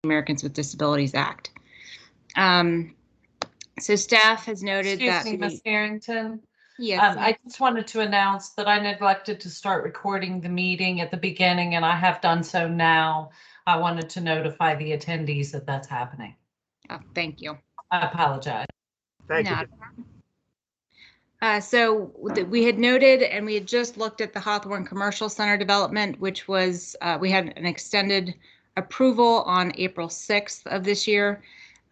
Americans with Disabilities Act. So staff has noted that. Excuse me, Ms. Harrington. Yes. I just wanted to announce that I neglected to start recording the meeting at the beginning, and I have done so now. I wanted to notify the attendees that that's happening. Oh, thank you. I apologize. Thank you. So we had noted, and we had just looked at the Hawthorne Commercial Center development, which was, we had an extended approval on April 6th of this year.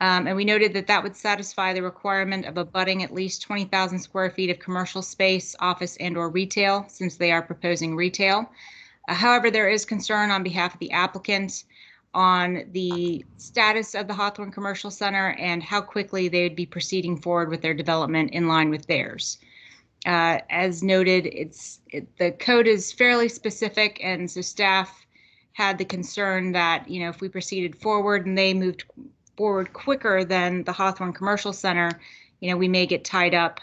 And we noted that that would satisfy the requirement of abutting at least 20,000 square feet of commercial space, office, and/or retail, since they are proposing retail. However, there is concern on behalf of the applicant on the status of the Hawthorne Commercial Center and how quickly they would be proceeding forward with their development in line with theirs. As noted, the code is fairly specific, and so staff had the concern that, you know, if we proceeded forward and they moved forward quicker than the Hawthorne Commercial Center, you know, we may get tied up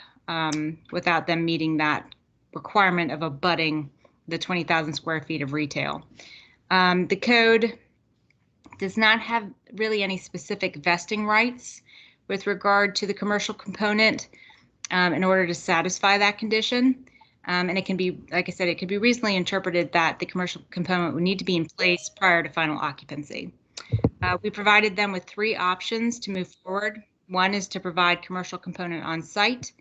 without them meeting that requirement of abutting the 20,000 square feet of retail. The code does not have really any specific vesting rights with regard to the commercial component in order to satisfy that condition. And it can be, like I said, it could be reasonably interpreted that the commercial component would need to be in place prior to final occupancy. We provided them with 3 options to move forward. One is to provide commercial component on site.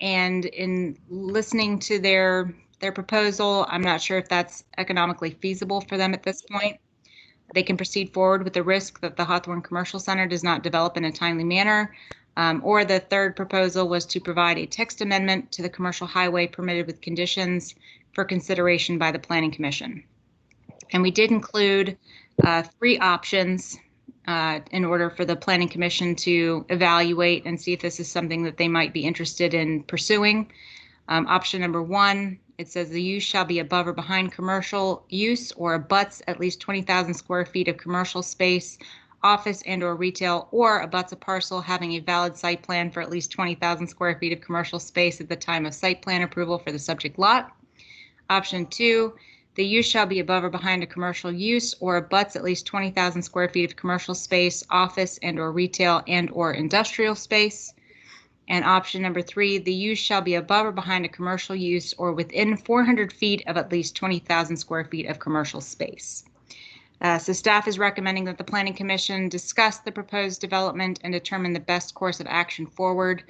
And in listening to their proposal, I'm not sure if that's economically feasible for them at this point. They can proceed forward with the risk that the Hawthorne Commercial Center does not develop in a timely manner. Or the third proposal was to provide a text amendment to the commercial highway permitted with conditions for consideration by the Planning Commission. And we did include 3 options in order for the Planning Commission to evaluate and see if this is something that they might be interested in pursuing. Option number 1, it says the use shall be above or behind commercial use or abuts at least 20,000 square feet of commercial space, office, and/or retail, or abuts a parcel having a valid site plan for at least 20,000 square feet of commercial space at the time of site plan approval for the subject lot. Option 2, the use shall be above or behind a commercial use or abuts at least 20,000 square feet of commercial space, office, and/or retail, and/or industrial space. And option number 3, the use shall be above or behind a commercial use or within 400 feet of at least 20,000 square feet of commercial space. So staff is recommending that the Planning Commission discuss the proposed development and determine the best course of action forward,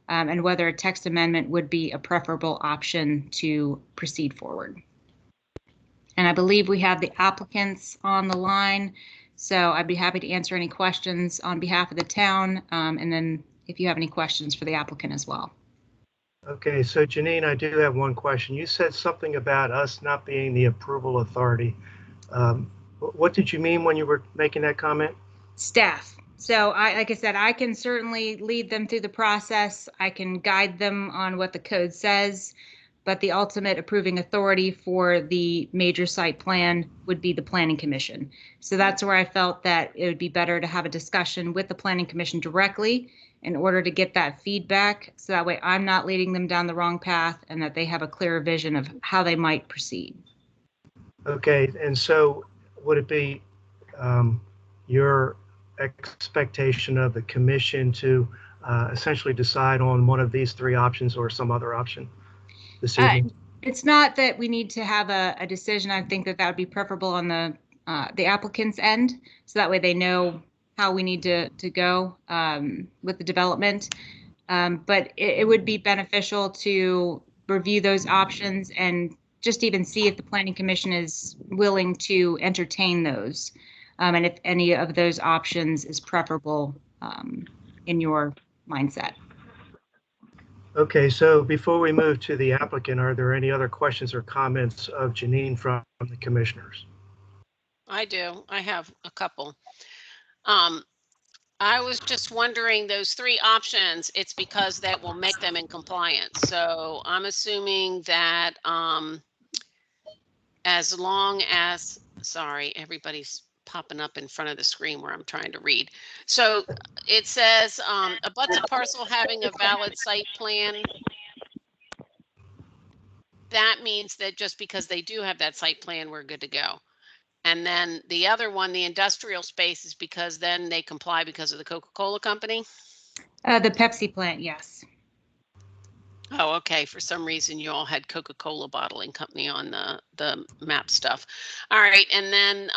and whether a text amendment would be a preferable option to proceed forward. And I believe we have the applicants on the line, so I'd be happy to answer any questions on behalf of the town, and then if you have any questions for the applicant as well. Okay, so Janine, I do have one question. You said something about us not being the approval authority. What did you mean when you were making that comment? Staff. So like I said, I can certainly lead them through the process. I can guide them on what the code says, but the ultimate approving authority for the major site plan would be the Planning Commission. So that's where I felt that it would be better to have a discussion with the Planning Commission directly in order to get that feedback. So that way I'm not leading them down the wrong path and that they have a clearer vision of how they might proceed. Okay, and so would it be your expectation of the commission to essentially decide on one of these 3 options or some other option this evening? It's not that we need to have a decision. I think that would be preferable on the applicant's end, so that way they know how we need to go with the development. But it would be beneficial to review those options and just even see if the Planning Commission is willing to entertain those, and if any of those options is preferable in your mindset. Okay, so before we move to the applicant, are there any other questions or comments of Janine from the commissioners? I do. I have a couple. I was just wondering, those 3 options, it's because that will make them in compliance. So I'm assuming that as long as, sorry, everybody's popping up in front of the screen where I'm trying to read. So it says abuts a parcel having a valid site plan. That means that just because they do have that site plan, we're good to go. And then the other one, the industrial space, is because then they comply because of the Coca-Cola company? The Pepsi plant, yes. Oh, okay. For some reason, you all had Coca-Cola bottling company on the map stuff. All right. And then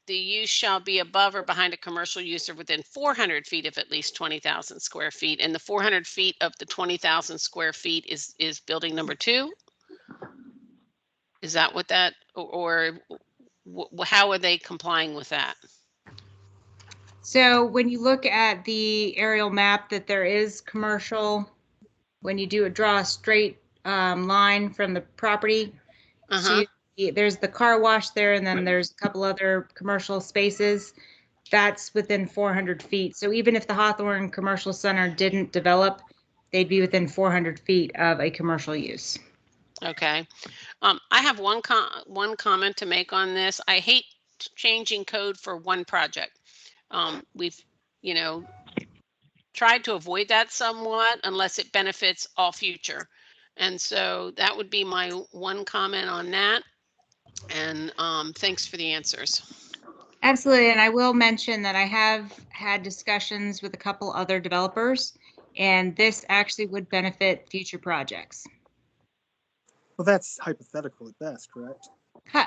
the use shall be above or behind a commercial use or within 400 feet of at least 20,000 square feet. And the 400 feet of the 20,000 square feet is building number 2? Is that what that, or how are they complying with that? So when you look at the aerial map, that there is commercial, when you draw a straight line from the property, Uh-huh. there's the car wash there, and then there's a couple other commercial spaces. That's within 400 feet. So even if the Hawthorne Commercial Center didn't develop, they'd be within 400 feet of a commercial use. Okay. I have one comment to make on this. I hate changing code for one project. We've, tried to avoid that somewhat unless it benefits all future. And so that would be my one comment on that. And thanks for the answers. Absolutely. And I will mention that I have had discussions with a couple other developers, and this actually would benefit future projects. Well, that's hypothetical at best, correct?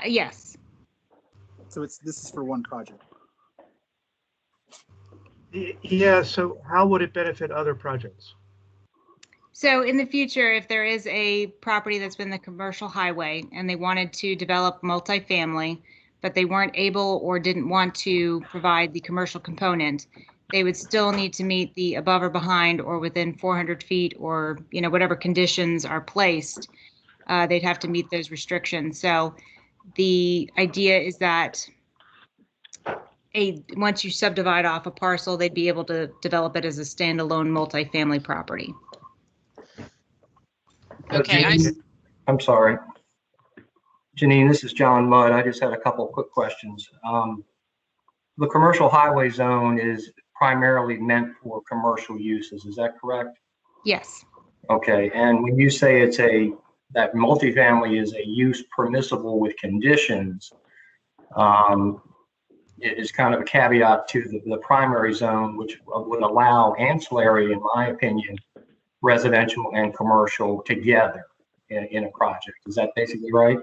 Yes. So this is for one project. Yeah, so how would it benefit other projects? So in the future, if there is a property that's been the commercial highway and they wanted to develop multifamily, but they weren't able or didn't want to provide the commercial component, they would still need to meet the above or behind or within 400 feet or, whatever conditions are placed. They'd have to meet those restrictions. So the idea is that once you subdivide off a parcel, they'd be able to develop it as a standalone multifamily property. Okay. I'm sorry. Janine, this is John Mudd. I just had a couple quick questions. The commercial highway zone is primarily meant for commercial uses. Is that correct? Yes. Okay. And when you say that multifamily is a use permissible with conditions, it is kind of a caveat to the primary zone, which would allow ancillary, in my opinion, residential and commercial together in a project. Is that basically right?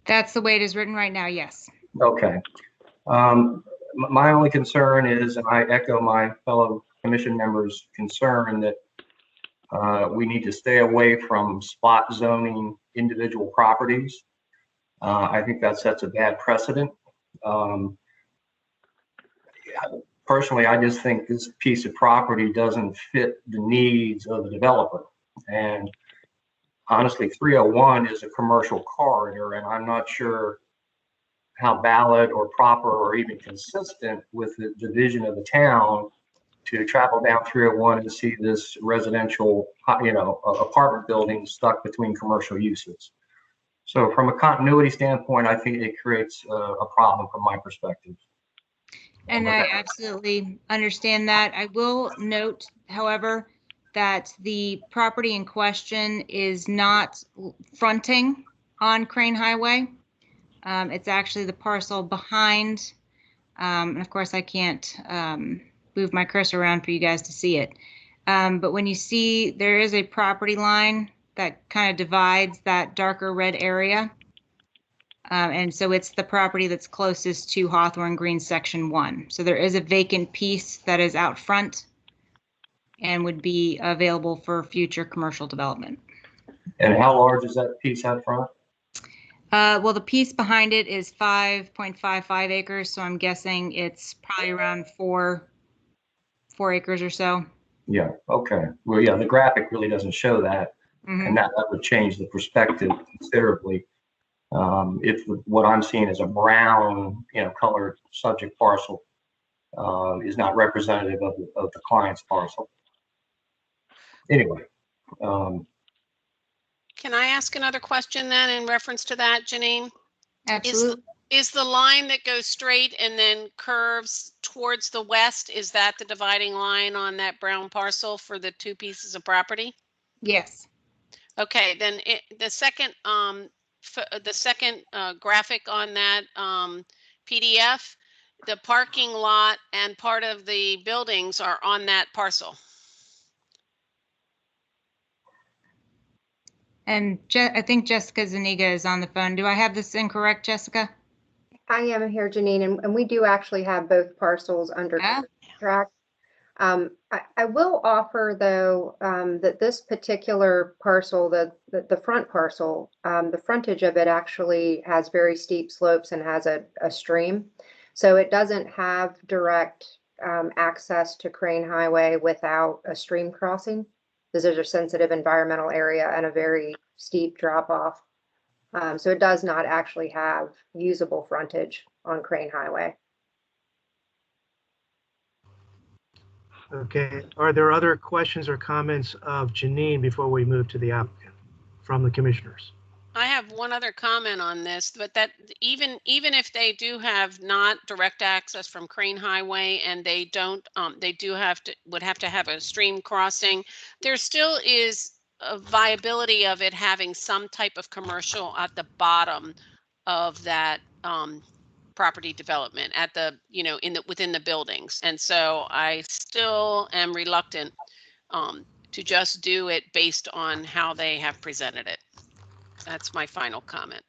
That's the way it is written right now, yes. Okay. My only concern is, and I echo my fellow commission members' concern, that we need to stay away from spot zoning individual properties. I think that sets a bad precedent. Personally, I just think this piece of property doesn't fit the needs of the developer. And honestly, 301 is a commercial corridor, and I'm not sure how valid or proper or even consistent with the vision of the town to travel down 301 and see this residential, apartment building stuck between commercial uses. So from a continuity standpoint, I think it creates a problem from my perspective. And I absolutely understand that. I will note, however, that the property in question is not fronting on Crane Highway. It's actually the parcel behind, and of course I can't move my cursor around for you guys to see it. But when you see, there is a property line that kind of divides that darker red area. And so it's the property that's closest to Hawthorne Green Section 1. So there is a vacant piece that is out front and would be available for future commercial development. And how large is that piece out front? Well, the piece behind it is 5.55 acres. So I'm guessing it's probably around 4 acres or so. Yeah. Okay. Well, yeah, the graphic really doesn't show that. Mm-hmm. And that would change the perspective considerably. If what I'm seeing is a brown, colored subject parcel is not representative of the client's parcel. Anyway. Can I ask another question then in reference to that, Janine? Absolutely. Is the line that goes straight and then curves towards the west, is that the dividing line on that brown parcel for the 2 pieces of property? Yes. Okay, then the second graphic on that PDF, the parking lot and part of the buildings are on that parcel. And I think Jessica Zuniga is on the phone. Do I have this incorrect, Jessica? I am here, Janine, and we do actually have both parcels under Ah. contract. I will offer, though, that this particular parcel, the front parcel, the frontage of it actually has very steep slopes and has a stream. So it doesn't have direct access to Crane Highway without a stream crossing. This is a sensitive environmental area and a very steep drop off. So it does not actually have usable frontage on Crane Highway. Okay, are there other questions or comments of Janine before we move to the applicant from the commissioners? I have one other comment on this, but that even if they do have not direct access from Crane Highway and they don't, they do would have to have a stream crossing, there still is a viability of it having some type of commercial at the bottom of that property development at the, within the buildings. And so I still am reluctant to just do it based on how they have presented it. That's my final comment.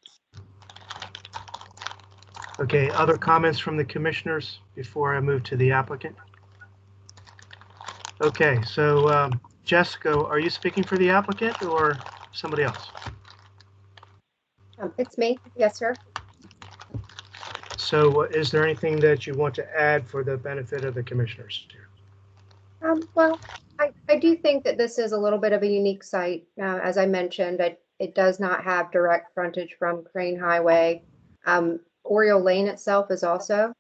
Okay, other comments from the commissioners before I move to the applicant? Okay, so Jessica, are you speaking for the applicant or somebody else? It's me. Yes, sir. So is there anything that you want to add for the benefit of the commissioners? Well, I do think that this is a little bit of a unique site. As I mentioned, it does not have direct frontage from Crane Highway. Oriole Lane itself is also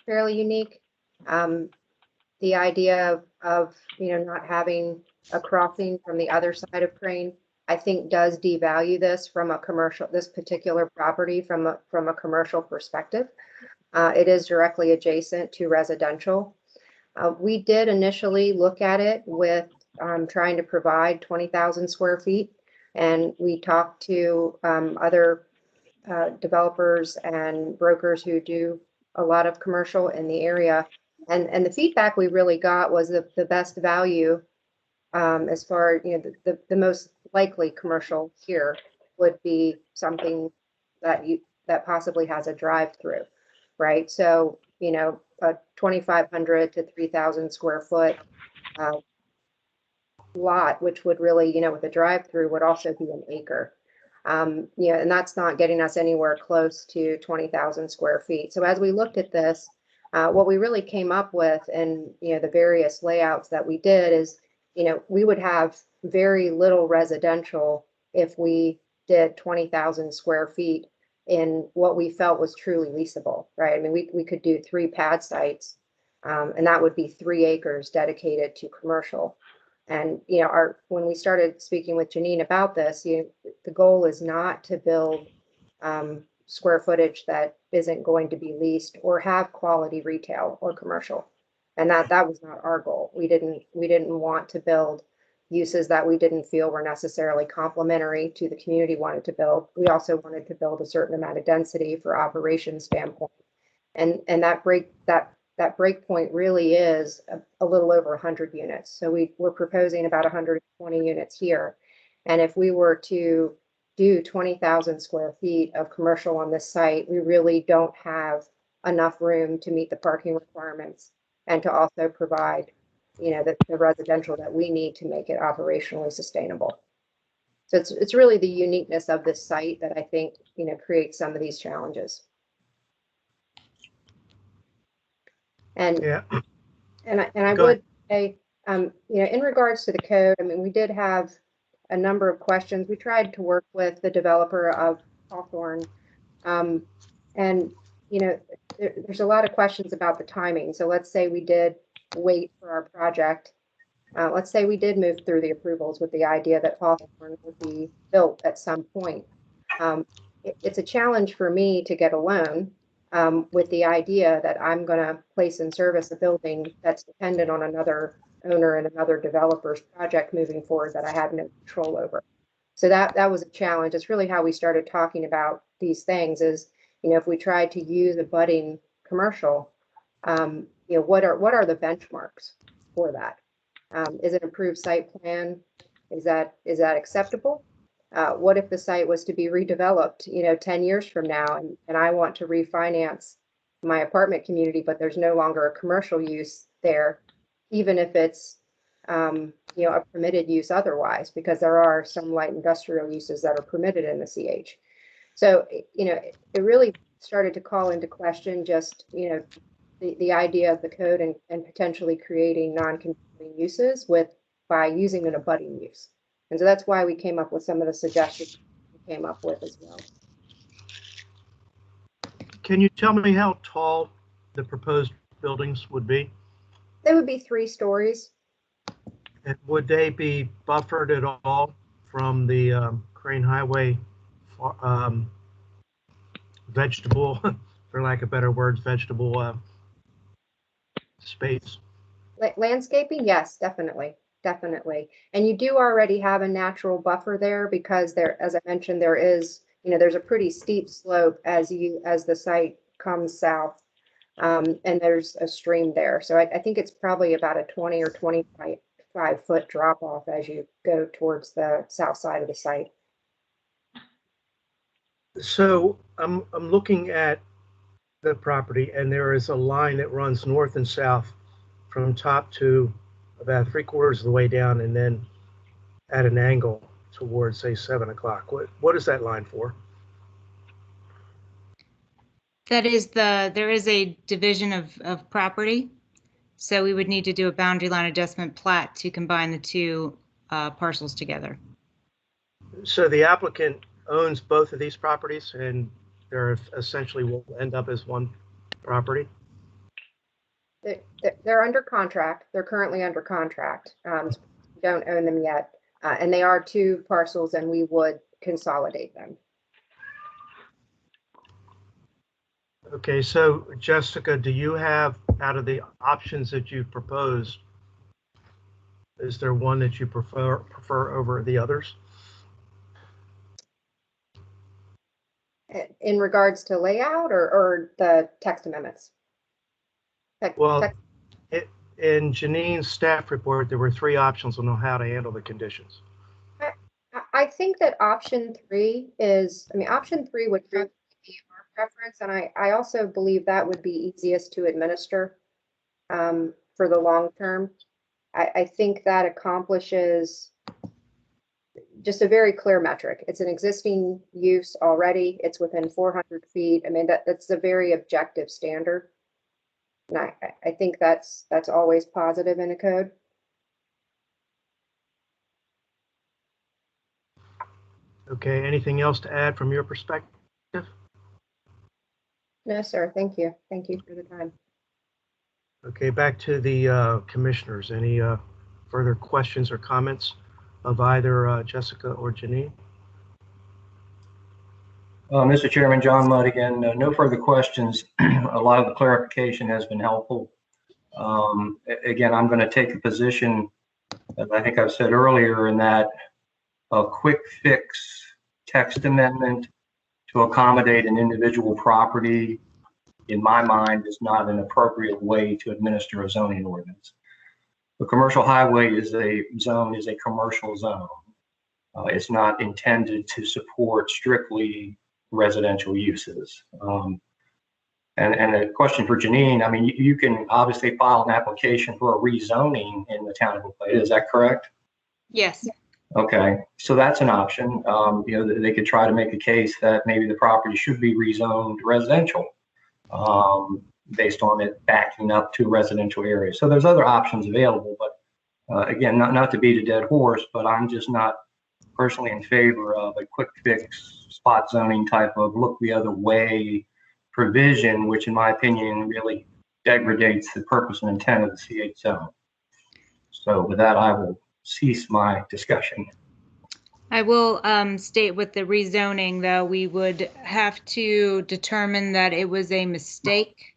fairly unique. The idea of not having a crossing from the other side of Crane, I think, does devalue this from a commercial, this particular property from a commercial perspective. It is directly adjacent to residential. We did initially look at it with trying to provide 20,000 square feet. And we talked to other developers and brokers who do a lot of commercial in the area. And the feedback we really got was the best value as far, the most likely commercial here would be something that possibly has a drive-through, right? So, a 2,500 to 3,000 square foot lot, which would really, with a drive-through, would also be an acre. And that's not getting us anywhere close to 20,000 square feet. So as we looked at this, what we really came up with and, the various layouts that we did is, we would have very little residential if we did 20,000 square feet in what we felt was truly leasable, right? I mean, we could do 3 pad sites, and that would be 3 acres dedicated to commercial. And, when we started speaking with Janine about this, the goal is not to build square footage that isn't going to be leased or have quality retail or commercial. And that was not our goal. We didn't want to build uses that we didn't feel were necessarily complementary to the community wanted to build. We also wanted to build a certain amount of density for operations standpoint. And that break point really is a little over 100 units. So we're proposing about 120 units here. And if we were to do 20,000 square feet of commercial on this site, we really don't have enough room to meet the parking requirements and to also provide, the residential that we need to make it operationally sustainable. So it's really the uniqueness of this site that I think, creates some of these challenges. And Yeah. and I would say, in regards to the code, I mean, we did have a number of questions. We tried to work with the developer of Hawthorne, and there's a lot of questions about the timing. So let's say we did wait for our project. Let's say we did move through the approvals with the idea that Hawthorne would be built at some point. It's a challenge for me to get a loan with the idea that I'm going to place in service a building that's dependent on another owner and another developer's project moving forward that I have no control over. So that was a challenge. It's really how we started talking about these things is, if we tried to use a budding commercial, what are the benchmarks for that? Is an approved site plan, is that acceptable? What if the site was to be redeveloped, 10 years from now, and I want to refinance my apartment community, but there's no longer a commercial use there, even if it's, a permitted use otherwise, because there are some light industrial uses that are permitted in the CH. So, it really started to call into question just, the idea of the code and potentially creating non-conforming uses by using an abutting use. And so that's why we came up with some of the suggestions we came up with as well. Can you tell me how tall the proposed buildings would be? They would be 3 stories. And would they be buffered at all from the Crane Highway vegetable, for lack of better words, vegetable space? Landscaping, yes, definitely. And you do already have a natural buffer there because there, as I mentioned, there is, there's a pretty steep slope as the site comes south, and there's a stream there. So I think it's probably about a 20 or 25 foot drop off as you go towards the south side of the site. So I'm looking at the property, and there is a line that runs north and south from top to about 3/4 of the way down, and then at an angle towards, say, 7 o'clock. What is that line for? There is a division of property. So we would need to do a boundary line adjustment plat to combine the 2 parcels together. So the applicant owns both of these properties, and they're essentially will end up as one property? They're under contract. They're currently under contract. We don't own them yet. And they are 2 parcels, and we would consolidate them. Okay, so Jessica, do you have, out of the options that you've proposed, is there one that you prefer over the others? In regards to layout or the text amendments? Well, in Janine's staff report, there were 3 options on how to handle the conditions. I think that option 3 option 3 would be our preference, and I also believe that would be easiest to administer for the long term. I think that accomplishes just a very clear metric. It's an existing use already. It's within 400 feet. I mean, that's a very objective standard. And I think that's always positive in a code. Okay, anything else to add from your perspective? No, sir. Thank you. Thank you for the time. Okay, back to the commissioners. Any further questions or comments of either Jessica or Janine? Mr. Chairman, John Mudd again. No further questions. A lot of the clarification has been helpful. Again, I'm going to take a position, as I think I've said earlier, in that a quick fix text amendment to accommodate an individual property, in my mind, is not an appropriate way to administer a zoning ordinance. The commercial highway is a commercial zone. It's not intended to support strictly residential uses. And a question for Janine, I mean, you can obviously file an application for a rezoning in the town of La Plata, is that correct? Yes. Okay, so that's an option. They could try to make a case that maybe the property should be rezoned residential based on it backing up to residential areas. So there's other options available, but again, not to beat a dead horse, but I'm just not personally in favor of a quick fix spot zoning type of look the other way provision, which in my opinion really degrades the purpose and intent of the CH zone. So with that, I will cease my discussion. I will state with the rezoning, though, we would have to determine that it was a mistake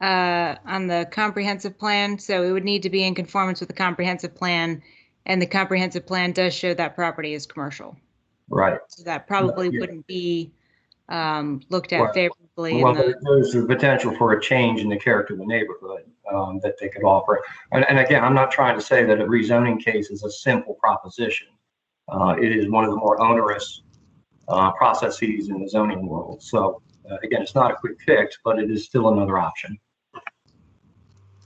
on the comprehensive plan. So it would need to be in conformance with the comprehensive plan, and the comprehensive plan does show that property is commercial. Right. So that probably Yeah. wouldn't be looked Well, at favorably. Well, there's the potential for a change in the character of the neighborhood that they could offer. And again, I'm not trying to say that a rezoning case is a simple proposition. It is one of the more onerous processes in the zoning world. So again, it's not a quick fix, but it is still another option.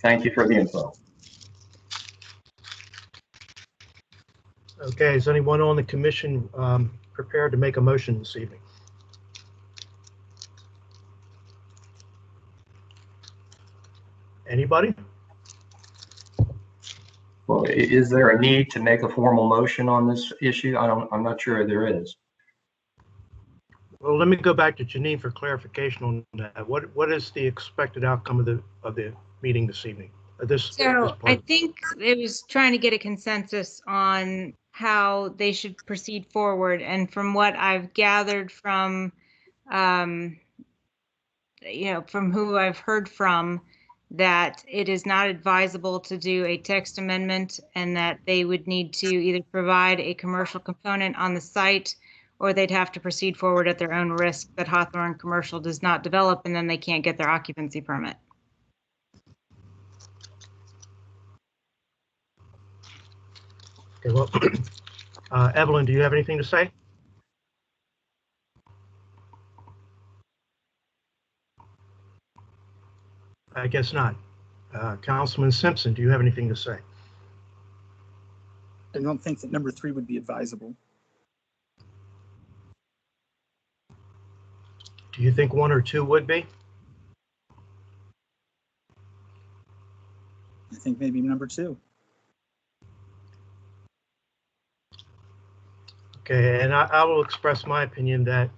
Thank you for the info. Okay, is anyone on the commission prepared to make a motion this evening? Anybody? Well, is there a need to make a formal motion on this issue? I'm not sure there is. Well, let me go back to Janine for clarification on that. What is the expected outcome of the meeting this evening? So I think it was trying to get a consensus on how they should proceed forward. And from what I've gathered from, from who I've heard from, that it is not advisable to do a text amendment and that they would need to either provide a commercial component on the site or they'd have to proceed forward at their own risk that Hawthorne Commercial does not develop, and then they can't get their occupancy permit. Okay, well, Evelyn, do you have anything to say? I guess not. Councilman Simpson, do you have anything to say? I don't think that number 3 would be advisable. Do you think 1 or 2 would be? I think maybe number 2. Okay, and I will express my opinion that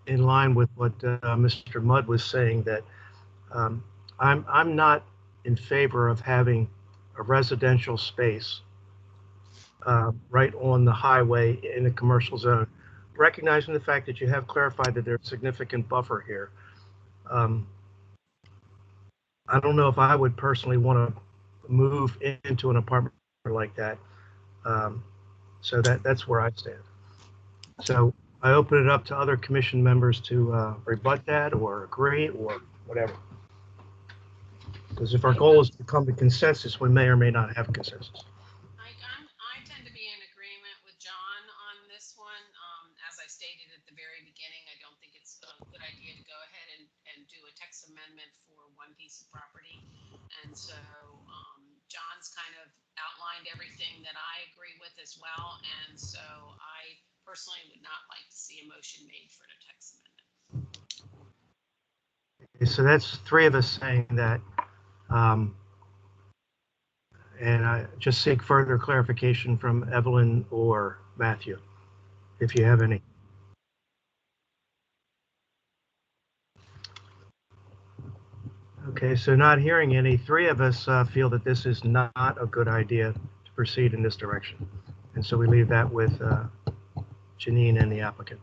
in line with what Mr. Mudd was saying, that I'm not in favor of having a residential space right on the highway in a commercial zone, recognizing the fact that you have clarified that there's significant buffer here. I don't know if I would personally want to move into an apartment like that. So that's where I stand. So I open it up to other commission members to rebut that or agree or whatever. Because if our goal is to come to consensus, we may or may not have consensus. I tend to be in agreement with John on this one. As I stated at the very beginning, I don't think it's a good idea to go ahead and do a text amendment for one piece of property. And so John's kind of outlined everything that I agree with as well. And so I personally would not like to see a motion made for the text amendment. Okay, so that's 3 of us saying that. And I just seek further clarification from Evelyn or Matthew, if you have any. Okay, so not hearing any, 3 of us feel that this is not a good idea to proceed in this direction. And so we leave that with Janine and the applicant.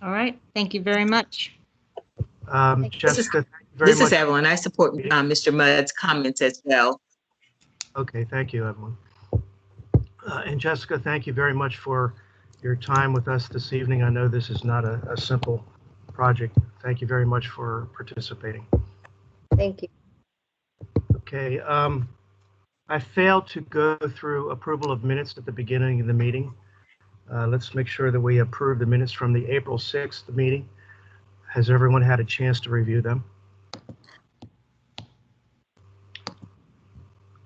All right, thank you very much. Jessica, thank you very much. This is Evelyn. I support Mr. Mudd's comments as well. Okay, thank you, Evelyn. And Jessica, thank you very much for your time with us this evening. I know this is not a simple project. Thank you very much for participating. Thank you. Okay, I failed to go through approval of minutes at the beginning of the meeting. Let's make sure that we approve the minutes from the April 6th meeting. Has everyone had a chance to review them?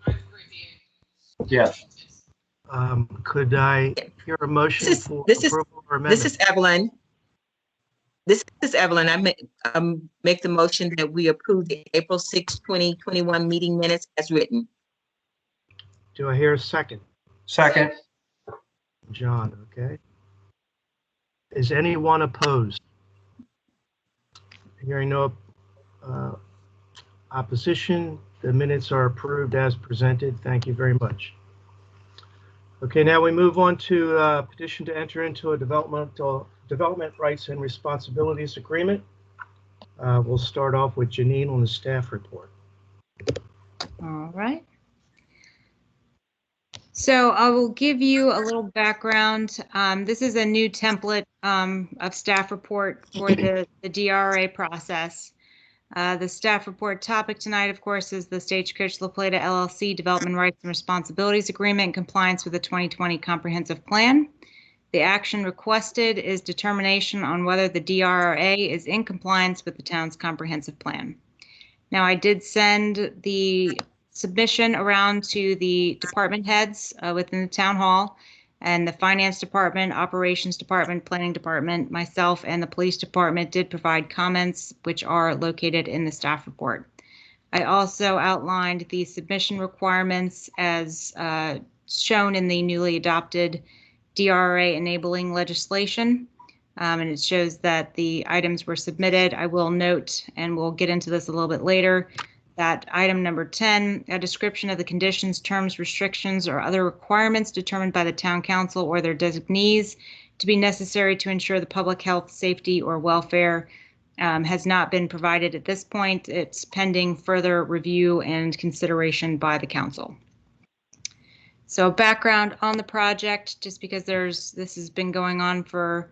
I've reviewed. Yes. Could I hear a motion for approval or amendment? This is Evelyn. This is Evelyn. I make the motion that we approve the April 6, 2021 meeting minutes as written. Do I hear a second? Second. John, okay. Is anyone opposed? Hearing no opposition, the minutes are approved as presented. Thank you very much. Okay, now we move on to petition to enter into a development rights and responsibilities agreement. We'll start off with Janine on the staff report. All right. So I will give you a little background. This is a new template of staff report for the DRA process. The staff report topic tonight, of course, is the Stagecoach La Plata LLC Development Rights and Responsibilities Agreement in compliance with the 2020 Comprehensive Plan. The action requested is determination on whether the DRA is in compliance with the town's comprehensive plan. Now, I did send the submission around to the department heads within the town hall, and the finance department, operations department, planning department, myself, and the police department did provide comments, which are located in the staff report. I also outlined the submission requirements as shown in the newly adopted DRA enabling legislation. And it shows that the items were submitted. I will note, and we'll get into this a little bit later, that item number 10, a description of the conditions, terms, restrictions, or other requirements determined by the town council or their designees to be necessary to ensure the public health, safety, or welfare has not been provided at this point. It's pending further review and consideration by the council. So background on the project, just because this has been going on for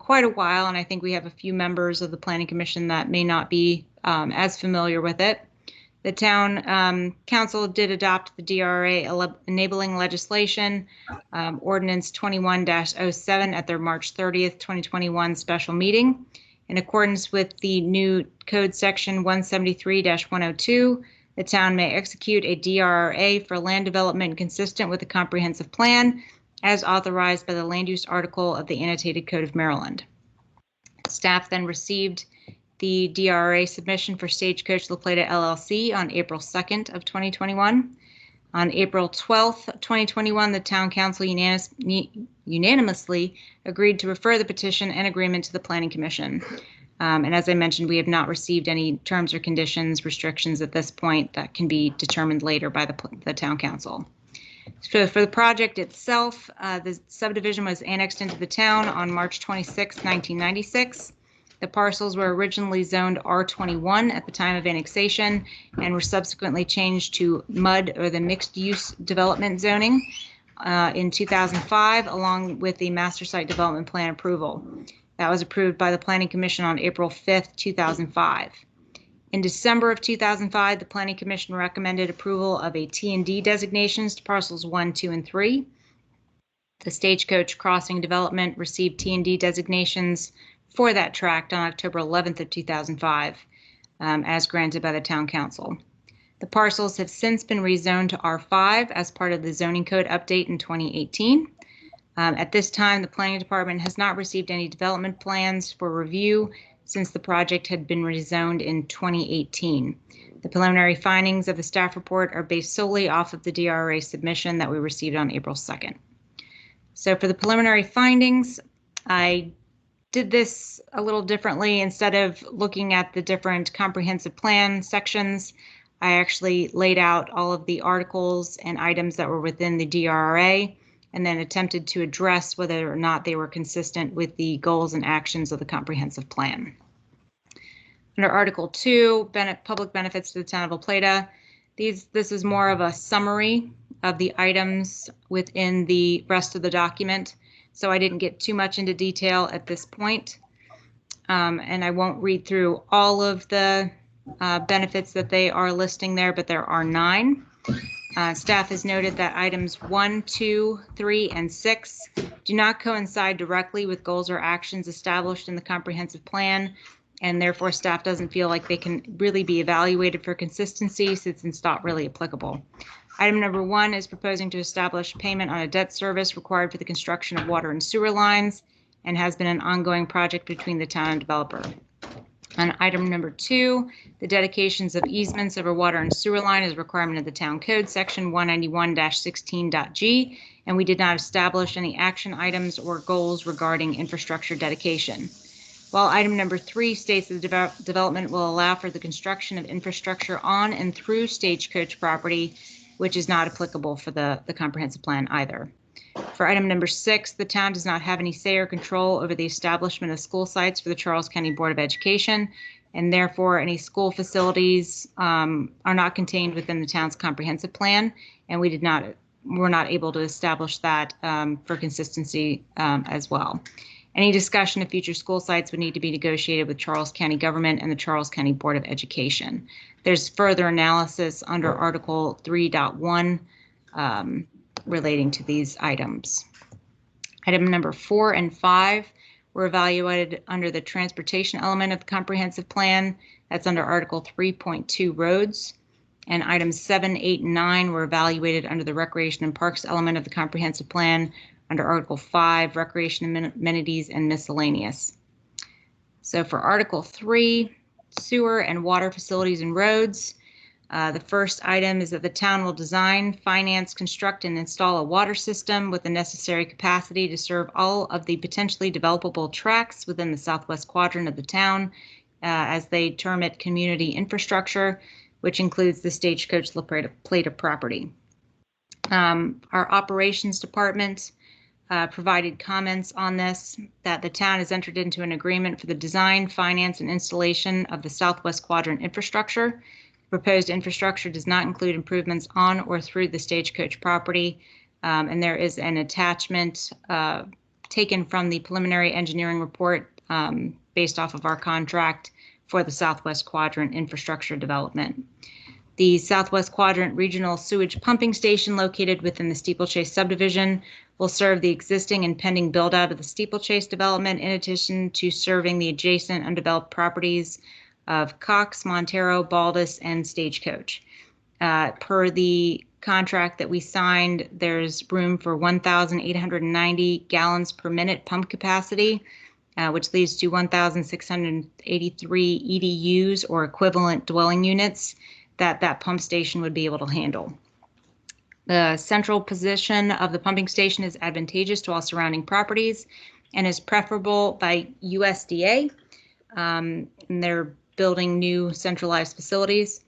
quite a while, and I think we have a few members of the Planning Commission that may not be as familiar with it. The town council did adopt the DRA enabling legislation, ordinance 21-07 at their March 30th, 2021 special meeting. In accordance with the new code section 173-102, the town may execute a DRA for land development consistent with the comprehensive plan as authorized by the land use article of the annotated code of Maryland. Staff then received the DRA submission for Stagecoach La Plata LLC on April 2nd of 2021. On April 12th, 2021, the town council unanimously agreed to refer the petition and agreement to the Planning Commission. And as I mentioned, we have not received any terms or conditions, restrictions at this point that can be determined later by the town council. So for the project itself, the subdivision was annexed into the town on March 26, 1996. The parcels were originally zoned R21 at the time of annexation and were subsequently changed to MUD, or the mixed use development zoning, in 2005, along with the master site development plan approval. That was approved by the Planning Commission on April 5th, 2005. In December of 2005, the Planning Commission recommended approval of a T&D designations to parcels 1, 2, and 3. The Stagecoach Crossing development received T&D designations for that tract on October 11th of 2005, as granted by the town council. The parcels have since been rezoned to R5 as part of the zoning code update in 2018. At this time, the planning department has not received any development plans for review since the project had been rezoned in 2018. The preliminary findings of the staff report are based solely off of the DRA submission that we received on April 2nd. So for the preliminary findings, I did this a little differently. Instead of looking at the different comprehensive plan sections, I actually laid out all of the articles and items that were within the DRA and then attempted to address whether or not they were consistent with the goals and actions of the comprehensive plan. Under Article 2, public benefits to the town of La Plata, this is more of a summary of the items within the rest of the document. So I didn't get too much into detail at this point. And I won't read through all of the benefits that they are listing there, but there are 9. Staff has noted that items 1, 2, 3, and 6 do not coincide directly with goals or actions established in the comprehensive plan, and therefore staff doesn't feel like they can really be evaluated for consistency since it's not really applicable. Item number 1 is proposing to establish payment on a debt service required for the construction of water and sewer lines and has been an ongoing project between the town and developer. On item number 2, the dedications of easements over water and sewer line is a requirement of the town code section 191-16.g, and we did not establish any action items or goals regarding infrastructure dedication. While item number 3 states that the development will allow for the construction of infrastructure on and through Stagecoach property, which is not applicable for the comprehensive plan either. For item number 6, the town does not have any say or control over the establishment of school sites for the Charles County Board of Education, and therefore any school facilities are not contained within the town's comprehensive plan, and we did not we're not able to establish that for consistency as well. Any discussion of future school sites would need to be negotiated with Charles County government and the Charles County Board of Education. There's further analysis under Article 3.1 relating to these items. Item number 4 and 5 were evaluated under the transportation element of the comprehensive plan. That's under Article 3.2 roads. And items 7, 8, and 9 were evaluated under the recreation and parks element of the comprehensive plan under Article 5, recreation amenities and miscellaneous. So for Article 3, sewer and water facilities and roads, the first item is that the town will design, finance, construct, and install a water system with the necessary capacity to serve all of the potentially developable tracts within the southwest quadrant of the town, as they term it, community infrastructure, which includes the Stagecoach La Plata property. Our operations department provided comments on this, that the town has entered into an agreement for the design, finance, and installation of the southwest quadrant infrastructure. Proposed infrastructure does not include improvements on or through the Stagecoach property, and there is an attachment taken from the preliminary engineering report based off of our contract for the Southwest Quadrant infrastructure development. The Southwest Quadrant Regional Sewage Pumping Station located within the Steeplechase subdivision will serve the existing and pending build-out of the Steeplechase development, in addition to serving the adjacent undeveloped properties of Cox, Montero, Baldus, and Stagecoach. Per the contract that we signed, there's room for 1,890 gallons per minute pump capacity, which leads to 1,683 EDUs or equivalent dwelling units that pump station would be able to handle. The central position of the pumping station is advantageous to all surrounding properties and is preferable by USDA. And they're building new centralized facilities.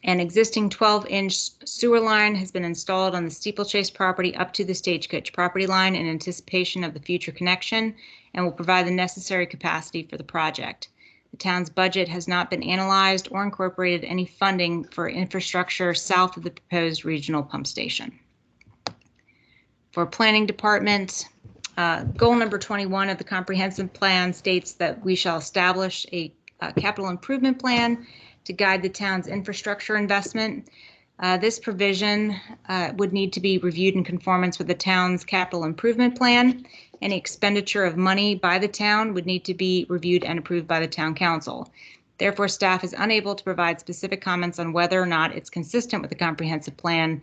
An existing 12-inch sewer line has been installed on the Steeplechase property up to the Stagecoach property line in anticipation of the future connection and will provide the necessary capacity for the project. The town's budget has not been analyzed or incorporated any funding for infrastructure south of the proposed regional pump station. For planning department, goal number 21 of the comprehensive plan states that we shall establish a capital improvement plan to guide the town's infrastructure investment. This provision would need to be reviewed in conformance with the town's capital improvement plan. Any expenditure of money by the town would need to be reviewed and approved by the town council. Therefore, staff is unable to provide specific comments on whether or not it's consistent with the comprehensive plan.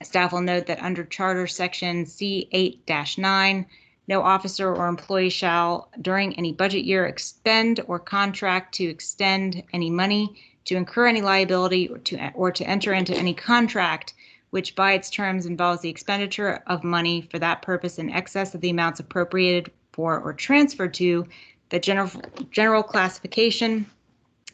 Staff will note that under Charter Section C8-9, no officer or employee shall, during any budget year, expend or contract to extend any money, to incur any liability, or to enter into any contract which by its terms involves the expenditure of money for that purpose in excess of the amounts appropriated for or transferred to the general classification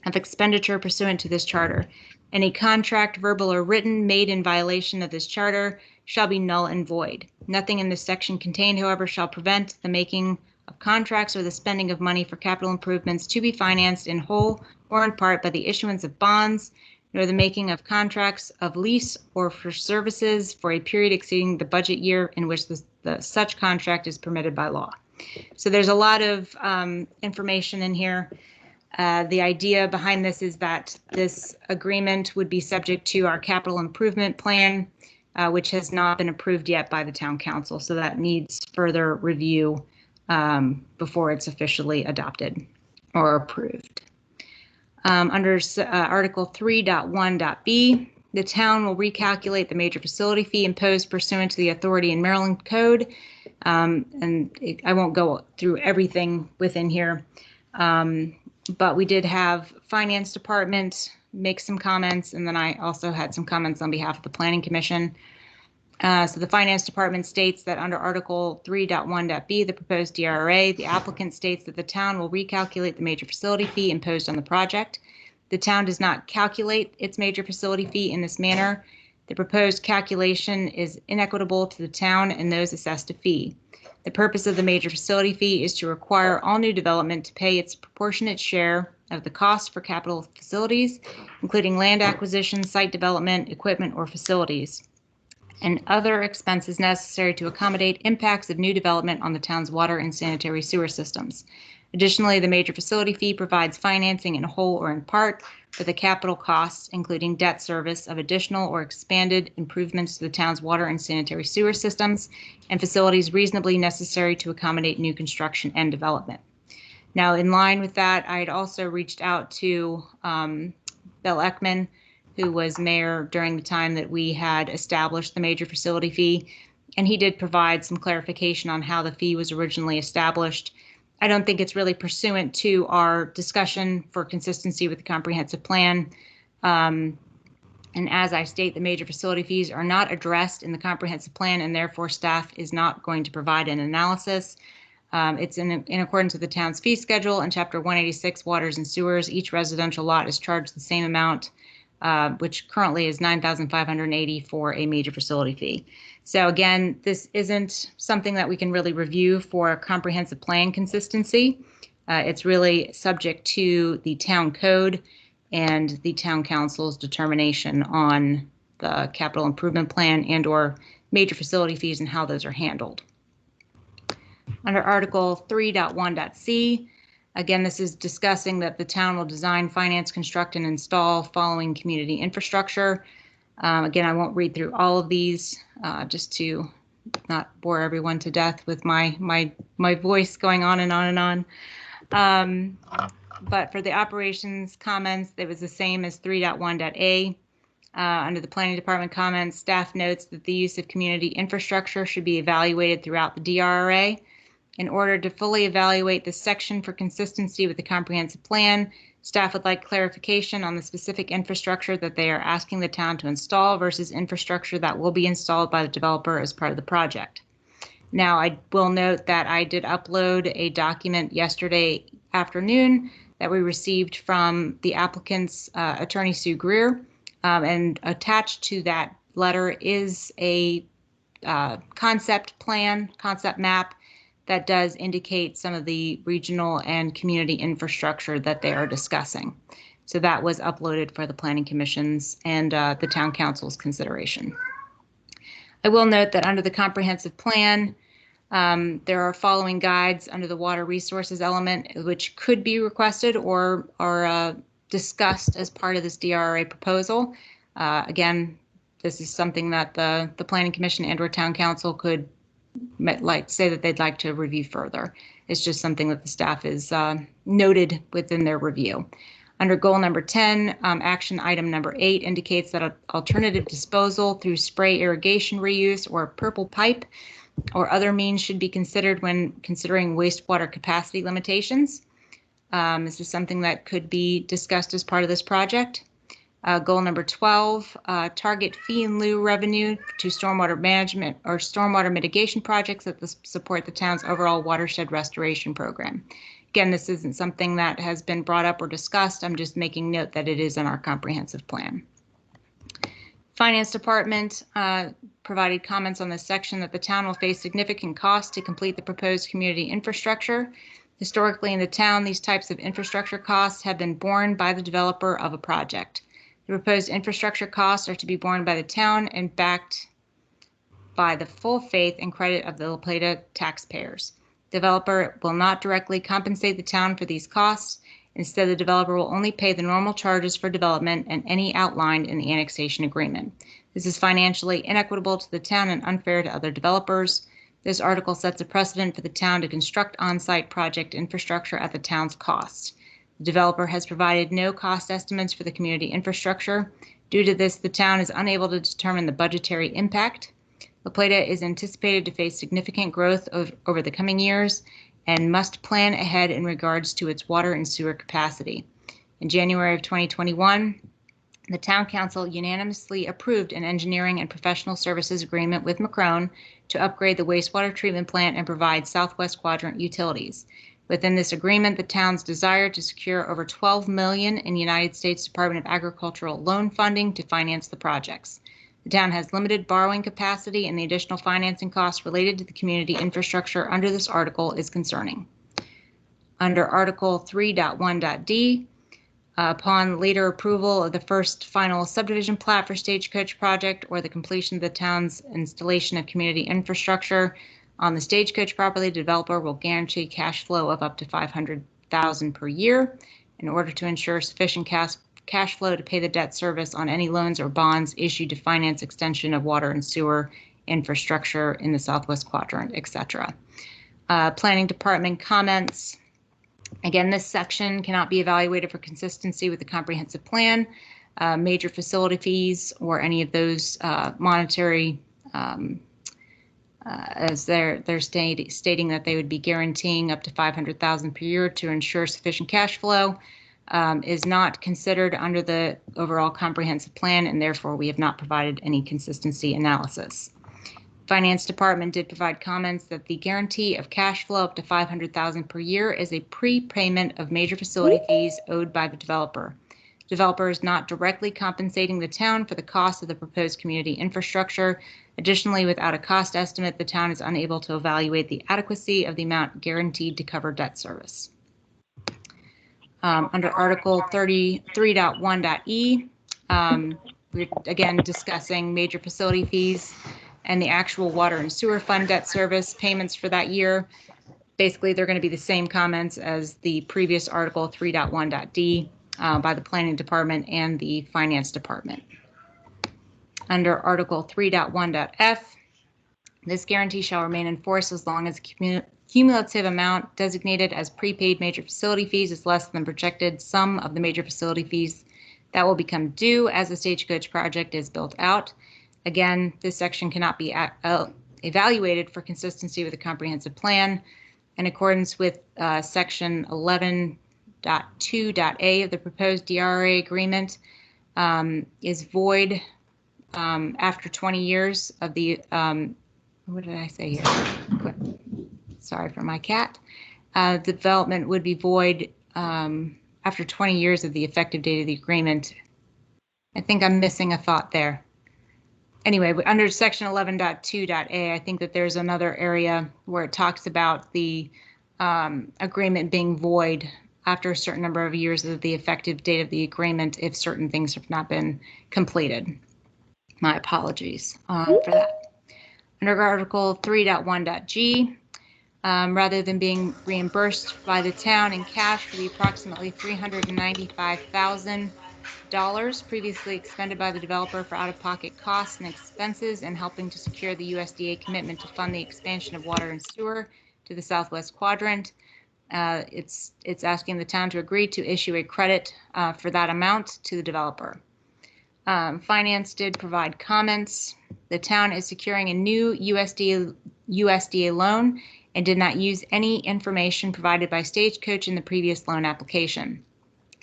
of expenditure pursuant to this charter. Any contract, verbal or written, made in violation of this charter shall be null and void. Nothing in this section contained, however, shall prevent the making of contracts or the spending of money for capital improvements to be financed in whole or in part by the issuance of bonds, nor the making of contracts of lease or for services for a period exceeding the budget year in which such contract is permitted by law. So there's a lot of information in here. The idea behind this is that this agreement would be subject to our capital improvement plan, which has not been approved yet by the town council. So that needs further review before it's officially adopted or approved. Under Article 3.1.b, the town will recalculate the major facility fee imposed pursuant to the authority in Maryland Code. I won't go through everything within here, but we did have Finance Department make some comments, and then I also had some comments on behalf of the Planning Commission. So the Finance Department states that under Article 3.1.b, the proposed DRA, the applicant states that the town will recalculate the major facility fee imposed on the project. The town does not calculate its major facility fee in this manner. The proposed calculation is inequitable to the town and those assessed a fee. The purpose of the major facility fee is to require all new development to pay its proportionate share of the cost for capital facilities, including land acquisition, site development, equipment, or facilities. and other expenses necessary to accommodate impacts of new development on the town's water and sanitary sewer systems. Additionally, the major facility fee provides financing in whole or in part for the capital costs, including debt service of additional or expanded improvements to the town's water and sanitary sewer systems and facilities reasonably necessary to accommodate new construction and development. Now, in line with that, I had also reached out to Bill Ekman, who was mayor during the time that we had established the major facility fee, and he did provide some clarification on how the fee was originally established. I don't think it's really pursuant to our discussion for consistency with the comprehensive plan. And as I state, the major facility fees are not addressed in the comprehensive plan, and therefore staff is not going to provide an analysis. It's in accordance with the town's fee schedule and Chapter 186, Waters and Sewers. Each residential lot is charged the same amount, which currently is $9,580 for a major facility fee. So again, this isn't something that we can really review for a comprehensive plan consistency. It's really subject to the town code and the town council's determination on the capital improvement plan and or major facility fees and how those are handled. Under Article 3.1.c, again, this is discussing that the town will design, finance, construct, and install following community infrastructure. Again, I won't read through all of these just to not bore everyone to death with my voice going on and on and on. But for the operations comments, it was the same as 3.1.a. Under the planning department comments, staff notes that the use of community infrastructure should be evaluated throughout the DRRA. In order to fully evaluate this section for consistency with the comprehensive plan, staff would like clarification on the specific infrastructure that they are asking the town to install versus infrastructure that will be installed by the developer as part of the project. Now, I will note that I did upload a document yesterday afternoon that we received from the applicant's attorney, Sue Greer, and attached to that letter is a concept map that does indicate some of the regional and community infrastructure that they are discussing. So that was uploaded for the Planning Commission's and the Town Council's consideration. I will note that under the comprehensive plan, there are following guides under the water resources element, which could be requested or discussed as part of this DRRA proposal. Again, this is something that the Planning Commission and or Town Council could say that they'd like to review further. It's just something that the staff is noted within their review. Under goal number 10, action item number 8 indicates that alternative disposal through spray irrigation reuse or purple pipe or other means should be considered when considering wastewater capacity limitations. This is something that could be discussed as part of this project. Goal number 12, target fee in lieu revenue to stormwater management or stormwater mitigation projects that support the town's overall watershed restoration program. Again, this isn't something that has been brought up or discussed. I'm just making note that it is in our comprehensive plan. Finance Department provided comments on this section that the town will face significant costs to complete the proposed community infrastructure. Historically in the town, these types of infrastructure costs have been borne by the developer of a project. The proposed infrastructure costs are to be borne by the town and backed by the full faith and credit of the La Plata taxpayers. Developer will not directly compensate the town for these costs. Instead, the developer will only pay the normal charges for development and any outlined in the annexation agreement. This is financially inequitable to the town and unfair to other developers. This article sets a precedent for the town to construct on-site project infrastructure at the town's cost. The developer has provided no cost estimates for the community infrastructure. Due to this, the town is unable to determine the budgetary impact. La Plata is anticipated to face significant growth over the coming years and must plan ahead in regards to its water and sewer capacity. In January of 2021, the Town Council unanimously approved an engineering and professional services agreement with Macron to upgrade the wastewater treatment plant and provide Southwest Quadrant utilities. Within this agreement, the town's desire to secure over $12 million in United States Department of Agricultural loan funding to finance the projects. The town has limited borrowing capacity, and the additional financing costs related to the community infrastructure under this article is concerning. Under Article 3.1.d, Upon later approval of the first final subdivision plat for Stagecoach project or the completion of the town's installation of community infrastructure on the Stagecoach property, the developer will guarantee cash flow of up to $500,000 per year in order to ensure sufficient cash flow to pay the debt service on any loans or bonds issued to finance extension of water and sewer infrastructure in the Southwest Quadrant, etc. Planning Department comments. Again, this section cannot be evaluated for consistency with the comprehensive plan, major facility fees, or any of those monetary, as they're stating that they would be guaranteeing up to $500,000 per year to ensure sufficient cash flow, is not considered under the overall comprehensive plan, and therefore we have not provided any consistency analysis. Finance Department did provide comments that the guarantee of cash flow up to $500,000 per year is a prepayment of major facility fees owed by the developer. Developer is not directly compensating the town for the cost of the proposed community infrastructure. Additionally, without a cost estimate, the town is unable to evaluate the adequacy of the amount guaranteed to cover debt service. Under Article 33.1.e, we're again discussing major facility fees and the actual water and sewer fund debt service payments for that year. Basically, they're going to be the same comments as the previous Article 3.1.d by the Planning Department and the Finance Department. Under Article 3.1.f, this guarantee shall remain in force as long as the cumulative amount designated as prepaid major facility fees is less than the projected sum of the major facility fees that will become due as the Stagecoach project is built out. Again, this section cannot be evaluated for consistency with the comprehensive plan. In accordance with Section 11.2.a of the proposed DRA agreement, is void after 20 years of the, what did I say here? Sorry for my cat. Development would be void after 20 years of the effective date of the agreement. I think I'm missing a thought there. Anyway, under Section 11.2.a, I think that there's another area where it talks about the agreement being void after a certain number of years of the effective date of the agreement if certain things have not been completed. My apologies for that. Under Article 3.1.g, rather than being reimbursed by the town in cash for the approximately $395,000 previously expended by the developer for out-of-pocket costs and expenses and helping to secure the USDA commitment to fund the expansion of water and sewer to the Southwest Quadrant. It's asking the town to agree to issue a credit for that amount to the developer. Finance did provide comments. The town is securing a new USDA loan and did not use any information provided by Stagecoach in the previous loan application.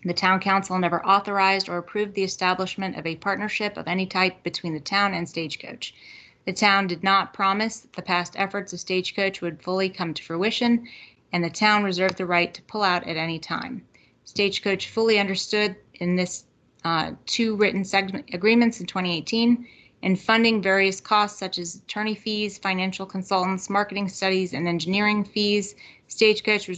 The town council never authorized or approved the establishment of a partnership of any type between the town and Stagecoach. The town did not promise that the past efforts of Stagecoach would fully come to fruition, and the town reserved the right to pull out at any time. Stagecoach fully understood in this two written segment agreements in 2018 and funding various costs such as attorney fees, financial consultants, marketing studies, and engineering fees. Stagecoach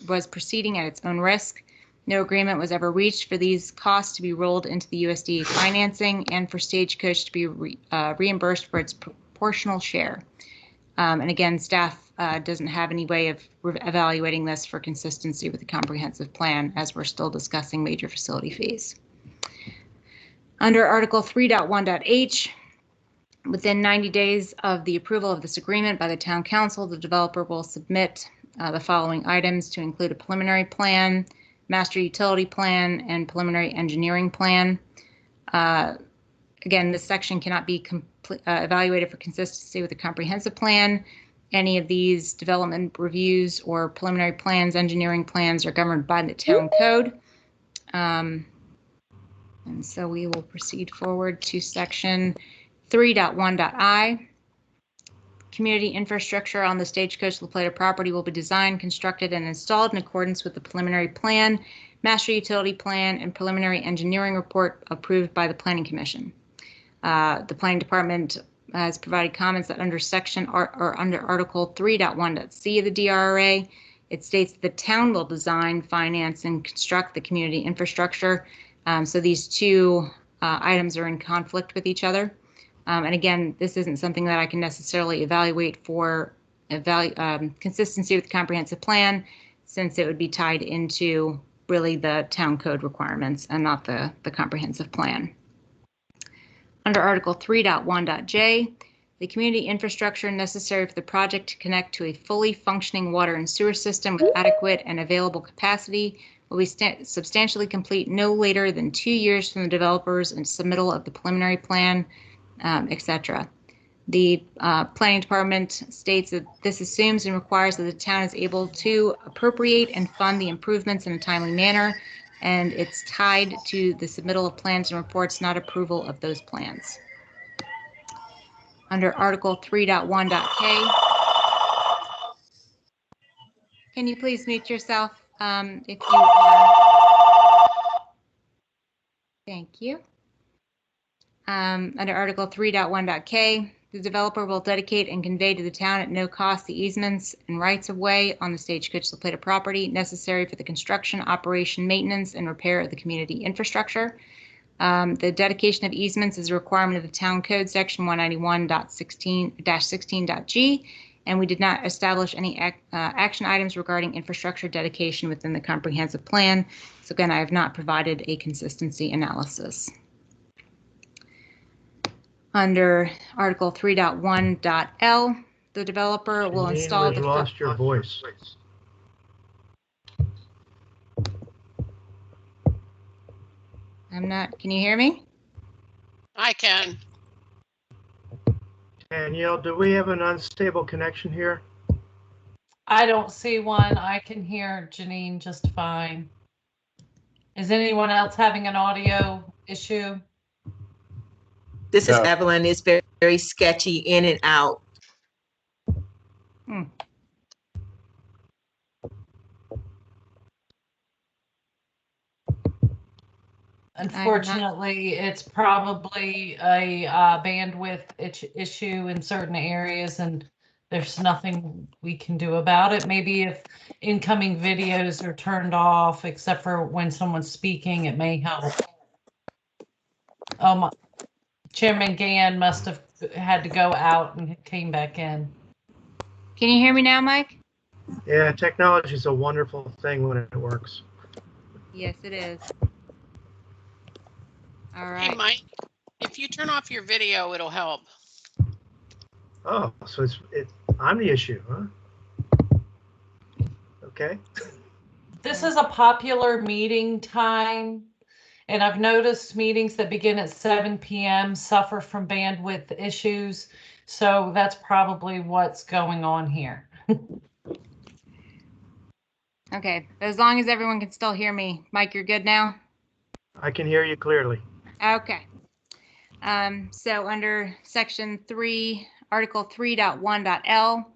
was proceeding at its own risk. No agreement was ever reached for these costs to be rolled into the USDA financing and for Stagecoach to be reimbursed for its proportional share. And again, staff doesn't have any way of evaluating this for consistency with the comprehensive plan as we're still discussing major facility fees. Under Article 3.1.h, within 90 days of the approval of this agreement by the town council, the developer will submit the following items to include a preliminary plan, master utility plan, and preliminary engineering plan. Again, this section cannot be evaluated for consistency with the comprehensive plan. Any of these development reviews or preliminary plans, engineering plans are governed by the town code. And so we will proceed forward to section 3.1.i. Community infrastructure on the Stagecoach La Plata property will be designed, constructed, and installed in accordance with the preliminary plan, master utility plan, and preliminary engineering report approved by the Planning Commission. The Planning Department has provided comments that under section or under Article 3.1.c of the DRA, It states the town will design, finance, and construct the community infrastructure. So these two items are in conflict with each other. And again, this isn't something that I can necessarily evaluate for consistency with the comprehensive plan, since it would be tied into really the town code requirements and not the comprehensive plan. Under Article 3.1.j, the community infrastructure necessary for the project to connect to a fully functioning water and sewer system with adequate and available capacity will be substantially complete no later than 2 years from the developers and submittal of the preliminary plan, etc. The planning department states that this assumes and requires that the town is able to appropriate and fund the improvements in a timely manner, and it's tied to the submittal of plans and reports, not approval of those plans. Under Article 3.1.k, can you please mute yourself if you are? Thank you. Under Article 3.1.k, the developer will dedicate and convey to the town at no cost the easements and rights of way on the Stagecoach La Plata property necessary for the construction, operation, maintenance, and repair of the community infrastructure. The dedication of easements is a requirement of the Town Code, Section 191.16-16.g, and we did not establish any action items regarding infrastructure dedication within the comprehensive plan. So again, I have not provided a consistency analysis. Under Article 3.1.l, the developer will install the. We've lost your voice. I'm not. Can you hear me? I can. Danielle, do we have an unstable connection here? I don't see one. I can hear Janine just fine. Is anyone else having an audio issue? This is Evelyn. It's very, very sketchy in and out. Unfortunately, it's probably a bandwidth issue in certain areas, and there's nothing we can do about it. Maybe if incoming videos are turned off, except for when someone's speaking, it may help. Chairman Gann must have had to go out and came back in. Can you hear me now, Mike? Yeah, technology is a wonderful thing when it works. Yes, it is. All right. Hey, Mike, if you turn off your video, it'll help. Oh, so I'm the issue, huh? Okay. This is a popular meeting time, and I've noticed meetings that begin at 7 p.m. suffer from bandwidth issues. So that's probably what's going on here. Okay, as long as everyone can still hear me. Mike, you're good now? I can hear you clearly. Okay. So under Section 3, Article 3.1.l,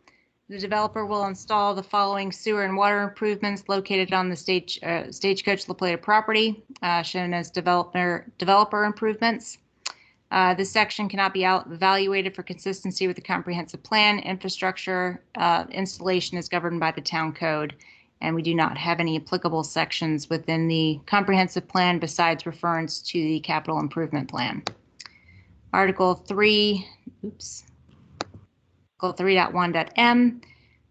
the developer will install the following sewer and water improvements located on the Stagecoach La Plata property, shown as developer improvements. This section cannot be evaluated for consistency with the comprehensive plan. Infrastructure installation is governed by the town code, and we do not have any applicable sections within the comprehensive plan besides reference to the capital improvement plan. Article 3.1.m,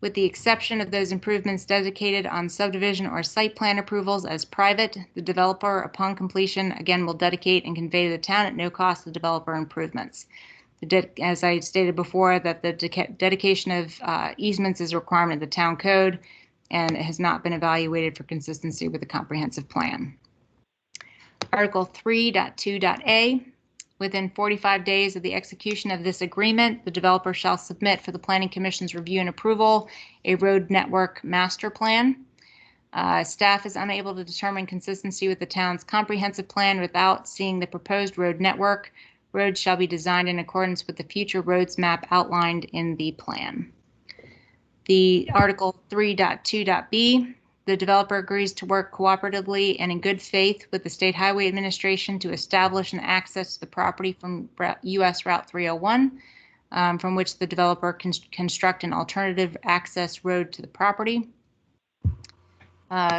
with the exception of those improvements dedicated on subdivision or site plan approvals as private, the developer, upon completion, again will dedicate and convey to the town at no cost the developer improvements. As I stated before, that the dedication of easements is a requirement of the town code, and it has not been evaluated for consistency with the comprehensive plan. Article 3.2.a, within 45 days of the execution of this agreement, the developer shall submit for the Planning Commission's review and approval a road network master plan. Staff is unable to determine consistency with the town's comprehensive plan without seeing the proposed road network. Roads shall be designed in accordance with the future roads map outlined in the plan. The Article 3.2.b, the developer agrees to work cooperatively and in good faith with the State Highway Administration to establish an access to the property from US Route 301, from which the developer can construct an alternative access road to the property.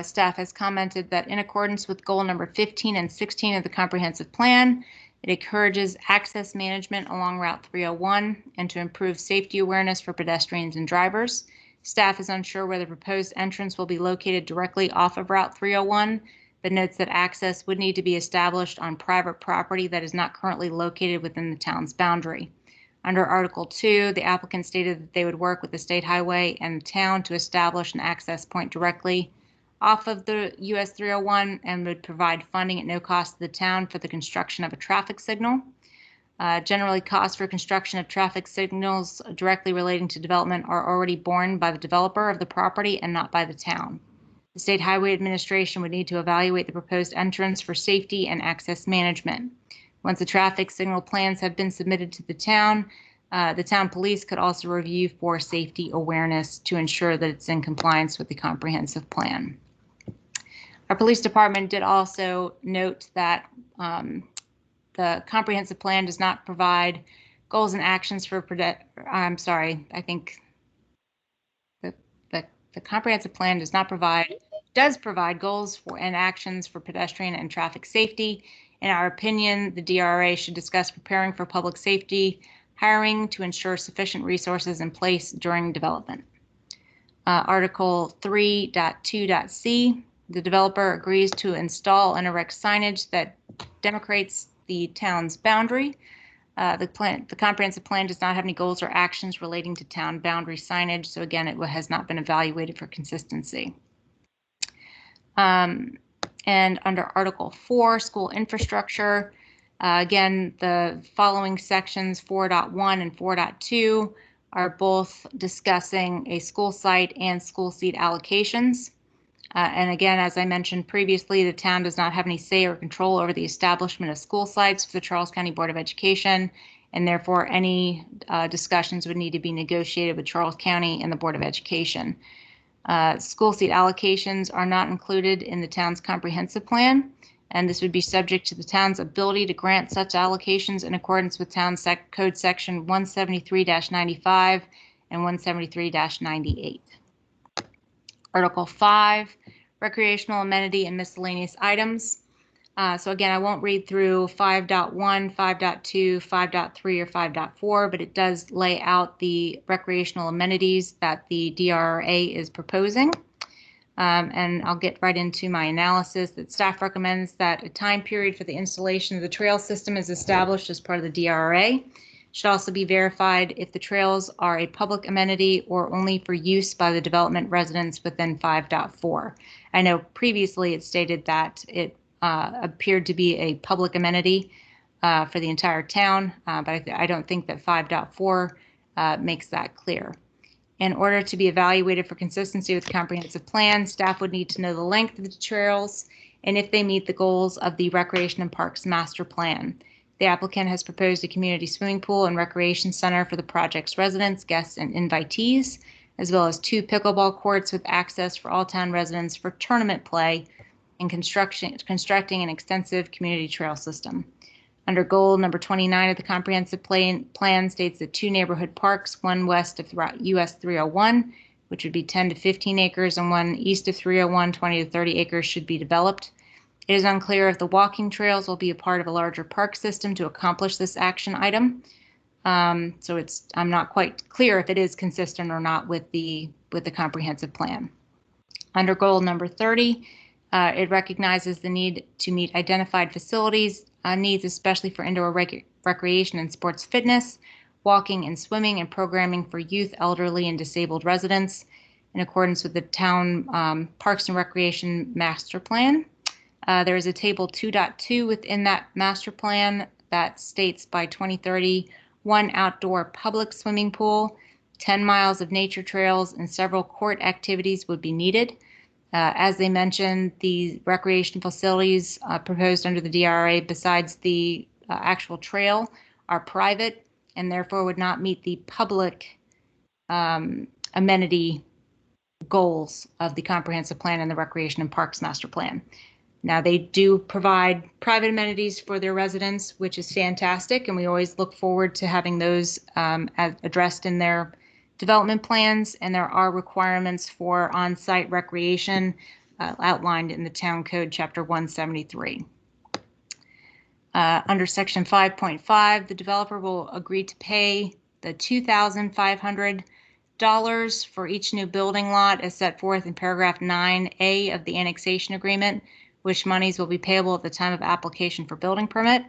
Staff has commented that in accordance with goal number 15 and 16 of the comprehensive plan, it encourages access management along Route 301 and to improve safety awareness for pedestrians and drivers. Staff is unsure whether the proposed entrance will be located directly off of Route 301, but notes that access would need to be established on private property that is not currently located within the town's boundary. Under Article 2, the applicant stated that they would work with the state highway and the town to establish an access point directly off of the US 301 and would provide funding at no cost to the town for the construction of a traffic signal. Generally, costs for construction of traffic signals directly relating to development are already borne by the developer of the property and not by the town. The State Highway Administration would need to evaluate the proposed entrance for safety and access management. Once the traffic signal plans have been submitted to the town police could also review for safety awareness to ensure that it's in compliance with the comprehensive plan. Our police department did also note that the comprehensive plan does not provide goals and actions for I think the comprehensive plan does provide goals for and actions for pedestrian and traffic safety. In our opinion, the DRA should discuss preparing for public safety hiring to ensure sufficient resources in place during development. Article 3.2.c, the developer agrees to install and erect signage that demarcates the town's boundary. The comprehensive plan does not have any goals or actions relating to town boundary signage, so again, it has not been evaluated for consistency. And under Article 4, school infrastructure, again, the following sections 4.1 and 4.2 are both discussing a school site and school seat allocations. And again, as I mentioned previously, the town does not have any say or control over the establishment of school sites for the Charles County Board of Education, and therefore any discussions would need to be negotiated with Charles County and the Board of Education. School seat allocations are not included in the town's comprehensive plan, and this would be subject to the town's ability to grant such allocations in accordance with Town Code Section 173-95 and 173-98. Article 5, recreational amenity and miscellaneous items. So again, I won't read through 5.1, 5.2, 5.3, or 5.4, but it does lay out the recreational amenities that the DRA is proposing. And I'll get right into my analysis. That staff recommends that a time period for the installation of the trail system is established as part of the DRA. Should also be verified if the trails are a public amenity or only for use by the development residents within 5.4. I know previously it stated that it appeared to be a public amenity for the entire town, but I don't think that 5.4 makes that clear. In order to be evaluated for consistency with the comprehensive plan, staff would need to know the length of the trails and if they meet the goals of the Recreation and Parks Master Plan. The applicant has proposed a community swimming pool and recreation center for the project's residents, guests, and invitees, as well as 2 pickleball courts with access for all town residents for tournament play and constructing an extensive community trail system. Under goal number 29 of the comprehensive plan states that 2 neighborhood parks, one west of US 301, which would be 10 to 15 acres, and one east of 301, 20 to 30 acres should be developed. It is unclear if the walking trails will be a part of a larger park system to accomplish this action item. So I'm not quite clear if it is consistent or not with the comprehensive plan. Under goal number 30, it recognizes the need to meet identified facilities needs, especially for indoor recreation and sports fitness, walking and swimming, and programming for youth, elderly, and disabled residents in accordance with the town Parks and Recreation Master Plan. There is a table 2.2 within that master plan that states by 2030, 1 outdoor public swimming pool, 10 miles of nature trails, and several court activities would be needed. As they mentioned, the recreation facilities proposed under the DRA besides the actual trail are private and therefore would not meet the public amenity goals of the comprehensive plan and the Recreation and Parks Master Plan. Now, they do provide private amenities for their residents, which is fantastic, and we always look forward to having those addressed in their development plans, and there are requirements for on-site recreation outlined in the Town Code, Chapter 173. Under Section 5.5, the developer will agree to pay the $2,500 for each new building lot as set forth in paragraph 9A of the annexation agreement, which monies will be payable at the time of application for building permit.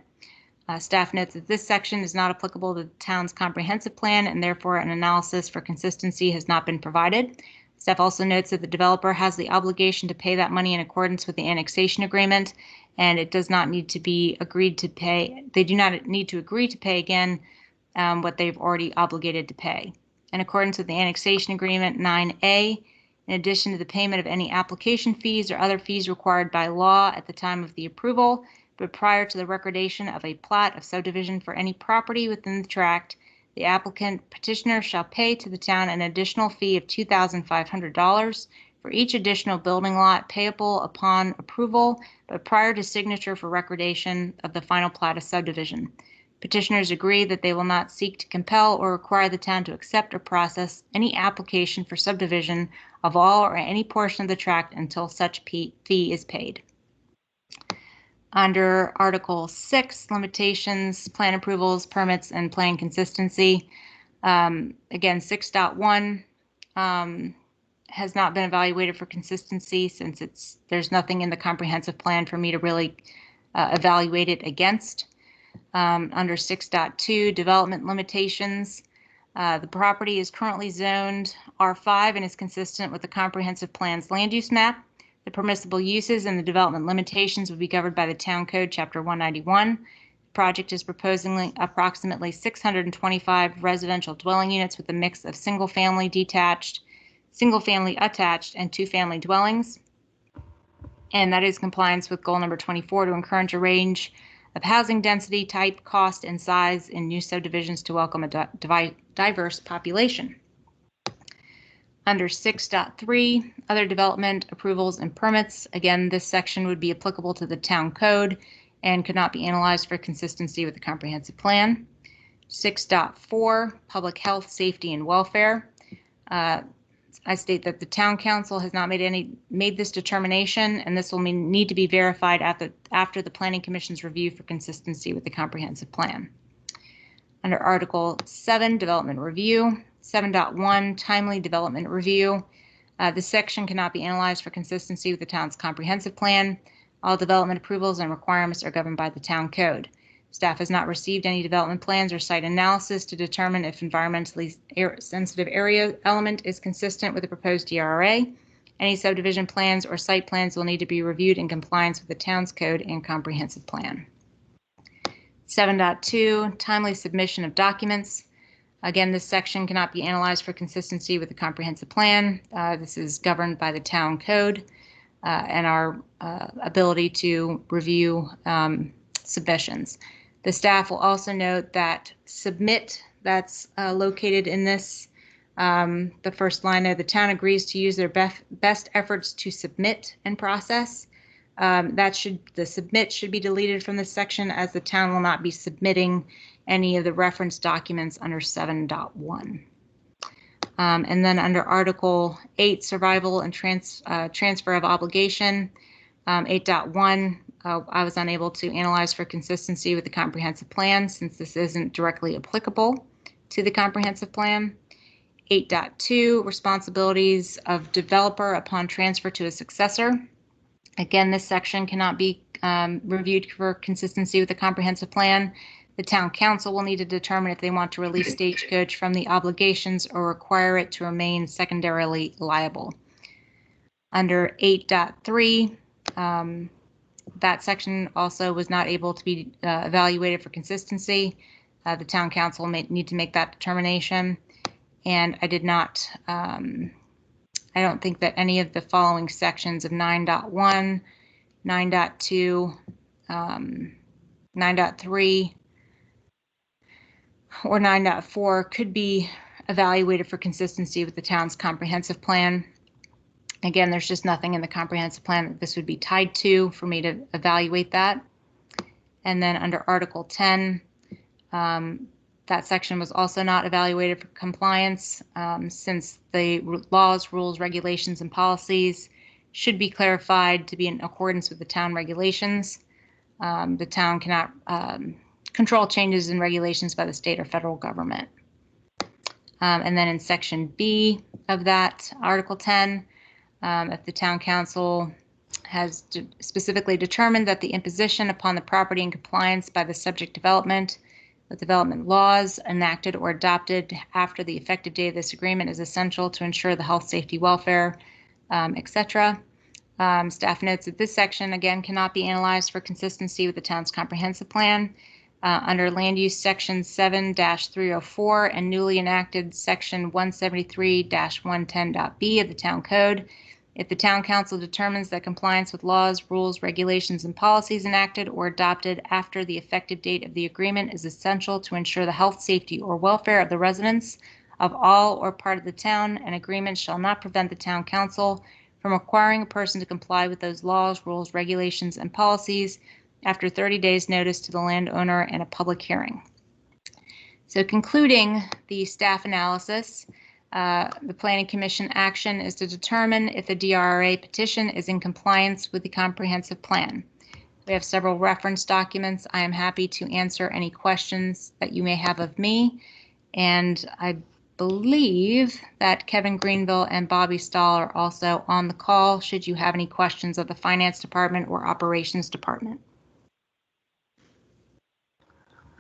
Staff notes that this section is not applicable to the town's comprehensive plan, and therefore an analysis for consistency has not been provided. Staff also notes that the developer has the obligation to pay that money in accordance with the annexation agreement, and it does not need to be agreed to pay. They do not need to agree to pay again what they've already obligated to pay. In accordance with the annexation agreement 9A, in addition to the payment of any application fees or other fees required by law at the time of the approval, but prior to the recordation of a plat of subdivision for any property within the tract, the applicant petitioner shall pay to the town an additional fee of $2,500 for each additional building lot payable upon approval, but prior to signature for recordation of the final plat of subdivision. Petitioners agree that they will not seek to compel or require the town to accept or process any application for subdivision of all or any portion of the tract until such fee is paid. Under Article 6, limitations, plan approvals, permits, and plan consistency. Again, 6.1 has not been evaluated for consistency since there's nothing in the comprehensive plan for me to really evaluate it against. Under 6.2, development limitations. The property is currently zoned R5 and is consistent with the comprehensive plan's land use map. The permissible uses and the development limitations will be governed by the Town Code, Chapter 191. The project is proposing approximately 625 residential dwelling units with a mix of single-family detached, single-family attached, and two-family dwellings. And that is compliance with goal number 24 to encourage a range of housing density, type, cost, and size in new subdivisions to welcome a diverse population. Under 6.3, other development approvals and permits. Again, this section would be applicable to the Town Code and could not be analyzed for consistency with the comprehensive plan. 6.4, public health, safety, and welfare. I state that the Town Council has not made this determination, and this will need to be verified after the Planning Commission's review for consistency with the comprehensive plan. Under Article 7, development review. 7.1, timely development review. This section cannot be analyzed for consistency with the town's comprehensive plan. All development approvals and requirements are governed by the Town Code. Staff has not received any development plans or site analysis to determine if environmentally sensitive area element is consistent with the proposed DRA. Any subdivision plans or site plans will need to be reviewed in compliance with the town's code and comprehensive plan. 7.2, timely submission of documents. Again, this section cannot be analyzed for consistency with the comprehensive plan. This is governed by the Town Code and our ability to review submissions. The staff will also note that submit, that's located in this, the first line of the town agrees to use their best efforts to submit and process. The submit should be deleted from this section, as the town will not be submitting any of the reference documents under 7.1. And then under Article 8, survival and transfer of obligation. 8.1, I was unable to analyze for consistency with the comprehensive plan since this isn't directly applicable to the comprehensive plan. 8.2, responsibilities of developer upon transfer to a successor. Again, this section cannot be reviewed for consistency with the comprehensive plan. The Town Council will need to determine if they want to release Stagecoach from the obligations or require it to remain secondarily liable. Under 8.3, that section also was not able to be evaluated for consistency. The Town Council may need to make that determination. And I did not, I don't think that any of the following sections of 9.1, 9.2, 9.3, or 9.4 could be evaluated for consistency with the town's comprehensive plan. Again, there's just nothing in the comprehensive plan that this would be tied to for me to evaluate that. And then under Article 10, that section was also not evaluated for compliance since the laws, rules, regulations, and policies should be clarified to be in accordance with the town regulations. The town cannot control changes in regulations by the state or federal government. And then in section B of that, Article 10, if the town council has specifically determined that the imposition upon the property in compliance by the subject development with development laws enacted or adopted after the effective date of this agreement is essential to ensure the health, safety, welfare, etc. Staff notes that this section, again, cannot be analyzed for consistency with the town's comprehensive plan. Under Land Use Section 7-304 and newly enacted Section 173-110.b of the Town Code, if the Town Council determines that compliance with laws, rules, regulations, and policies enacted or adopted after the effective date of the agreement is essential to ensure the health, safety, or welfare of the residents of all or part of the town, an agreement shall not prevent the Town Council from requiring a person to comply with those laws, rules, regulations, and policies after 30 days notice to the landowner and a public hearing. So concluding the staff analysis, the Planning Commission action is to determine if the DRRA petition is in compliance with the comprehensive plan. We have several reference documents. I am happy to answer any questions that you may have of me. And I believe that Kevin Greenville and Bobby Stahl are also on the call should you have any questions of the Finance Department or Operations Department.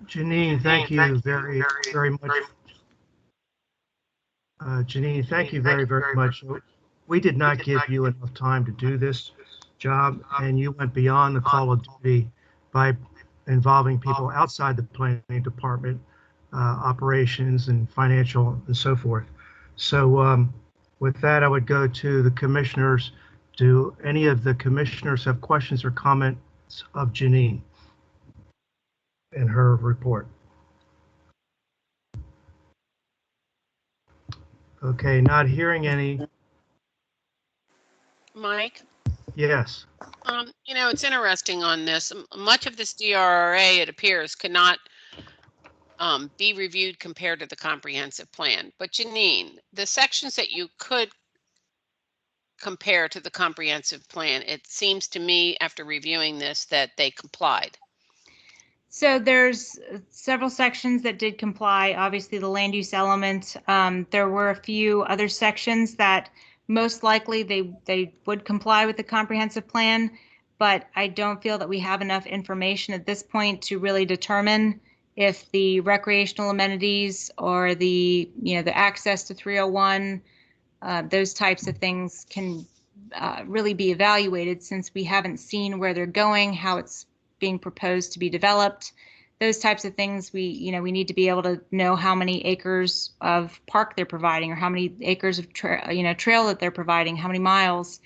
Janine, thank you very, very much. Janine, thank you very, very much. We did not give you enough time to do this job, and you went beyond the call of duty by involving people outside the planning department, operations and financial and so forth. So with that, I would go to the commissioners. Do any of the commissioners have questions or comments of Janine in her report? Okay, not hearing any. Mike? Yes. You know, it's interesting on this. Much of this DRRA, it appears, cannot be reviewed compared to the comprehensive plan. But Janine, the sections that you could compare to the comprehensive plan, it seems to me after reviewing this that they complied. So there's several sections that did comply. Obviously, the land use element. There were a few other sections that most likely they would comply with the comprehensive plan, but I don't feel that we have enough information at this point to really determine if the recreational amenities or the access to 301, those types of things can really be evaluated, since we haven't seen where they're going, how it's being proposed to be developed. Those types of things, we need to be able to know how many acres of park they're providing, or how many acres of trail that they're providing, how many miles,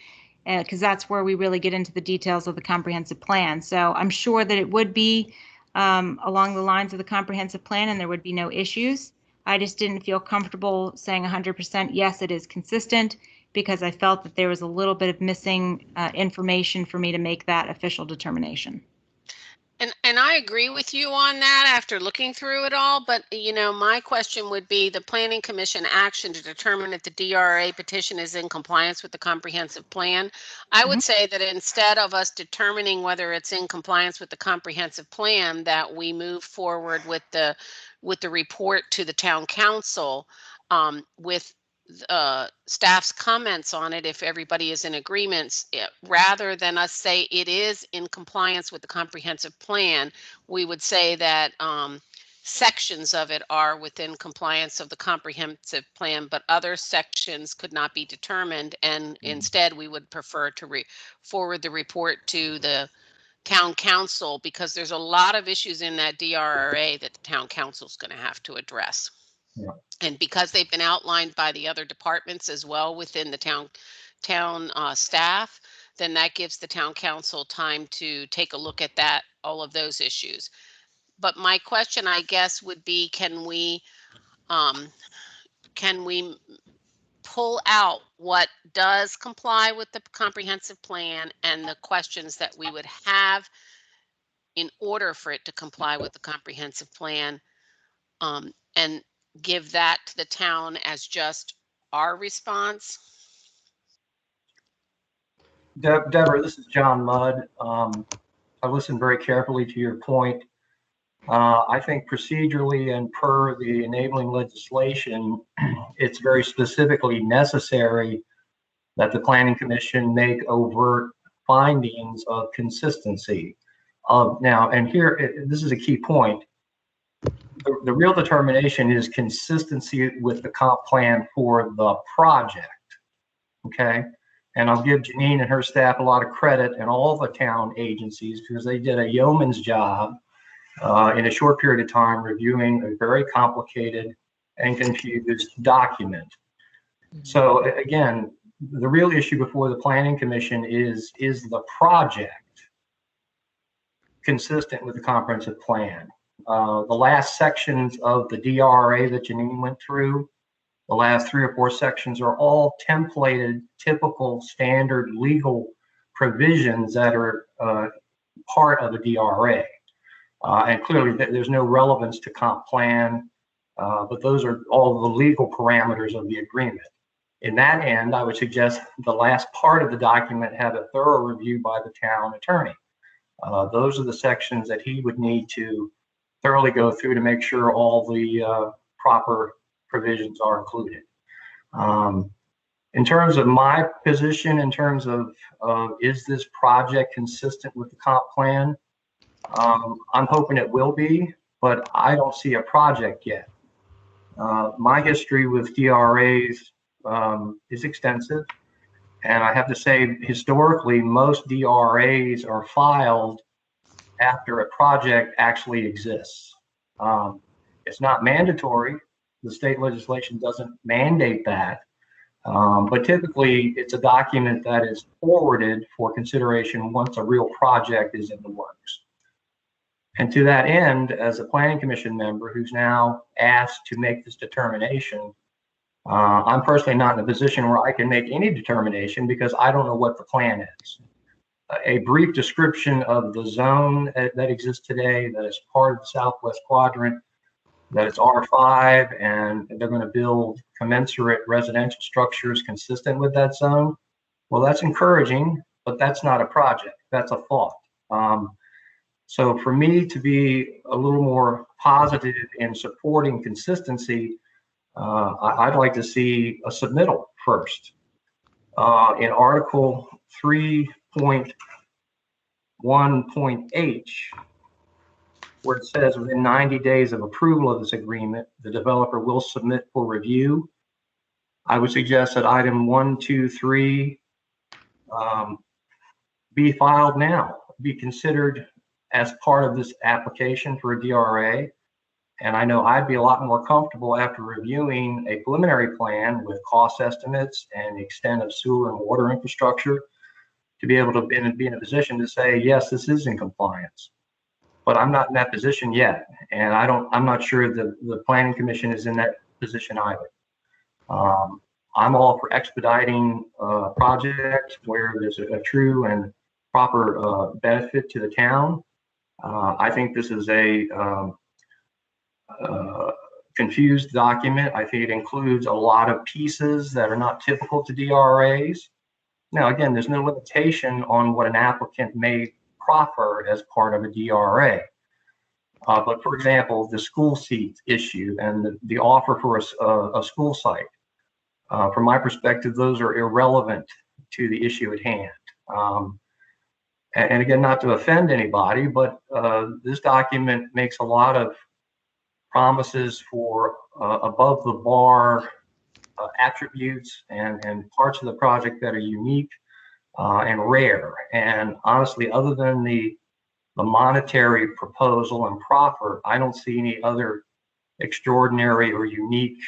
because that's where we really get into the details of the comprehensive plan. So I'm sure that it would be along the lines of the comprehensive plan and there would be no issues. I just didn't feel comfortable saying 100% yes, it is consistent, because I felt that there was a little bit of missing information for me to make that official determination. And I agree with you on that after looking through it all, but my question would be the Planning Commission action to determine if the DRA petition is in compliance with the comprehensive plan. I would say that instead of us determining whether it's in compliance with the comprehensive plan, that we move forward with the report to the town council with staff's comments on it, if everybody is in agreement, rather than us say it is in compliance with the comprehensive plan. We would say that sections of it are within compliance of the comprehensive plan, but other sections could not be determined, and instead we would prefer to forward the report to the town council, because there's a lot of issues in that DRRA that the town council is going to have to address. Yeah. And because they've been outlined by the other departments as well within the town staff, then that gives the town council time to take a look at that, all of those issues. But my question, I guess, would be, can we pull out what does comply with the comprehensive plan and the questions that we would have in order for it to comply with the comprehensive plan, and give that to the town as just our response? Deborah, this is John Mudd. I listened very carefully to your point. I think procedurally and per the enabling legislation, it's very specifically necessary that the Planning Commission make overt findings of consistency. Now, and here, this is a key point. The real determination is consistency with the comp plan for the project, okay? And I'll give Janine and her staff a lot of credit and all the town agencies because they did a yeoman's job in a short period of time reviewing a very complicated and confused document. So again, the real issue before the Planning Commission is the project consistent with the comprehensive plan? The last sections of the DRA that Janine went through, the last 3 or 4 sections are all templated, typical, standard legal provisions that are part of the DRA. And clearly there's no relevance to comp plan, but those are all the legal parameters of the agreement. In that end, I would suggest the last part of the document have a thorough review by the town attorney. Those are the sections that he would need to thoroughly go through to make sure all the proper provisions are included. In terms of my position, in terms of is this project consistent with the comp plan? I'm hoping it will be, but I don't see a project yet. My history with DRAs is extensive. And I have to say, historically, most DRAs are filed after a project actually exists. It's not mandatory. The state legislation doesn't mandate that. But typically, it's a document that is forwarded for consideration once a real project is in the works. And to that end, as a Planning Commission member who's now asked to make this determination, I'm personally not in a position where I can make any determination because I don't know what the plan is. A brief description of the zone that exists today, that is part of the Southwest Quadrant, that it's R5 and they're going to build commensurate residential structures consistent with that zone. Well, that's encouraging, but that's not a project. That's a thought. So for me to be a little more positive in supporting consistency, I'd like to see a submittal first. In Article 3.1.H, where it says within 90 days of approval of this agreement, the developer will submit for review. I would suggest that item 1, 2, 3 be filed now, be considered as part of this application for a DRA. And I know I'd be a lot more comfortable after reviewing a preliminary plan with cost estimates and the extent of sewer and water infrastructure to be able to be in a position to say, yes, this is in compliance. But I'm not in that position yet. And I'm not sure the Planning Commission is in that position either. I'm all for expediting projects where there's a true and proper benefit to the town. I think this is a confused document. I think it includes a lot of pieces that are not typical to DRAs. Now, again, there's no limitation on what an applicant may proffer as part of a DRA. But for example, the school seat issue and the offer for a school site, from my perspective, those are irrelevant to the issue at hand. And again, not to offend anybody, but this document makes a lot of promises for above the bar attributes and parts of the project that are unique and rare. And honestly, other than the monetary proposal and proffer, I don't see any other extraordinary or unique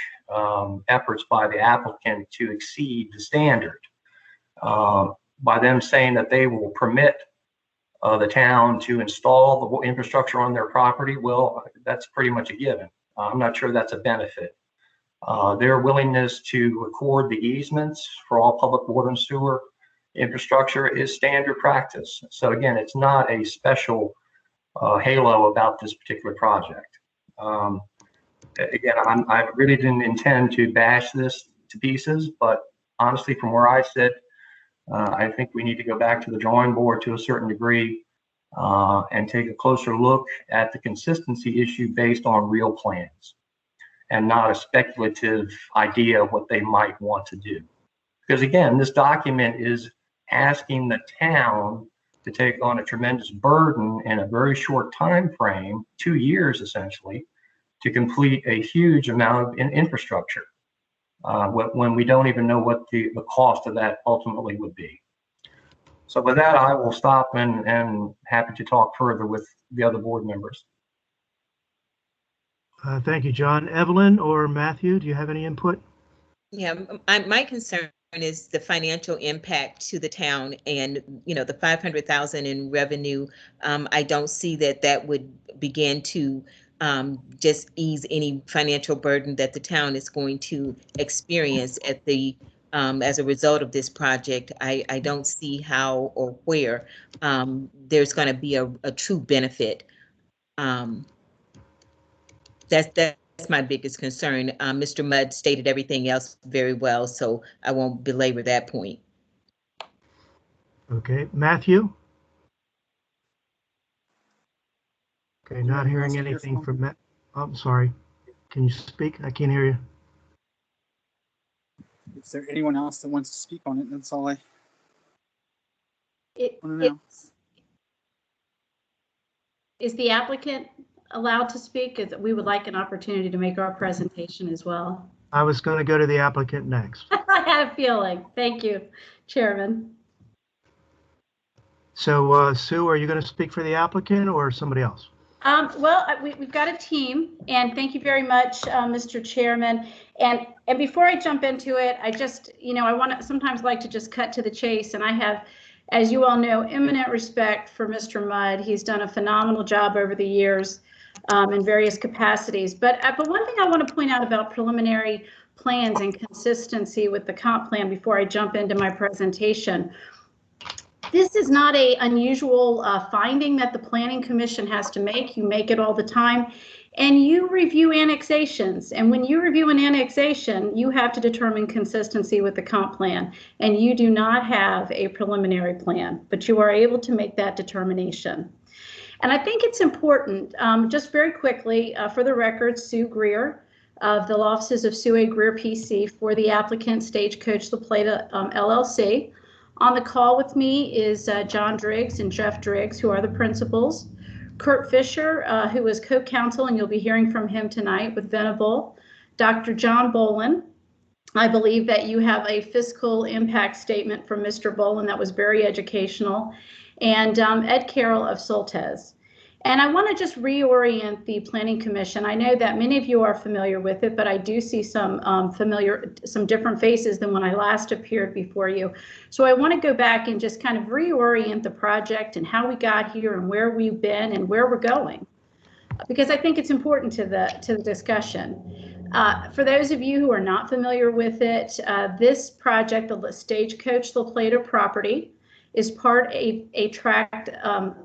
efforts by the applicant to exceed the standard. By them saying that they will permit the town to install the infrastructure on their property, well, that's pretty much a given. I'm not sure that's a benefit. Their willingness to record the easements for all public water and sewer infrastructure is standard practice. So again, it's not a special halo about this particular project. Again, I really didn't intend to bash this to pieces, but honestly, from where I sit, I think we need to go back to the drawing board to a certain degree and take a closer look at the consistency issue based on real plans and not a speculative idea of what they might want to do. Because again, this document is asking the town to take on a tremendous burden in a very short time frame, 2 years essentially, to complete a huge amount of infrastructure when we don't even know what the cost of that ultimately would be. So with that, I will stop and happy to talk further with the other board members. Thank you, John. Evelyn or Matthew, do you have any input? Yeah, my concern is the financial impact to the town, and the 500,000 in revenue. I don't see that would begin to just ease any financial burden that the town is going to experience at the as a result of this project. I don't see how or where there's going to be a true benefit. That's my biggest concern. Mr. Mudd stated everything else very well, so I won't belabor that point. Okay, Matthew? Okay, not hearing anything from Matt. Oh, I'm sorry. Can you speak? I can't hear you. Is there anyone else that wants to speak on it? That's all I want to know. Is the applicant allowed to speak? We would like an opportunity to make our presentation as well. I was going to go to the applicant next. I had a feeling. Thank you, Chairman. So Sue, are you going to speak for the applicant or somebody else? Well, we've got a team, and thank you very much, Mr. Chairman. And before I jump into it, I just, I want to sometimes like to just cut to the chase. And I have, as you all know, eminent respect for Mr. Mudd. He's done a phenomenal job over the years in various capacities. But one thing I want to point out about preliminary plans and consistency with the comp plan before I jump into my presentation. This is not an unusual finding that the Planning Commission has to make. You make it all the time. And you review annexations. And when you review an annexation, you have to determine consistency with the comp plan. And you do not have a preliminary plan, but you are able to make that determination. And I think it's important, just very quickly, for the record, Sue Greer of the law offices of Sue A. Greer PC for the applicant Stagecoach La Plata LLC. On the call with me is John Driggs and Jeff Driggs, who are the principals. Kurt Fisher, who is co-counsel, and you'll be hearing from him tonight with Venable. Dr. John Bolin. I believe that you have a fiscal impact statement from Mr. Bolin that was very educational. And Ed Carroll of Soltez. And I want to just reorient the Planning Commission. I know that many of you are familiar with it, but I do see some some different faces than when I last appeared before you. So I want to go back and just kind of reorient the project and how we got here and where we've been and where we're going, because I think it's important to the discussion. For those of you who are not familiar with it, this project, the Stagecoach La Plata property, is part of a tract.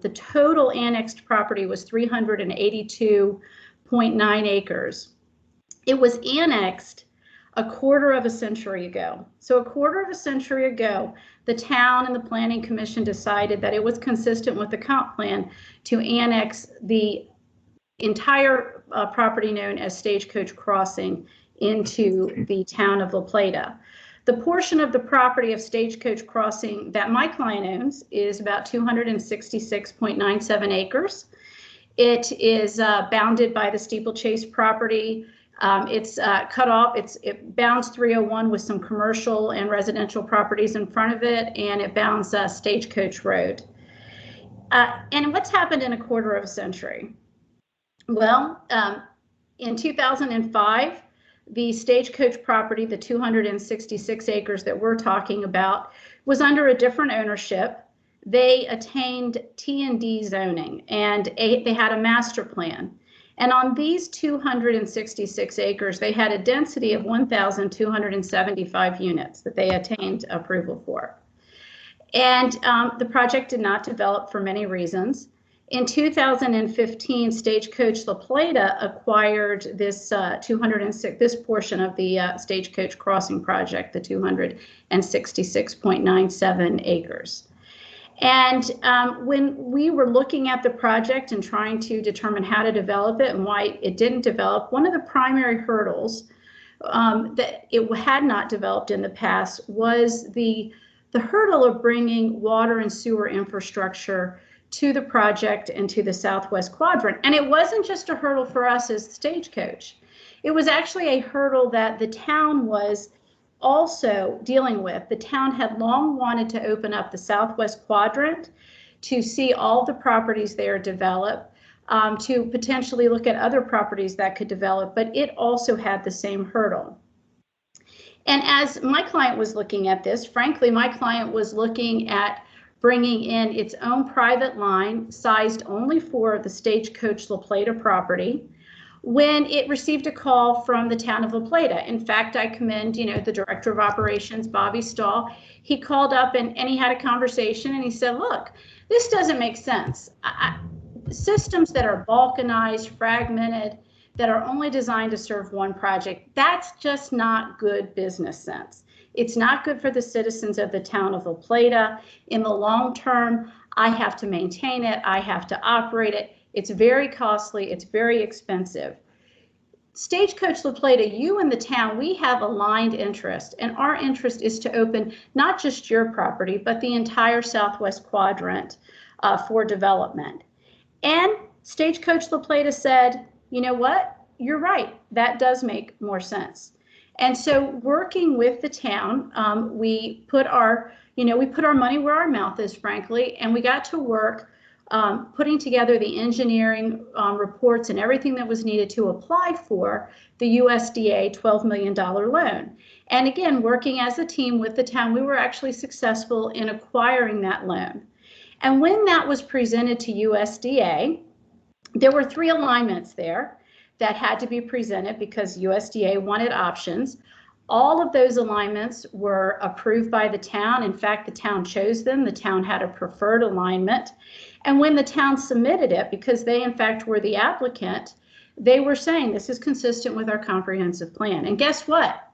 The total annexed property was 382.9 acres. It was annexed a quarter of a century ago. So a quarter of a century ago, the town and the Planning Commission decided that it was consistent with the comp plan to annex the entire property known as Stagecoach Crossing into the town of La Plata. The portion of the property of Stagecoach Crossing that my client owns is about 266.97 acres. It is bounded by the Steeplechase property. It's cut off. It bounds 301 with some commercial and residential properties in front of it, and it bounds Stagecoach Road. And what's happened in a quarter of a century? Well, in 2005, the Stagecoach property, the 266 acres that we're talking about, was under a different ownership. They attained T&D zoning, and they had a master plan. And on these 266 acres, they had a density of 1,275 units that they attained approval for. And the project did not develop for many reasons. In 2015, Stagecoach La Plata acquired this 206, this portion of the Stagecoach Crossing project, the 266.97 acres. And when we were looking at the project and trying to determine how to develop it and why it didn't develop, one of the primary hurdles that it had not developed in the past was the hurdle of bringing water and sewer infrastructure to the project and to the southwest quadrant. And it wasn't just a hurdle for us as Stagecoach. It was actually a hurdle that the town was also dealing with. The town had long wanted to open up the southwest quadrant to see all the properties there develop, to potentially look at other properties that could develop, but it also had the same hurdle. And as my client was looking at this, frankly, my client was looking at bringing in its own private line sized only for the Stagecoach La Plata property when it received a call from the town of La Plata. In fact, I commend, the director of operations, Bobby Stahl. He called up and he had a conversation and he said, look, this doesn't make sense. Systems that are balkanized, fragmented, that are only designed to serve one project, that's just not good business sense. It's not good for the citizens of the town of La Plata. In the long term, I have to maintain it. I have to operate it. It's very costly. It's very expensive. Stagecoach La Plata, you and the town, we have aligned interest, and our interest is to open not just your property, but the entire southwest quadrant for development. And Stagecoach La Plata said, you know what? You're right. That does make more sense. And so working with the town, we put our money where our mouth is, frankly, and we got to work putting together the engineering reports and everything that was needed to apply for the USDA $12 million loan. And again, working as a team with the town, we were actually successful in acquiring that loan. And when that was presented to USDA, there were 3 alignments there that had to be presented because USDA wanted options. All of those alignments were approved by the town. In fact, the town chose them. The town had a preferred alignment. And when the town submitted it, because they in fact were the applicant, they were saying this is consistent with our comprehensive plan. And guess what?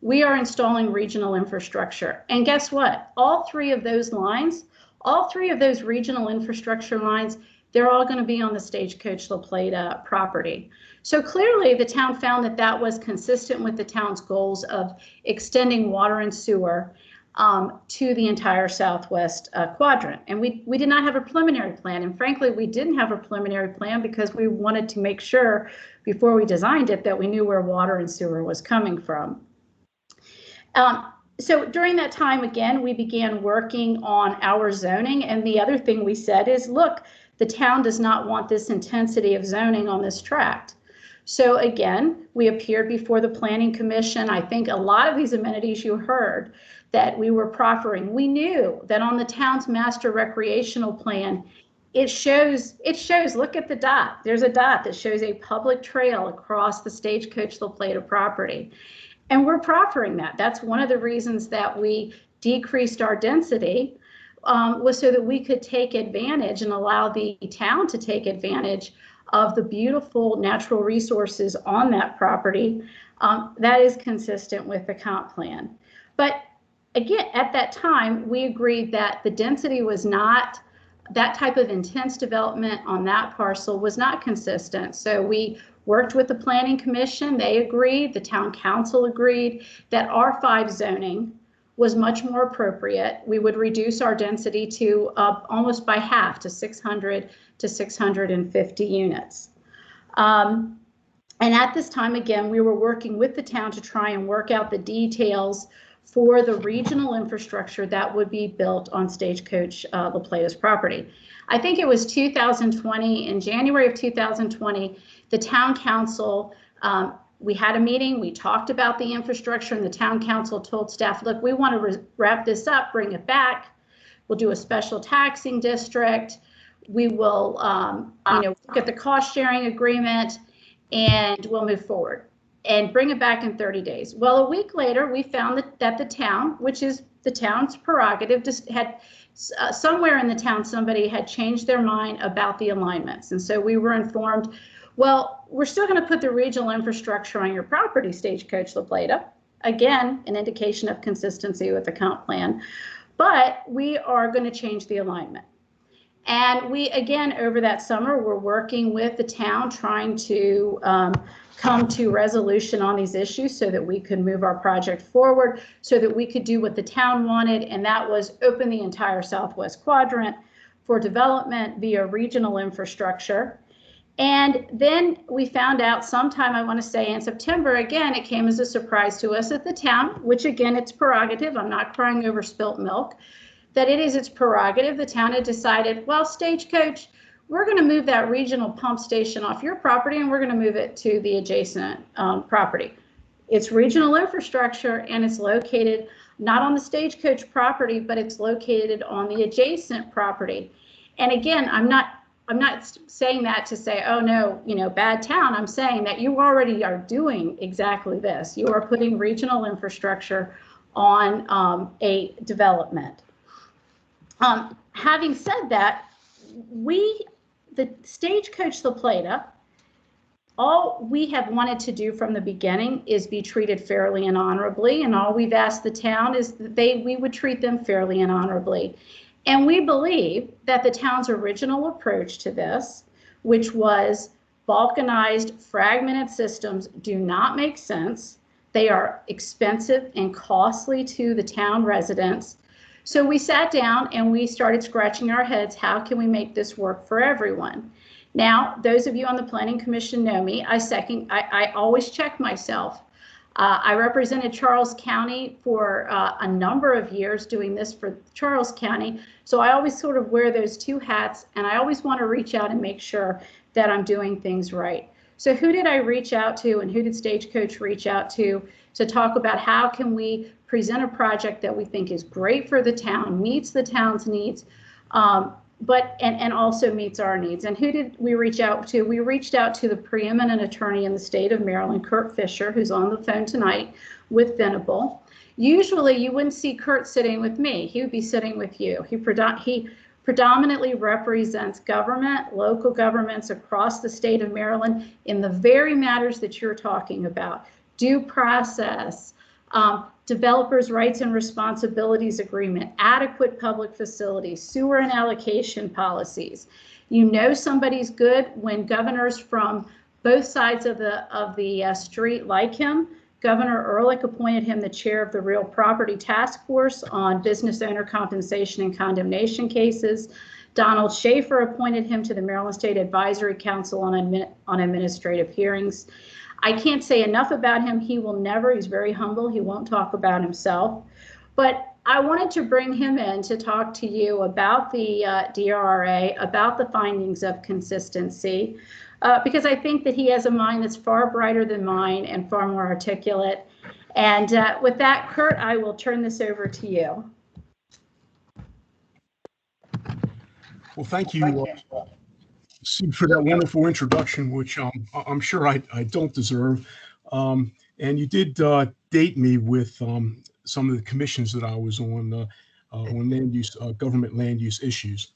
We are installing regional infrastructure. And guess what? All 3 of those lines, all 3 of those regional infrastructure lines, they're all going to be on the Stagecoach La Plata property. So clearly the town found that that was consistent with the town's goals of extending water and sewer to the entire southwest quadrant. And we did not have a preliminary plan. And frankly, we didn't have a preliminary plan because we wanted to make sure before we designed it that we knew where water and sewer was coming from. So during that time, again, we began working on our zoning. And the other thing we said is, look, the town does not want this intensity of zoning on this tract. So again, we appeared before the Planning Commission. I think a lot of these amenities you heard that we were proffering. We knew that on the town's master recreational plan, it shows, look at the dot. There's a dot that shows a public trail across the Stagecoach La Plata property. And we're proffering that. That's one of the reasons that we decreased our density, was so that we could take advantage and allow the town to take advantage of the beautiful natural resources on that property. That is consistent with the comp plan. But again, at that time, we agreed that the density was not, that type of intense development on that parcel was not consistent. So we worked with the Planning Commission. They agreed, the town council agreed that R5 zoning was much more appropriate. We would reduce our density to almost by half, to 600 to 650 units. And at this time, again, we were working with the town to try and work out the details for the regional infrastructure that would be built on Stagecoach La Plata's property. I think it was 2020, in January of 2020, the town council, we had a meeting, we talked about the infrastructure, and the town council told staff, look, we want to wrap this up, bring it back. We'll do a special taxing district. We will look at the cost sharing agreement, and we'll move forward. and bring it back in 30 days. Well, a week later, we found that the town, which is the town's prerogative, just had somewhere in the town, somebody had changed their mind about the alignments. And so we were informed, well, we're still going to put the regional infrastructure on your property, Stagecoach La Plata. Again, an indication of consistency with the comp plan, but we are going to change the alignment. And we, again, over that summer, we're working with the town, trying to come to resolution on these issues so that we could move our project forward, so that we could do what the town wanted, and that was open the entire southwest quadrant for development via regional infrastructure. And then we found out sometime, I want to say in September, again, it came as a surprise to us at the town, which again, it's prerogative, I'm not crying over spilt milk, that it is its prerogative. The town had decided, well, Stagecoach, we're going to move that regional pump station off your property and we're going to move it to the adjacent property. It's regional infrastructure and it's located not on the Stagecoach property, but it's located on the adjacent property. And again, I'm not saying that to say, oh no, bad town. I'm saying that you already are doing exactly this. You are putting regional infrastructure on a development. Having said that, the Stagecoach La Plata, all we have wanted to do from the beginning is be treated fairly and honorably, and all we've asked the town is that we would treat them fairly and honorably. And we believe that the town's original approach to this, which was balkanized, fragmented systems, do not make sense. They are expensive and costly to the town residents. So we sat down and we started scratching our heads. How can we make this work for everyone? Now, those of you on the Planning Commission know me. I always check myself. I represented Charles County for a number of years doing this for Charles County. So I always sort of wear those two hats, and I always want to reach out and make sure that I'm doing things right. So who did I reach out to, and who did Stagecoach reach out to talk about how can we present a project that we think is great for the town, meets the town's needs, and also meets our needs. And who did we reach out to? We reached out to the preeminent attorney in the state of Maryland, Kurt Fisher, who's on the phone tonight with Venable. Usually you wouldn't see Kurt sitting with me. He would be sitting with you. He predominantly represents government, local governments across the state of Maryland in the very matters that you're talking about. Due process, developers' rights and responsibilities agreement, adequate public facilities, sewer and allocation policies. You know somebody's good when governors from both sides of the street like him. Governor Ehrlich appointed him the chair of the Real Property Task Force on business owner compensation and condemnation cases. Donald Schaefer appointed him to the Maryland State Advisory Council on administrative hearings. I can't say enough about him. He's very humble. He won't talk about himself. But I wanted to bring him in to talk to you about the DRRA, about the findings of consistency, because I think that he has a mind that's far brighter than mine and far more articulate. And with that, Kurt, I will turn this over to you. Well, thank you, Steve, for that wonderful introduction, which I'm sure I don't deserve. And you did date me with some of the commissions that I was on land use, government land use issues.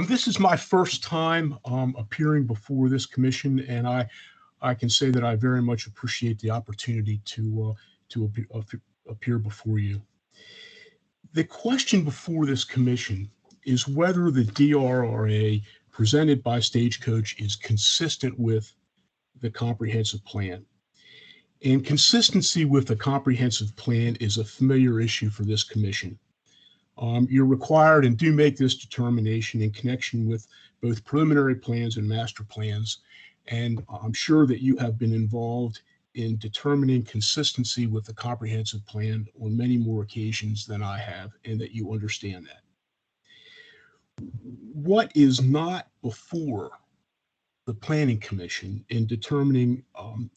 This is my first time appearing before this commission, and I can say that I very much appreciate the opportunity to appear before you. The question before this commission is whether the DRRA presented by Stagecoach is consistent with the comprehensive plan. And consistency with the comprehensive plan is a familiar issue for this commission. You're required and do make this determination in connection with both preliminary plans and master plans. And I'm sure that you have been involved in determining consistency with the comprehensive plan on many more occasions than I have, and that you understand that. What is not before the Planning Commission in determining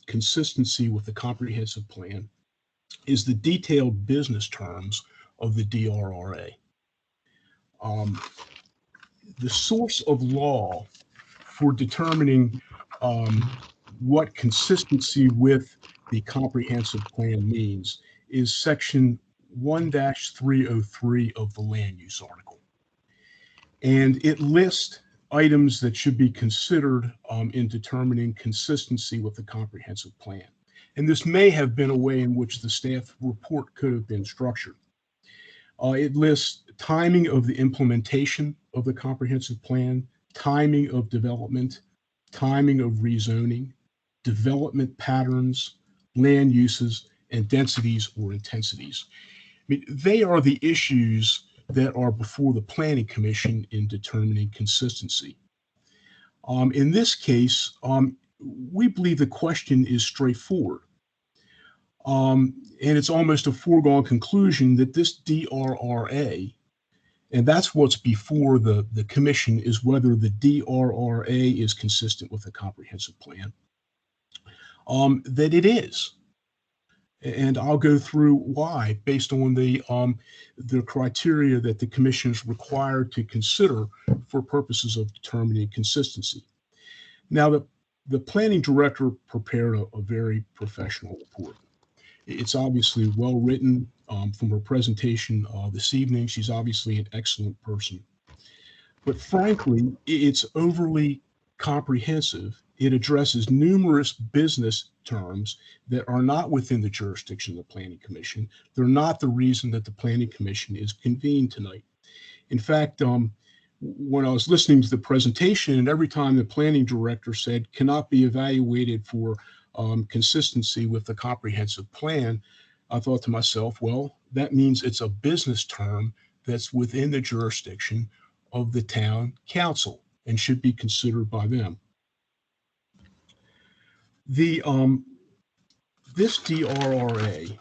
consistency with the comprehensive plan is the detailed business terms of the DRRA. The source of law for determining what consistency with the comprehensive plan means is section 1-303 of the land use article. And it lists items that should be considered in determining consistency with the comprehensive plan. And this may have been a way in which the staff report could have been structured. It lists timing of the implementation of the comprehensive plan, timing of development, timing of rezoning, development patterns, land uses, and densities or intensities. I mean, they are the issues that are before the Planning Commission in determining consistency. In this case, we believe the question is straightforward. And it's almost a foregone conclusion that this DRRA, and that's what's before the commission, is whether the DRRA is consistent with the comprehensive plan, that it is. And I'll go through why, based on the criteria that the commission is required to consider for purposes of determining consistency. Now, the planning director prepared a very professional report. It's obviously well written. From her presentation this evening, she's obviously an excellent person. But frankly, it's overly comprehensive. It addresses numerous business terms that are not within the jurisdiction of the Planning Commission. They're not the reason that the Planning Commission is convened tonight. In fact, when I was listening to the presentation, and every time the planning director said cannot be evaluated for consistency with the comprehensive plan, I thought to myself, well, that means it's a business term that's within the jurisdiction of the town council and should be considered by them. This DRRA,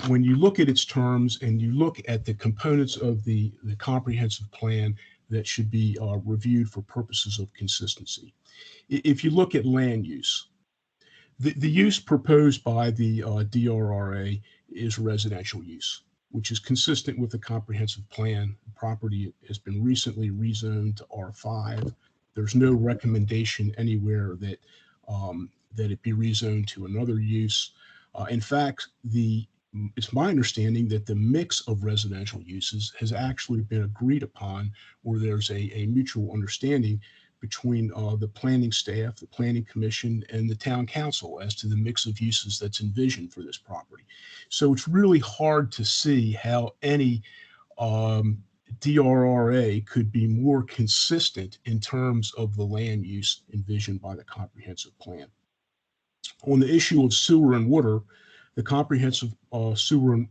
when you look at its terms and you look at the components of the comprehensive plan that should be reviewed for purposes of consistency. If you look at land use, the use proposed by the DRRA is residential use, which is consistent with the comprehensive plan. The property has been recently rezoned to R5. There's no recommendation anywhere that it be rezoned to another use. In fact, it's my understanding that the mix of residential uses has actually been agreed upon, where there's a mutual understanding between the planning staff, the planning commission, and the town council as to the mix of uses that's envisioned for this property. So it's really hard to see how any DRRA could be more consistent in terms of the land use envisioned by the comprehensive plan. On the issue of sewer and water, the comprehensive sewer and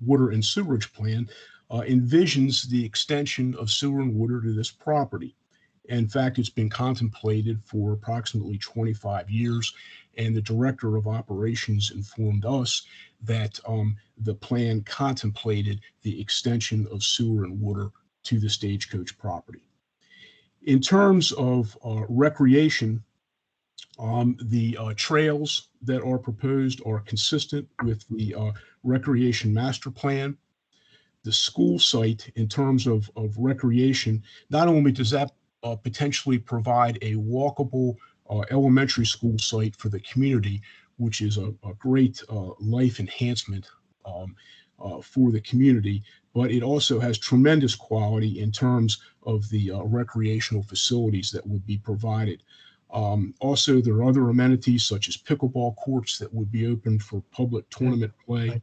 water and sewerage plan envisions the extension of sewer and water to this property. In fact, it's been contemplated for approximately 25 years, and the director of operations informed us that the plan contemplated the extension of sewer and water to the Stagecoach property. In terms of recreation, the trails that are proposed are consistent with the recreation master plan. The school site, in terms of recreation, not only does that potentially provide a walkable elementary school site for the community, which is a great life enhancement for the community, but it also has tremendous quality in terms of the recreational facilities that would be provided. Also, there are other amenities such as pickleball courts that would be open for public tournament play.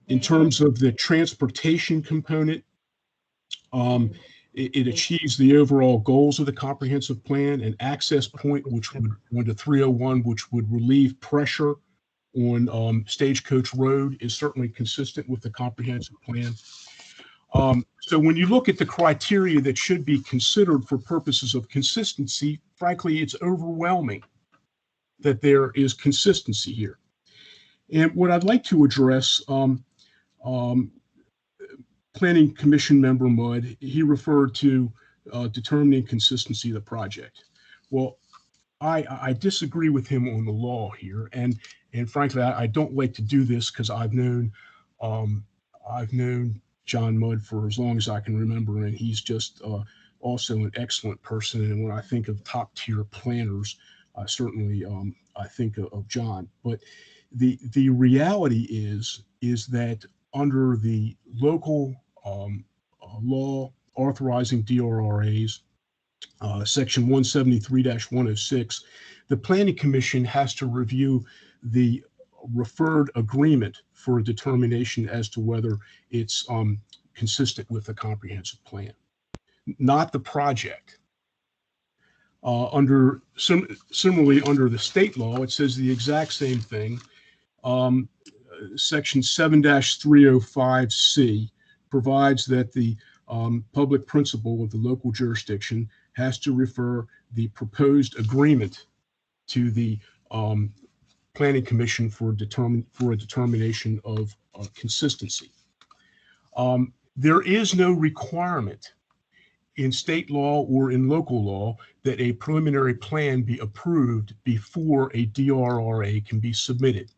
In terms of the transportation component, it achieves the overall goals of the comprehensive plan. An access point, which would go to 301, which would relieve pressure on Stagecoach Road, is certainly consistent with the comprehensive plan. So when you look at the criteria that should be considered for purposes of consistency, frankly, it's overwhelming that there is consistency here. And what I'd like to address, Planning Commission member Mudd, he referred to determining consistency of the project. Well, I disagree with him on the law here, and frankly, I don't like to do this because I've known John Mudd for as long as I can remember, and he's just also an excellent person. And when I think of top tier planners, certainly I think of John. But the reality is that under the local law authorizing DRRAs, section 173-106, the Planning Commission has to review the referred agreement for a determination as to whether it's consistent with the comprehensive plan, not the project. Similarly, under the state law, it says the exact same thing. Section 7-305C provides that the public principal of the local jurisdiction has to refer the proposed agreement to the Planning Commission for a determination of consistency. There is no requirement in state law or in local law that a preliminary plan be approved before a DRRA can be submitted.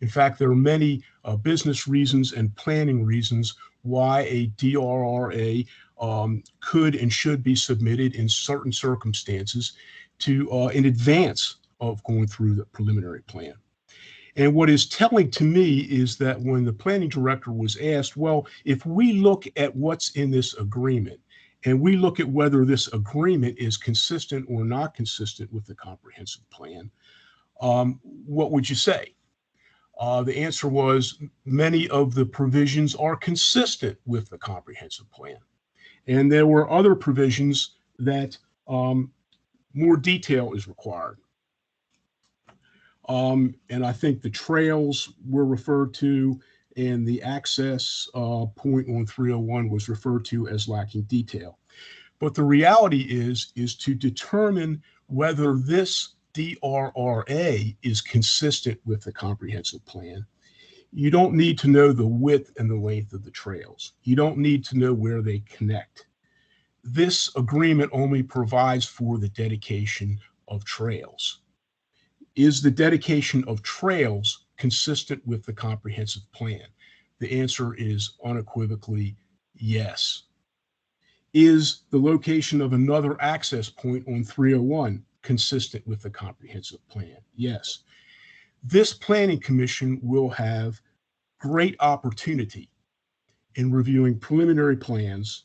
In fact, there are many business reasons and planning reasons why a DRRA could and should be submitted in certain circumstances in advance of going through the preliminary plan. And what is telling to me is that when the planning director was asked, well, if we look at what's in this agreement and we look at whether this agreement is consistent or not consistent with the comprehensive plan, what would you say? The answer was many of the provisions are consistent with the comprehensive plan. And there were other provisions that more detail is required. And I think the trails were referred to, and the access point on 301 was referred to as lacking detail. But the reality is to determine whether this DRRA is consistent with the comprehensive plan, you don't need to know the width and the length of the trails. You don't need to know where they connect. This agreement only provides for the dedication of trails. Is the dedication of trails consistent with the comprehensive plan? The answer is unequivocally yes. Is the location of another access point on 301 consistent with the comprehensive plan? Yes. This planning commission will have great opportunity in reviewing preliminary plans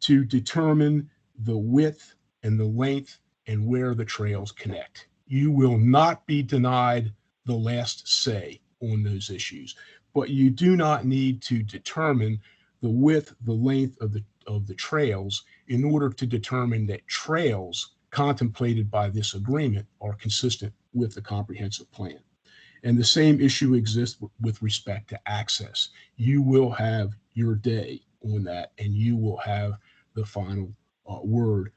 to determine the width and the length and where the trails connect. You will not be denied the last say on those issues, but you do not need to determine the width, the length of the trails in order to determine that trails contemplated by this agreement are consistent with the comprehensive plan. And the same issue exists with respect to access. You will have your day on that, and you will have the final word.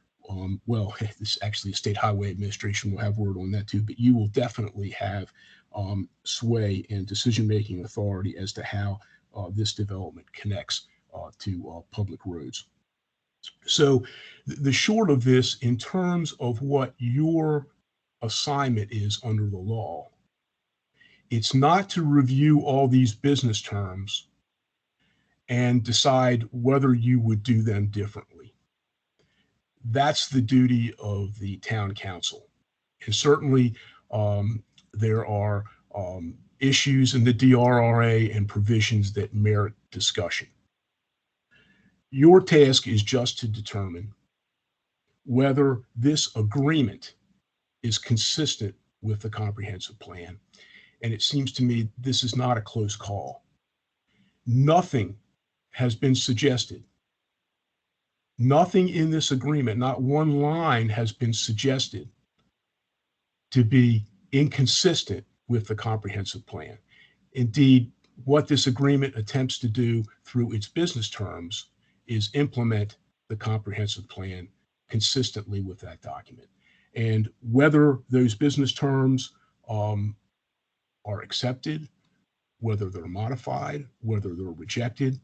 Well, this actually, the State Highway Administration will have word on that too, but you will definitely have sway and decision-making authority as to how this development connects to public roads. So the short of this, in terms of what your assignment is under the law, it's not to review all these business terms and decide whether you would do them differently. That's the duty of the town council. And certainly there are issues in the DRRA and provisions that merit discussion. Your task is just to determine whether this agreement is consistent with the comprehensive plan. And it seems to me this is not a close call. Nothing has been suggested. Nothing in this agreement, not one line has been suggested to be inconsistent with the comprehensive plan. Indeed, what this agreement attempts to do through its business terms is implement the comprehensive plan consistently with that document. And whether those business terms are accepted, whether they're modified, whether they're rejected,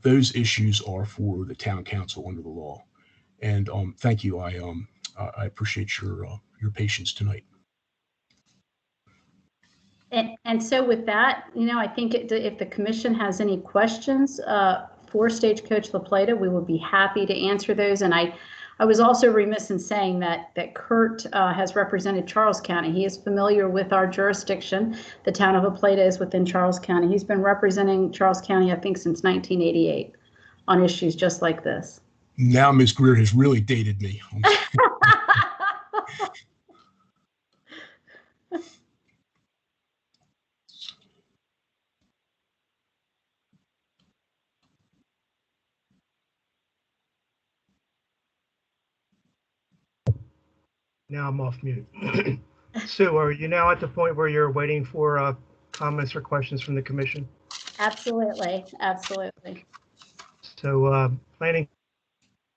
those issues are for the town council under the law. And thank you. I appreciate your patience tonight. And so with that, I think if the commission has any questions for Stagecoach La Plata, we would be happy to answer those. And I I was also remiss in saying that Kurt has represented Charles County. He is familiar with our jurisdiction. The town of La Plata is within Charles County. He's been representing Charles County, I think, since 1988 on issues just like this. Now Ms. Greer has really dated me. Now I'm off mute. Sue, are you now at the point where you're waiting for comments or questions from the commission? Absolutely, absolutely. So planning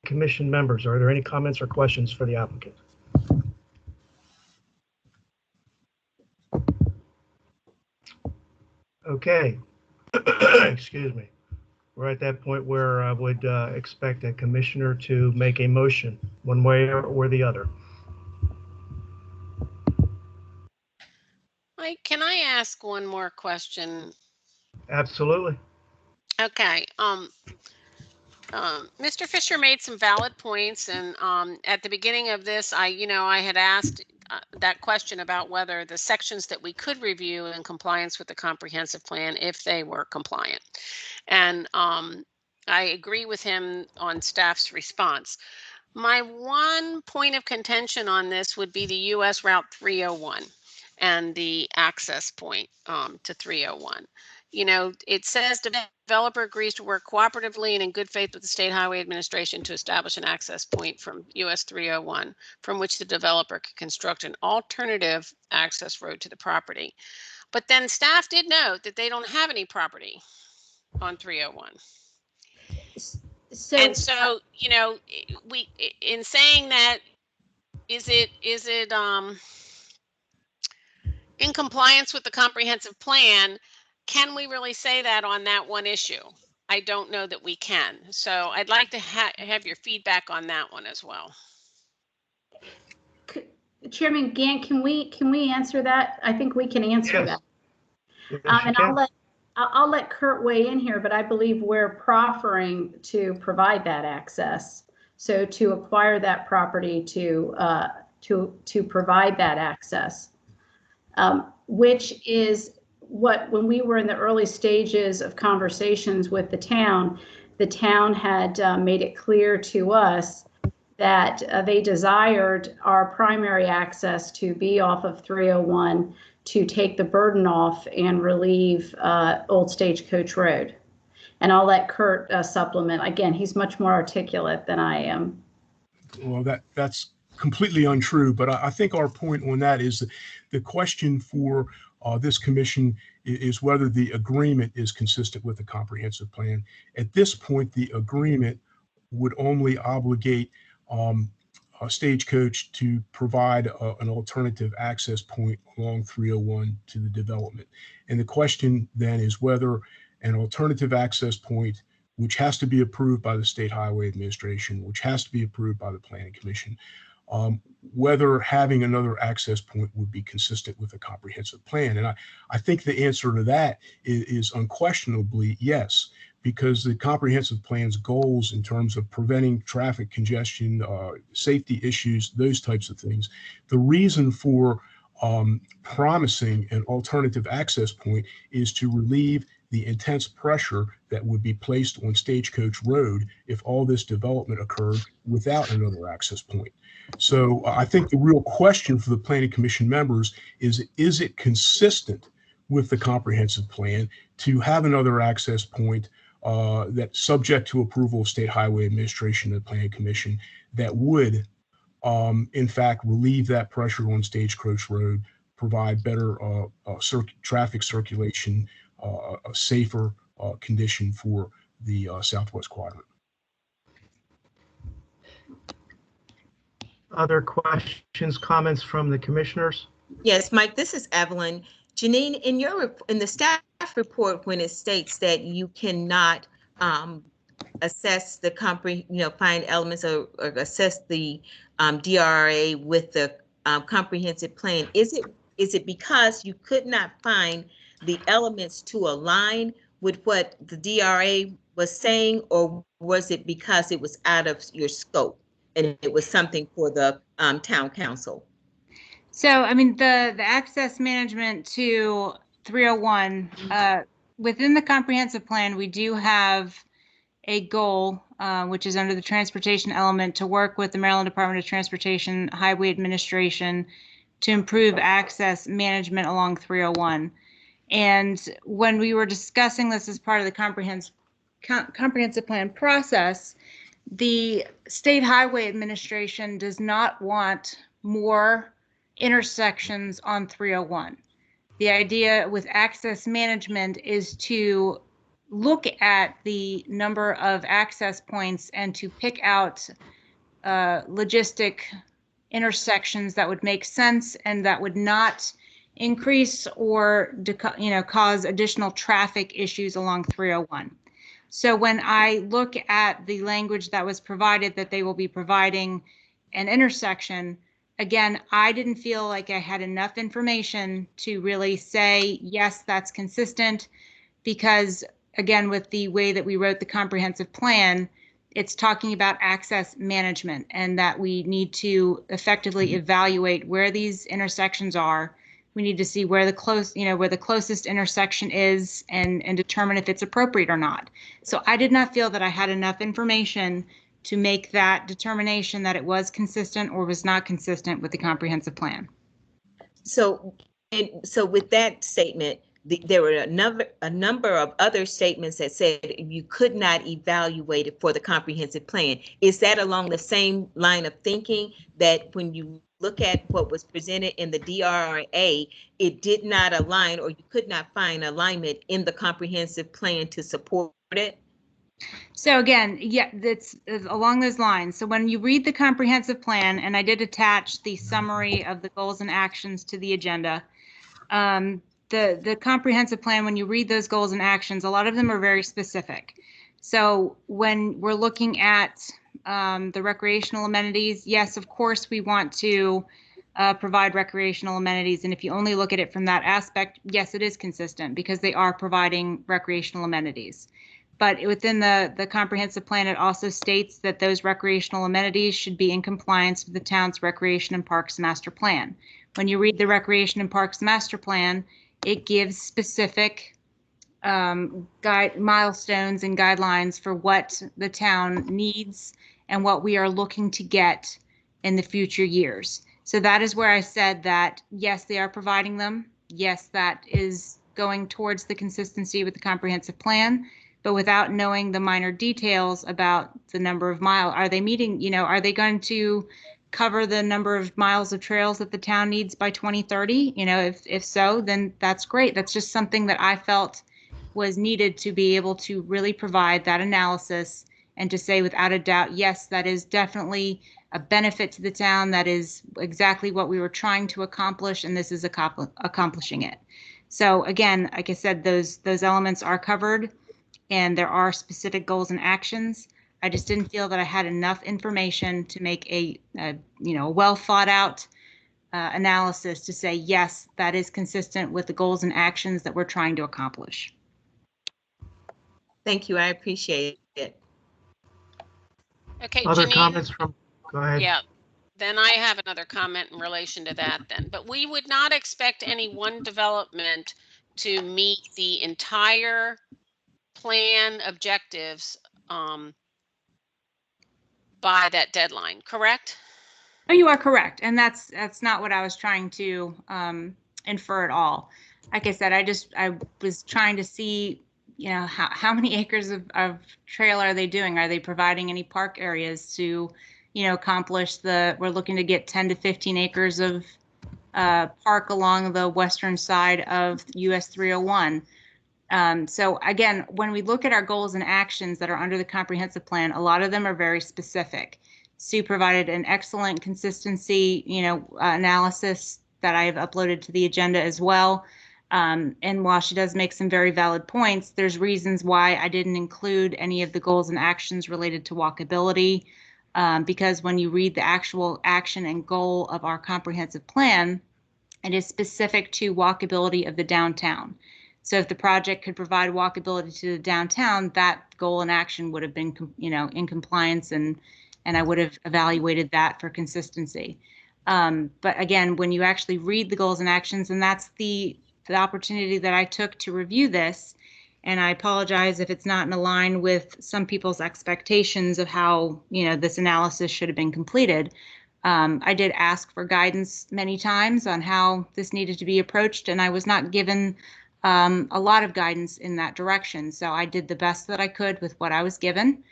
commission members, are there any comments or questions for the applicant? Okay. Excuse me. We're at that point where I would expect a commissioner to make a motion one way or the other. Mike, can I ask one more question? Absolutely. Okay. Mr. Fisher made some valid points, and at the beginning of this, I had asked that question about whether the sections that we could review in compliance with the comprehensive plan, if they were compliant. And I agree with him on staff's response. My one point of contention on this would be the US Route 301 and the access point to 301. It says the developer agrees to work cooperatively and in good faith with the State Highway Administration to establish an access point from US 301 from which the developer can construct an alternative access road to the property. But then staff did note that they don't have any property on 301. So, we, in saying that, is it in compliance with the comprehensive plan? Can we really say that on that one issue? I don't know that we can. So I'd like to have your feedback on that one as well. Chairman Gant, can we answer that? I think we can answer that. Yes, And I'll let Kurt weigh in here, but I believe we're proffering to provide that access. So to acquire that property to provide that access, which is what, when we were in the early stages of conversations with the town had made it clear to us that they desired our primary access to be off of 301 to take the burden off and relieve Old Stagecoach Road. And I'll let Kurt supplement. Again, he's much more articulate than I am. Well, that's completely untrue, but I think our point on that is the question for this commission is whether the agreement is consistent with the comprehensive plan. At this point, the agreement would only obligate Stagecoach to provide an alternative access point along 301 to the development. And the question then is whether an alternative access point, which has to be approved by the State Highway Administration, which has to be approved by the Planning Commission, whether having another access point would be consistent with a comprehensive plan. And I think the answer to that is unquestionably yes, because the comprehensive plan's goals in terms of preventing traffic congestion, safety issues, those types of things, the reason for promising an alternative access point is to relieve the intense pressure that would be placed on Stagecoach Road if all this development occurred without another access point. So I think the real question for the Planning Commission members is it consistent with the comprehensive plan to have another access point that's subject to approval of State Highway Administration and the Planning Commission that would, in fact, relieve that pressure on Stagecoach Road, provide better traffic circulation, a safer condition for the southwest quadrant. Other questions, comments from the commissioners? Yes, Mike, this is Evelyn. Janine, in the staff report, when it states that you cannot assess the find elements or assess the DRA with the comprehensive plan, is it because you could not find the elements to align with what the DRA was saying, or was it because it was out of your scope? and it was something for the town council. So, I mean, the access management to 301, within the comprehensive plan, we do have a goal, which is under the transportation element, to work with the Maryland Department of Transportation Highway Administration to improve access management along 301. And when we were discussing this as part of the comprehensive plan process, the State Highway Administration does not want more intersections on 301. The idea with access management is to look at the number of access points and to pick out logistic intersections that would make sense and that would not increase or cause additional traffic issues along 301. So when I look at the language that was provided, that they will be providing an intersection, again, I didn't feel like I had enough information to really say, yes, that's consistent, because again, with the way that we wrote the comprehensive plan, it's talking about access management and that we need to effectively evaluate where these intersections are. We need to see where the closest intersection is and determine if it's appropriate or not. So I did not feel that I had enough information to make that determination that it was consistent or was not consistent with the comprehensive plan. So with that statement, there were a number of other statements that said you could not evaluate it for the comprehensive plan. Is that along the same line of thinking, that when you look at what was presented in the DRA, it did not align, or you could not find alignment in the comprehensive plan to support it? So again, yeah, that's along those lines. So when you read the comprehensive plan, and I did attach the summary of the goals and actions to the agenda, the comprehensive plan, when you read those goals and actions, a lot of them are very specific. So when we're looking at the recreational amenities, yes, of course, we want to provide recreational amenities. And if you only look at it from that aspect, yes, it is consistent because they are providing recreational amenities. But within the comprehensive plan, it also states that those recreational amenities should be in compliance with the town's Recreation and Parks Master Plan. When you read the Recreation and Parks Master Plan, it gives specific milestones and guidelines for what the town needs and what we are looking to get in the future years. So that is where I said that, yes, they are providing them. Yes, that is going towards the consistency with the comprehensive plan. But without knowing the minor details about the number of miles, are they meeting, are they going to cover the number of miles of trails that the town needs by 2030? If so, then that's great. That's just something that I felt was needed to be able to really provide that analysis and to say without a doubt, yes, that is definitely a benefit to the town. That is exactly what we were trying to accomplish, and this is accomplishing it. So again, like I said, those elements are covered. And there are specific goals and actions. I just didn't feel that I had enough information to make a well thought out analysis to say, yes, that is consistent with the goals and actions that we're trying to accomplish. Thank you. I appreciate it. Okay, Other Janine, comments from, go ahead. yeah, then I have another comment in relation to that then. But we would not expect any one development to meet the entire plan objectives by that deadline, correct? Oh, you are correct. And that's not what I was trying to infer at all. Like I said, I was trying to see, how many acres of trail are they doing? Are they providing any park areas to, accomplish we're looking to get 10 to 15 acres of park along the western side of US 301. So again, when we look at our goals and actions that are under the comprehensive plan, a lot of them are very specific. Sue provided an excellent consistency, analysis that I have uploaded to the agenda as well. And while she does make some very valid points, there's reasons why I didn't include any of the goals and actions related to walkability, because when you read the actual action and goal of our comprehensive plan, it is specific to walkability of the downtown. So if the project could provide walkability to the downtown, that goal and action would have been, in compliance and and I would have evaluated that for consistency. But again, when you actually read the goals and actions, and that's the opportunity that I took to review this, and I apologize if it's not in line with some people's expectations of how, this analysis should have been completed. I did ask for guidance many times on how this needed to be approached, and I was not given a lot of guidance in that direction. So I did the best that I could with what I was given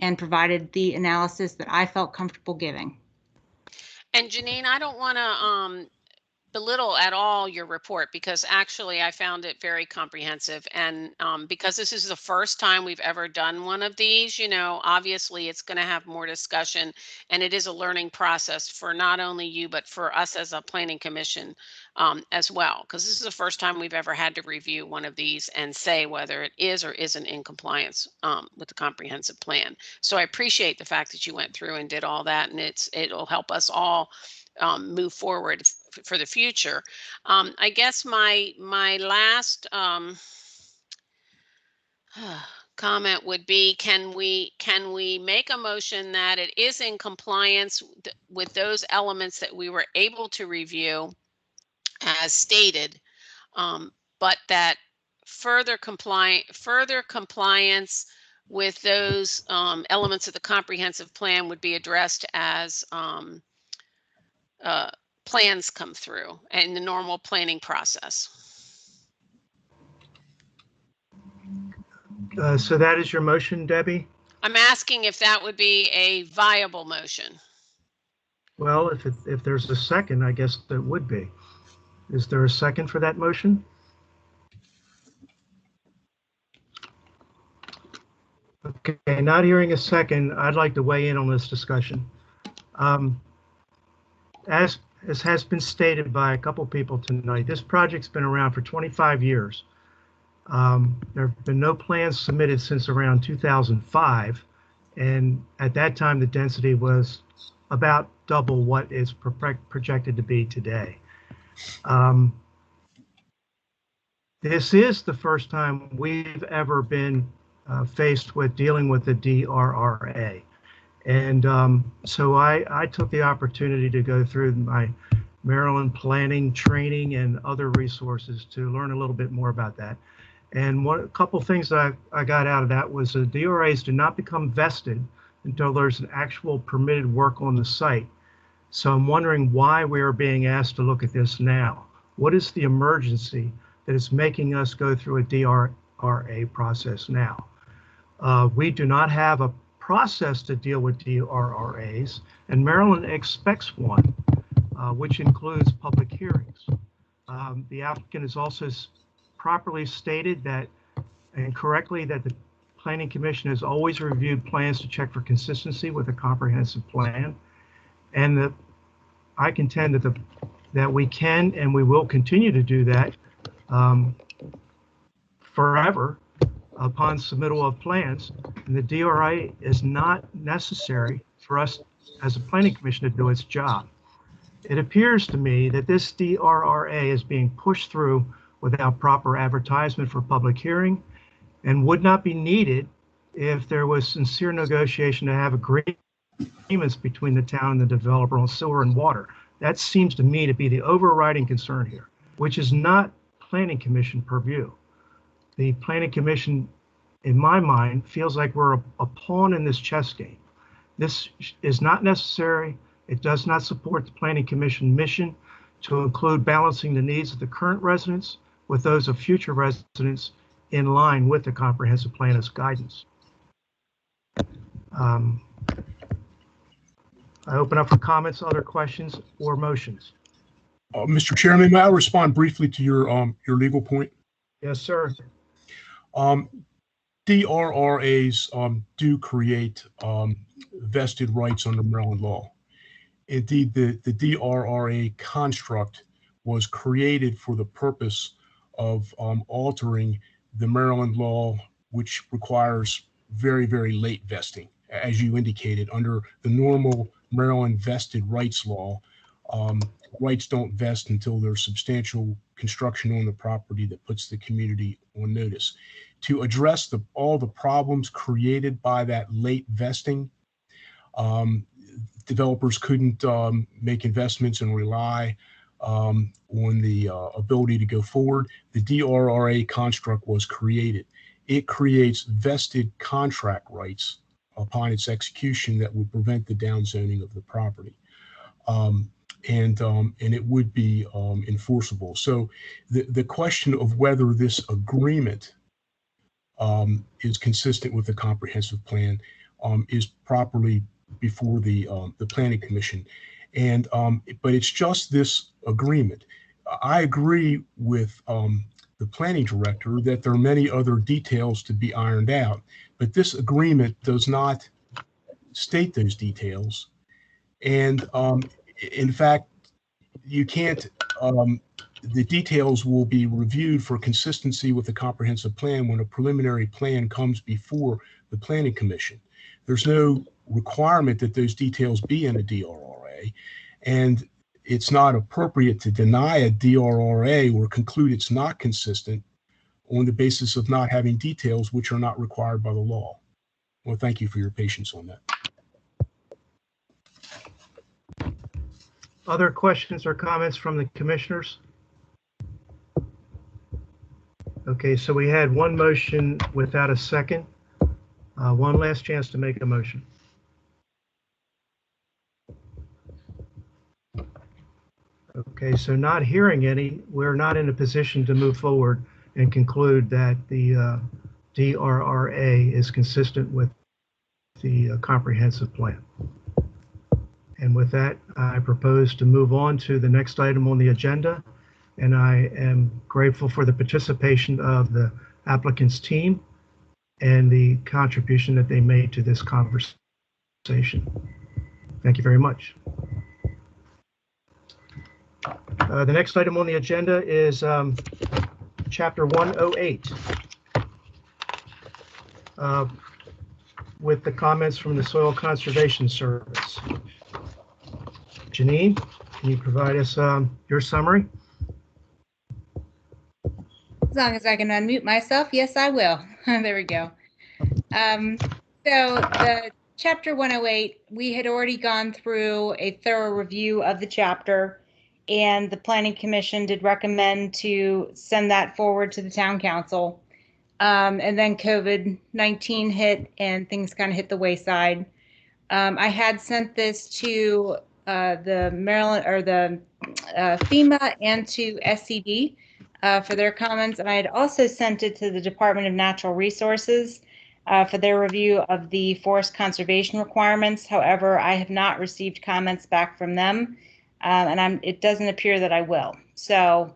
and provided the analysis that I felt comfortable giving. And Janine, I don't want to belittle at all your report, because actually I found it very comprehensive. And because this is the first time we've ever done one of these, obviously it's going to have more discussion, and it is a learning process for not only you, but for us as a planning commission as well, because this is the first time we've ever had to review one of these and say whether it is or isn't in compliance with the comprehensive plan. So I appreciate the fact that you went through and did all that, and it'll help us all move forward for the future. I guess my last comment would be, can we make a motion that it is in compliance with those elements that we were able to review as stated, but that further compliance with those elements of the comprehensive plan would be addressed as plans come through and the normal planning process. So that is your motion, Debbie? I'm asking if that would be a viable motion. Well, if there's a second, I guess there would be. Is there a second for that motion? Okay, not hearing a second, I'd like to weigh in on this discussion. As has been stated by a couple people tonight, this project's been around for 25 years. There have been no plans submitted since around 2005, and at that time the density was about double what is projected to be today. This is the first time we've ever been faced with dealing with the DRRA. And so I took the opportunity to go through my Maryland planning training and other resources to learn a little bit more about that. And a couple things that I got out of that was the DRAs do not become vested until there's an actual permitted work on the site. So I'm wondering why we are being asked to look at this now. What is the emergency that is making us go through a DRRA process now? We do not have a process to deal with DRRAs, and Maryland expects one, which includes public hearings. The applicant has also properly stated that, and correctly, that the Planning Commission has always reviewed plans to check for consistency with a comprehensive plan, and that I contend that we can and we will continue to do that forever upon submittal of plans. And the DRA is not necessary for us as a Planning Commission to do its job. It appears to me that this DRRA is being pushed through without proper advertisement for public hearing, and would not be needed if there was sincere negotiation to have agreements between the town and the developer on sewer and water. That seems to me to be the overriding concern here, which is not Planning Commission purview. The Planning Commission, in my mind, feels like we're a pawn in this chess game. This is not necessary. It does not support the Planning Commission mission to include balancing the needs of the current residents with those of future residents in line with the comprehensive plan as guidance. I open up for comments, other questions, or motions. Mr. Chairman, may I respond briefly to your legal point? Yes, sir. DRRAs do create vested rights under Maryland law. Indeed, the DRRA construct was created for the purpose of altering the Maryland law, which requires very, very late vesting. As you indicated, under the normal Maryland vested rights law, rights don't vest until there's substantial construction on the property that puts the community on notice. To address all the problems created by that late vesting, Developers couldn't make investments and rely on the ability to go forward. The DRRA construct was created. It creates vested contract rights upon its execution that would prevent the downzoning of the property. And it would be enforceable. So the question of whether this agreement is consistent with the comprehensive plan is properly before the Planning Commission. And but it's just this agreement. I agree with the planning director that there are many other details to be ironed out, but this agreement does not state those details. And in fact, you can't, the details will be reviewed for consistency with the comprehensive plan when a preliminary plan comes before the Planning Commission. There's no requirement that those details be in a DRRA, and it's not appropriate to deny a DRRA or conclude it's not consistent on the basis of not having details which are not required by the law. Well, thank you for your patience on that. Other questions or comments from the commissioners? Okay, so we had one motion without a second. One last chance to make a motion. Okay, so not hearing any, we're not in a position to move forward and conclude that the DRRA is consistent with the comprehensive plan. And with that, I propose to move on to the next item on the agenda. And I am grateful for the participation of the applicant's team and the contribution that they made to this conversation. Thank you very much. The next item on the agenda is Chapter 108 with the comments from the Soil Conservation Service. Janine, can you provide us your summary? As long as I can unmute myself, yes, I will. There we go. So the Chapter 108, we had already gone through a thorough review of the chapter, and the Planning Commission did recommend to send that forward to the Town Council. And then COVID-19 hit and things kind of hit the wayside. I had sent this to the Maryland or the FEMA and to SCD for their comments. And I had also sent it to the Department of Natural Resources for their review of the forest conservation requirements. However, I have not received comments back from them, and it doesn't appear that I will. So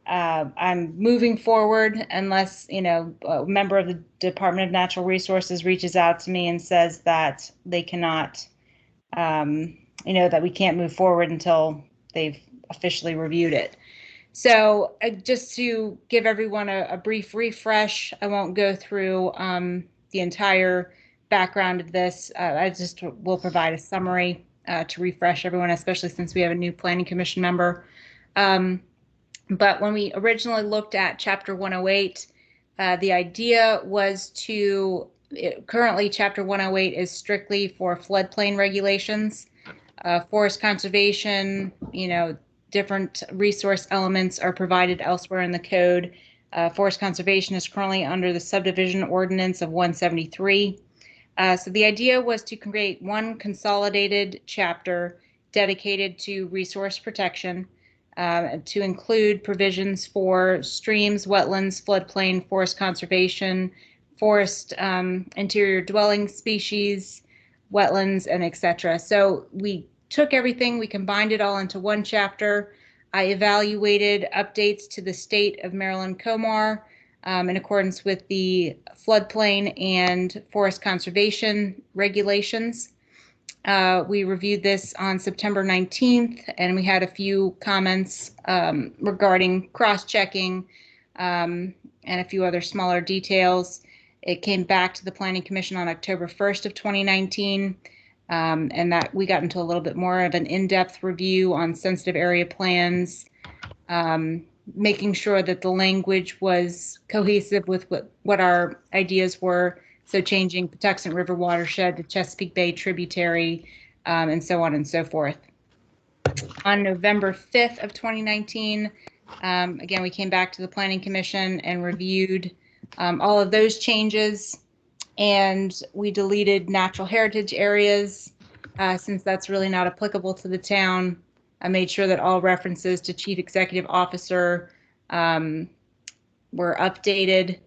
I'm moving forward unless, a member of the Department of Natural Resources reaches out to me and says that they cannot, that we can't move forward until they've officially reviewed it. So just to give everyone a brief refresh, I won't go through the entire background of this. I just will provide a summary to refresh everyone, especially since we have a new Planning Commission member. But when we originally looked at Chapter 108, the idea was currently Chapter 108 is strictly for floodplain regulations, forest conservation, different resource elements are provided elsewhere in the code. Forest conservation is currently under the subdivision ordinance of 173. So the idea was to create one consolidated chapter dedicated to resource protection, to include provisions for streams, wetlands, floodplain, forest conservation, forest interior dwelling species, wetlands, and etc. So we took everything, we combined it all into one chapter. I evaluated updates to the state of Maryland COMAR in accordance with the floodplain and forest conservation regulations. We reviewed this on September 19th, and we had a few comments regarding cross-checking and a few other smaller details. It came back to the Planning Commission on October 1st of 2019, and that we got into a little bit more of an in-depth review on sensitive area plans, making sure that the language was cohesive with what our ideas were, So changing Patuxent River watershed to Chesapeake Bay tributary, and so on and so forth. On November 5th of 2019, again, we came back to the Planning Commission and reviewed all of those changes, and we deleted natural heritage areas since that's really not applicable to the town. I made sure that all references to Chief Executive Officer were updated,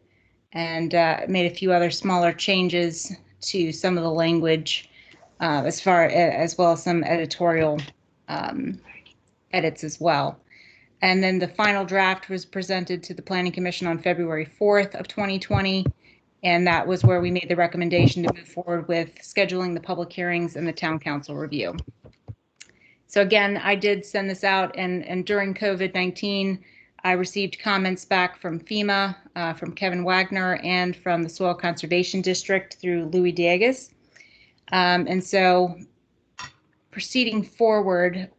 and made a few other smaller changes to some of the language, as well as some editorial edits as well. And then the final draft was presented to the Planning Commission on February 4th of 2020. And that was where we made the recommendation to move forward with scheduling the public hearings and the town council review. So again, I did send this out, and during COVID-19, I received comments back from FEMA, from Kevin Wagner, and from the Soil Conservation District through Louis Diegas. And so proceeding forward,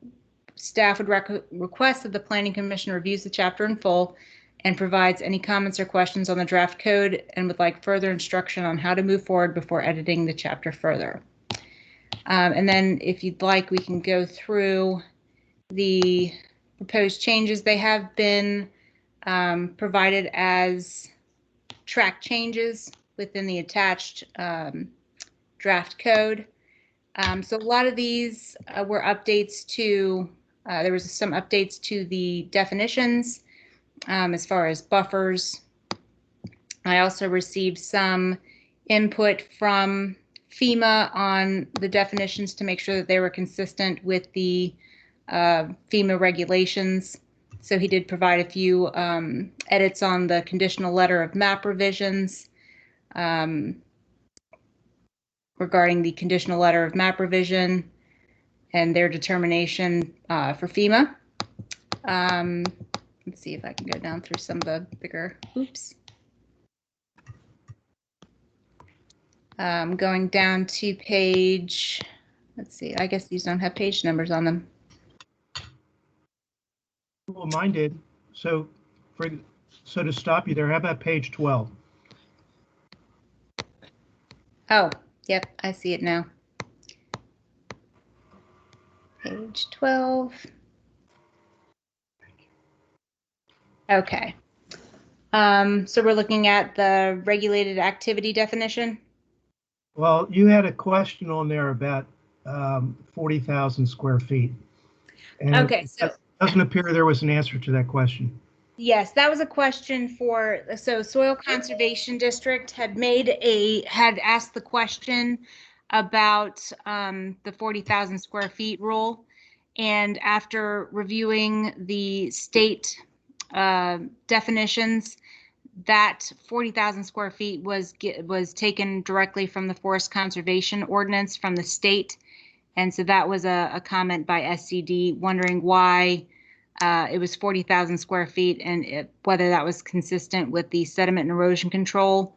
staff would request that the Planning Commission reviews the chapter in full and provides any comments or questions on the draft code, and would like further instruction on how to move forward before editing the chapter further. And then if you'd like, we can go through the proposed changes. They have been provided as track changes within the attached draft code. So a lot of these were updates to, there was some updates to the definitions as far as buffers. I also received some input from FEMA on the definitions to make sure that they were consistent with the FEMA regulations. So he did provide a few edits on the conditional letter of map revisions, regarding the conditional letter of map revision and their determination for FEMA. Let's see if I can go down through some of the bigger, oops. Going down to page, let's see, I guess these don't have page numbers on them. Well, mine did. So to stop you there, how about page 12? Oh, yep, I see it now. Page 12. Okay. So we're looking at the regulated activity definition. Well, you had a question on there about 40,000 square feet. And Okay, so it doesn't appear there was an answer to that question. yes, that was a question for, so Soil Conservation District had asked the question about the 40,000 square feet rule. And after reviewing the state definitions, that 40,000 square feet was taken directly from the Forest Conservation Ordinance from the state. And so that was a comment by SCD wondering why it was 40,000 square feet and whether that was consistent with the sediment and erosion control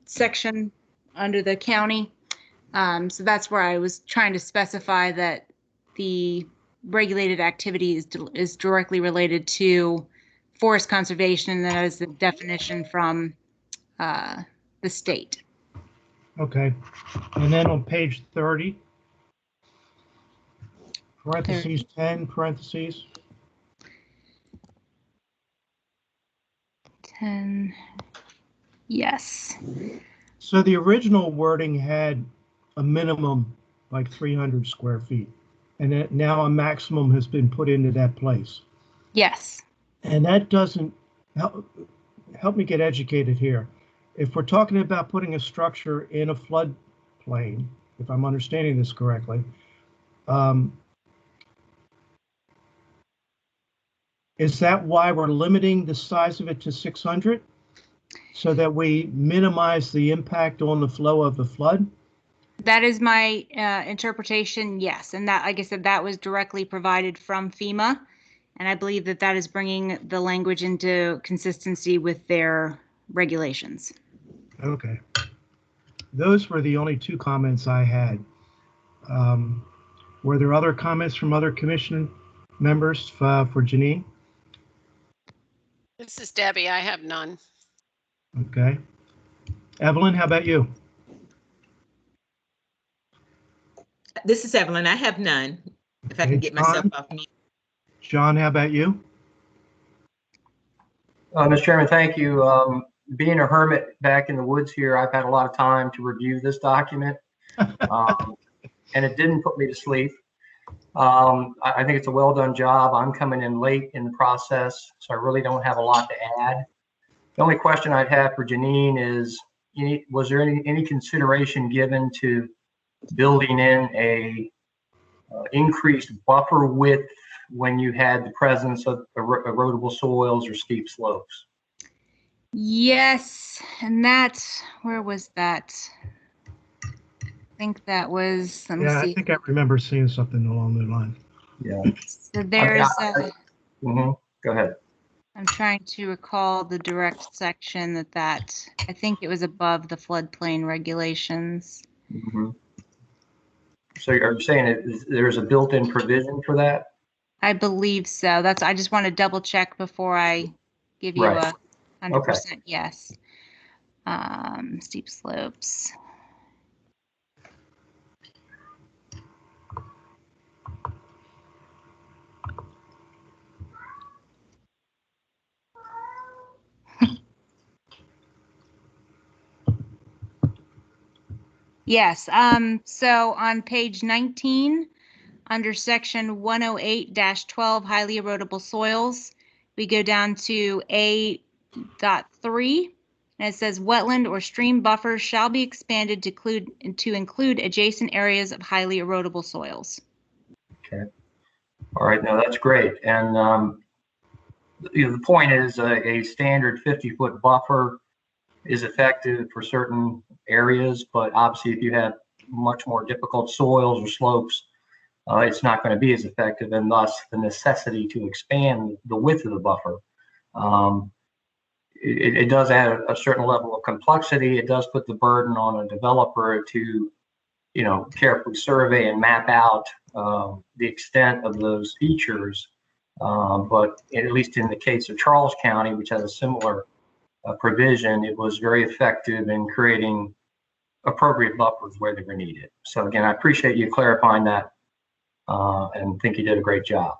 section under the county. So that's where I was trying to specify that the regulated activity is directly related to forest conservation, and that is the definition from the state. Okay. And then on page 30, parentheses 10, parentheses. 10, yes. So the original wording had a minimum like 300 square feet, and now a maximum has been put into that place. Yes. And that doesn't help me get educated here. If we're talking about putting a structure in a floodplain, if I'm understanding this correctly, is that why we're limiting the size of it to 600? So that we minimize the impact on the flow of the flood? That is my interpretation, yes. And that, like I said, that was directly provided from FEMA. And I believe that that is bringing the language into consistency with their regulations. Okay. Those were the only two comments I had. Were there other comments from other commission members for Janine? This is Debbie. I have none. Okay. Evelyn, how about you? This is Evelyn. I have none. If I Okay, can get myself John? off mute. John, how about you? Mr. Chairman, thank you. Being a hermit back in the woods here, I've had a lot of time to review this document, and it didn't put me to sleep. I think it's a well done job. I'm coming in late in the process, so I really don't have a lot to add. The only question I'd have for Janine is, was there any consideration given to building in a increased buffer width when you had the presence of erodible soils or steep slopes? Yes, and where was that? I think that was, let me Yeah, see. I think I remember seeing something along the line. Yeah. So there's, Go ahead. I'm trying to recall the direct section that I think it was above the floodplain regulations. So are you saying there's a built-in provision for that? I believe so. I just want to double check before I give you Right. a 100% yes. Steep slopes. Yes, so on page 19, under section 108-12, highly erodible soils, we go down to A.3, and it says wetland or stream buffers shall be expanded to include adjacent areas of highly erodible soils. Okay. All right, now that's great. And the point is a standard 50-foot buffer is effective for certain areas, but obviously if you have much more difficult soils or slopes, it's not going to be as effective, and thus the necessity to expand the width of the buffer. It does add a certain level of complexity. It does put the burden on a developer to, carefully survey and map out the extent of those features. But at least in the case of Charles County, which has a similar provision, it was very effective in creating appropriate buffers where they were needed. So again, I appreciate you clarifying that and think you did a great job.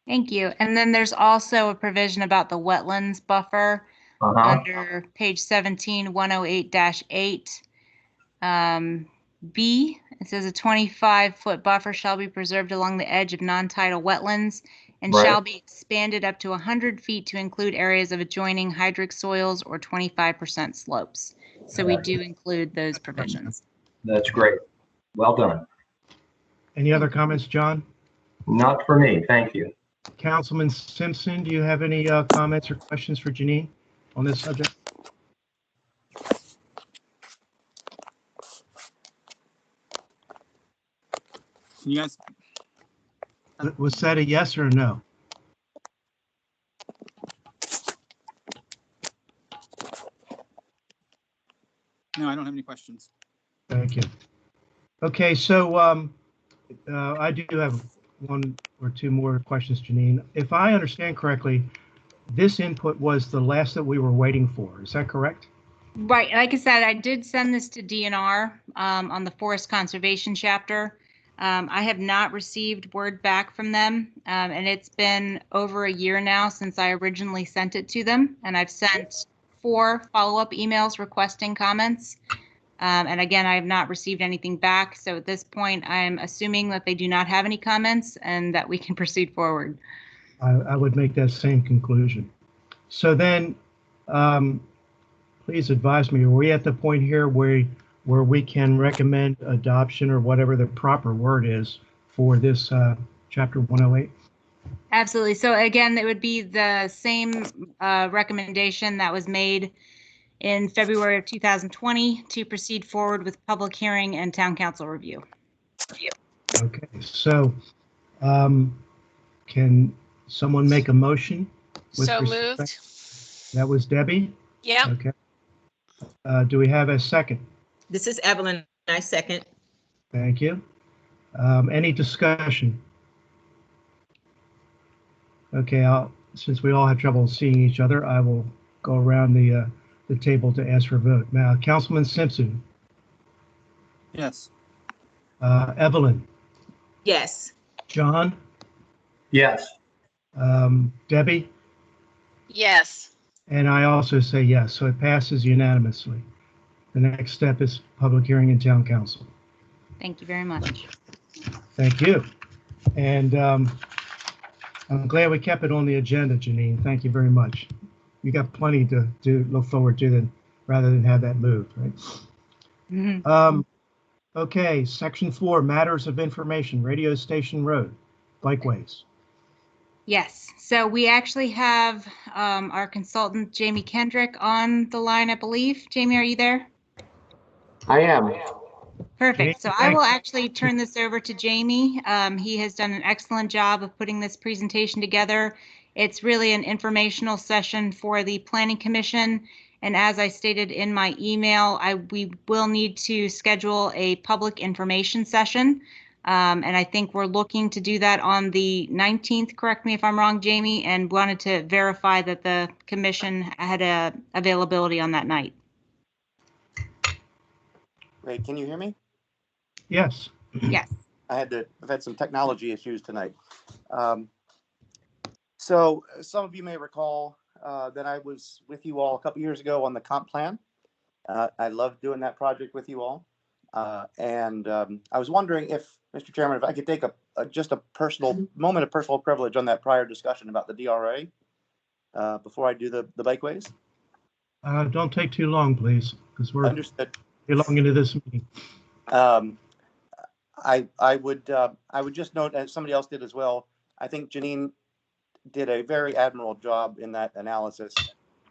Thank you. And then there's also a provision about the wetlands buffer under page 17, 108-8. B, it says a 25-foot buffer shall be preserved along the edge of non-tidal wetlands and shall be expanded up to 100 feet to include areas of adjoining hydric soils or 25% slopes. So we do include those provisions. That's great. Well done. Any other comments, John? Not for me. Thank you. Councilman Simpson, do you have any comments or questions for Janine on this subject? Can you guys? Was that a yes or a no? No, I don't have any questions. Thank you. Okay, so I do have one or two more questions, Janine. If I understand correctly, this input was the last that we were waiting for. Is that correct? Right. Like I said, I did send this to DNR on the forest conservation chapter. I have not received word back from them, and it's been over a year now since I originally sent it to them, and I've sent 4 follow-up emails requesting comments. And again, I have not received anything back. So at this point, I'm assuming that they do not have any comments and that we can proceed forward. I would make that same conclusion. So then, please advise me, are we at the point here where we can recommend adoption or whatever the proper word is for this chapter 108? Absolutely. So again, it would be the same recommendation that was made in February of 2020 to proceed forward with public hearing and town council review. Okay, so can someone make a motion? So moved. That was Debbie? Yeah. Okay. Do we have a second? This is Evelyn. I second. Thank you. Any discussion? Okay, since we all have trouble seeing each other, I will go around the the table to ask for a vote. Now, Councilman Simpson, Yes. Evelyn, Yes. John, Yes. Debbie, Yes. and I also say yes, so it passes unanimously. The next step is public hearing in town council. Thank you very much. Thank you. And I'm glad we kept it on the agenda, Janine. Thank you very much. You got plenty to look forward to then, rather than have that moved, right? Mhm. Okay, section 4, matters of information, radio station road, bikeways. Yes, so we actually have our consultant, Jamie Kendrick, on the line, I believe. Jamie, are you there? I am. Perfect. So I Jamie, will actually turn this over to Jamie. He has done an excellent job of putting this presentation together. It's really an informational session for the Planning Commission. And as I stated in my email, we will need to schedule a public information session. And I think we're looking to do that on the 19th, correct me if I'm wrong, Jamie, and wanted to verify that the commission had availability on that night. Great. Can you hear me? Yes. Yes. I've had some technology issues tonight. So some of you may recall that I was with you all a couple years ago on the comp plan. I loved doing that project with you all. And I was wondering if, Mr. Chairman, if I could take just a personal moment of personal privilege on that prior discussion about the DRA before I do the bikeways. Don't take too long, please, because we're Understood. long into this meeting. I would just note, as somebody else did as well, I think Janine did a very admirable job in that analysis.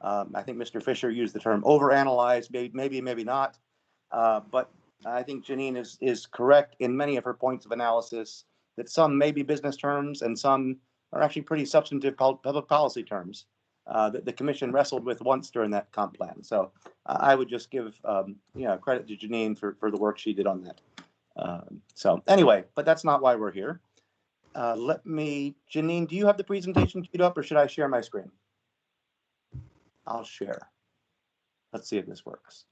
I think Mr. Fisher used the term overanalyze, maybe not, but I think Janine is correct in many of her points of analysis, that some may be business terms and some are actually pretty substantive public policy terms that the commission wrestled with once during that comp plan. So I would just give credit to Janine for the work she did on that. So anyway, but that's not why we're here. Janine, do you have the presentation queued up or should I share my screen? I'll share. Let's see if this works.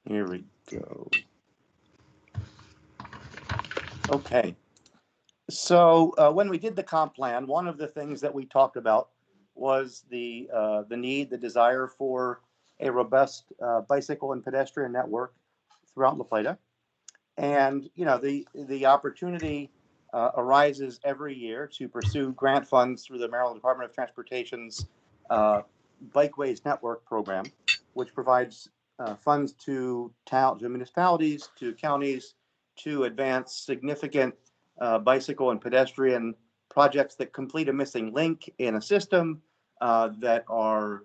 Here we go. Okay. So when we did the comp plan, one of the things that we talked about was the desire for a robust bicycle and pedestrian network throughout La Plata. And, the opportunity arises every year to pursue grant funds through the Maryland Department of Transportation's Bikeways Network program, which provides funds to municipalities, to counties, to advance significant bicycle and pedestrian projects that complete a missing link in a system that are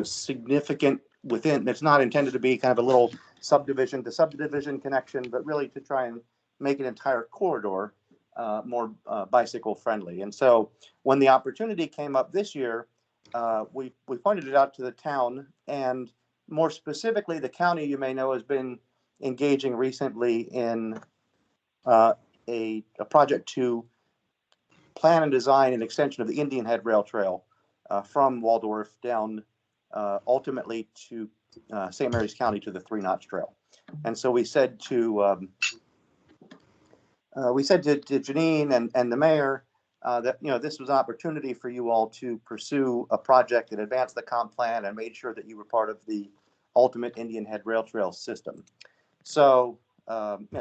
significant within. It's not intended to be kind of a little subdivision to subdivision connection, but really to try and make an entire corridor more bicycle friendly. And so when the opportunity came up this year, we pointed it out to the town, and more specifically, the county, you may know, has been engaging recently in a project to plan and design an extension of the Indian Head Rail Trail from Waldorf down ultimately to St. Mary's County to the 3-Notch Trail. And so we said to Janine and the mayor that this was an opportunity for you all to pursue a project and advance the comp plan and made sure that you were part of the ultimate Indian Head Rail Trail system. So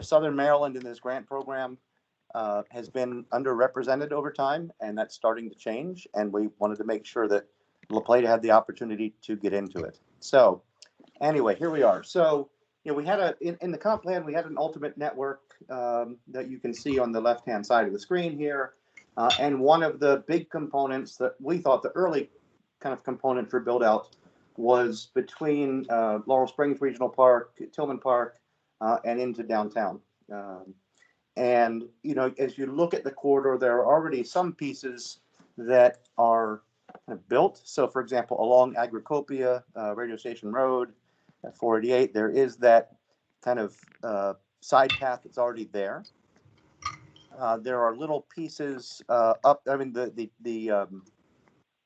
Southern Maryland in this grant program has been underrepresented over time, and that's starting to change. And we wanted to make sure that La Plata had the opportunity to get into it. So anyway, here we are. So we had in the comp plan, we had an ultimate network that you can see on the left-hand side of the screen here. And one of the big components that we thought the early kind of component for build out was between Laurel Springs Regional Park, Tillman Park, and into downtown. And, as you look at the corridor, there are already some pieces that are kind of built. So, for example, along Agricopia, Radio Station Road at 488, there is that kind of side path that's already there. There are little pieces up. I mean, the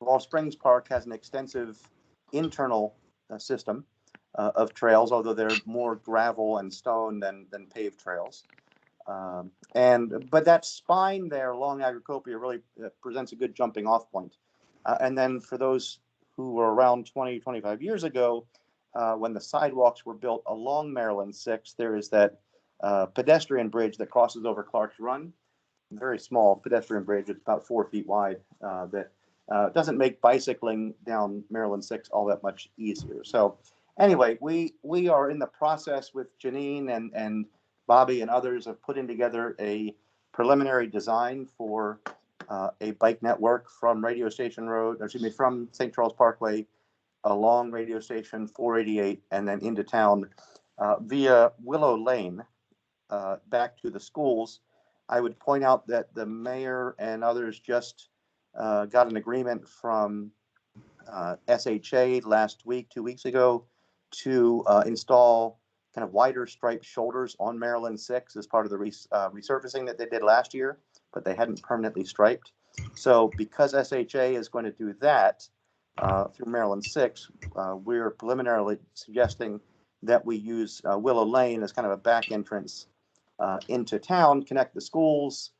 Wall Springs Park has an extensive internal system of trails, although they're more gravel and stone than paved trails. But that spine there along Agricopia really presents a good jumping off point. And then for those who were around 20, 25 years ago, when the sidewalks were built along Maryland 6, there is that pedestrian bridge that crosses over Clark's Run. Very small pedestrian bridge. It's about 4 feet wide that doesn't make bicycling down Maryland 6 all that much easier. So anyway, we are in the process with Janine and Bobby and others of putting together a preliminary design for a bike network from Radio Station Road, from St. Charles Parkway along Radio Station 488 and then into town via Willow Lane back to the schools. I would point out that the mayor and others just got an agreement from SHA last week, 2 weeks ago, to install kind of wider striped shoulders on Maryland 6 as part of the resurfacing that they did last year, but they hadn't permanently striped. So because SHA is going to do that through Maryland 6, we're preliminarily suggesting that we use Willow Lane as kind of a back entrance into town, connect the schools.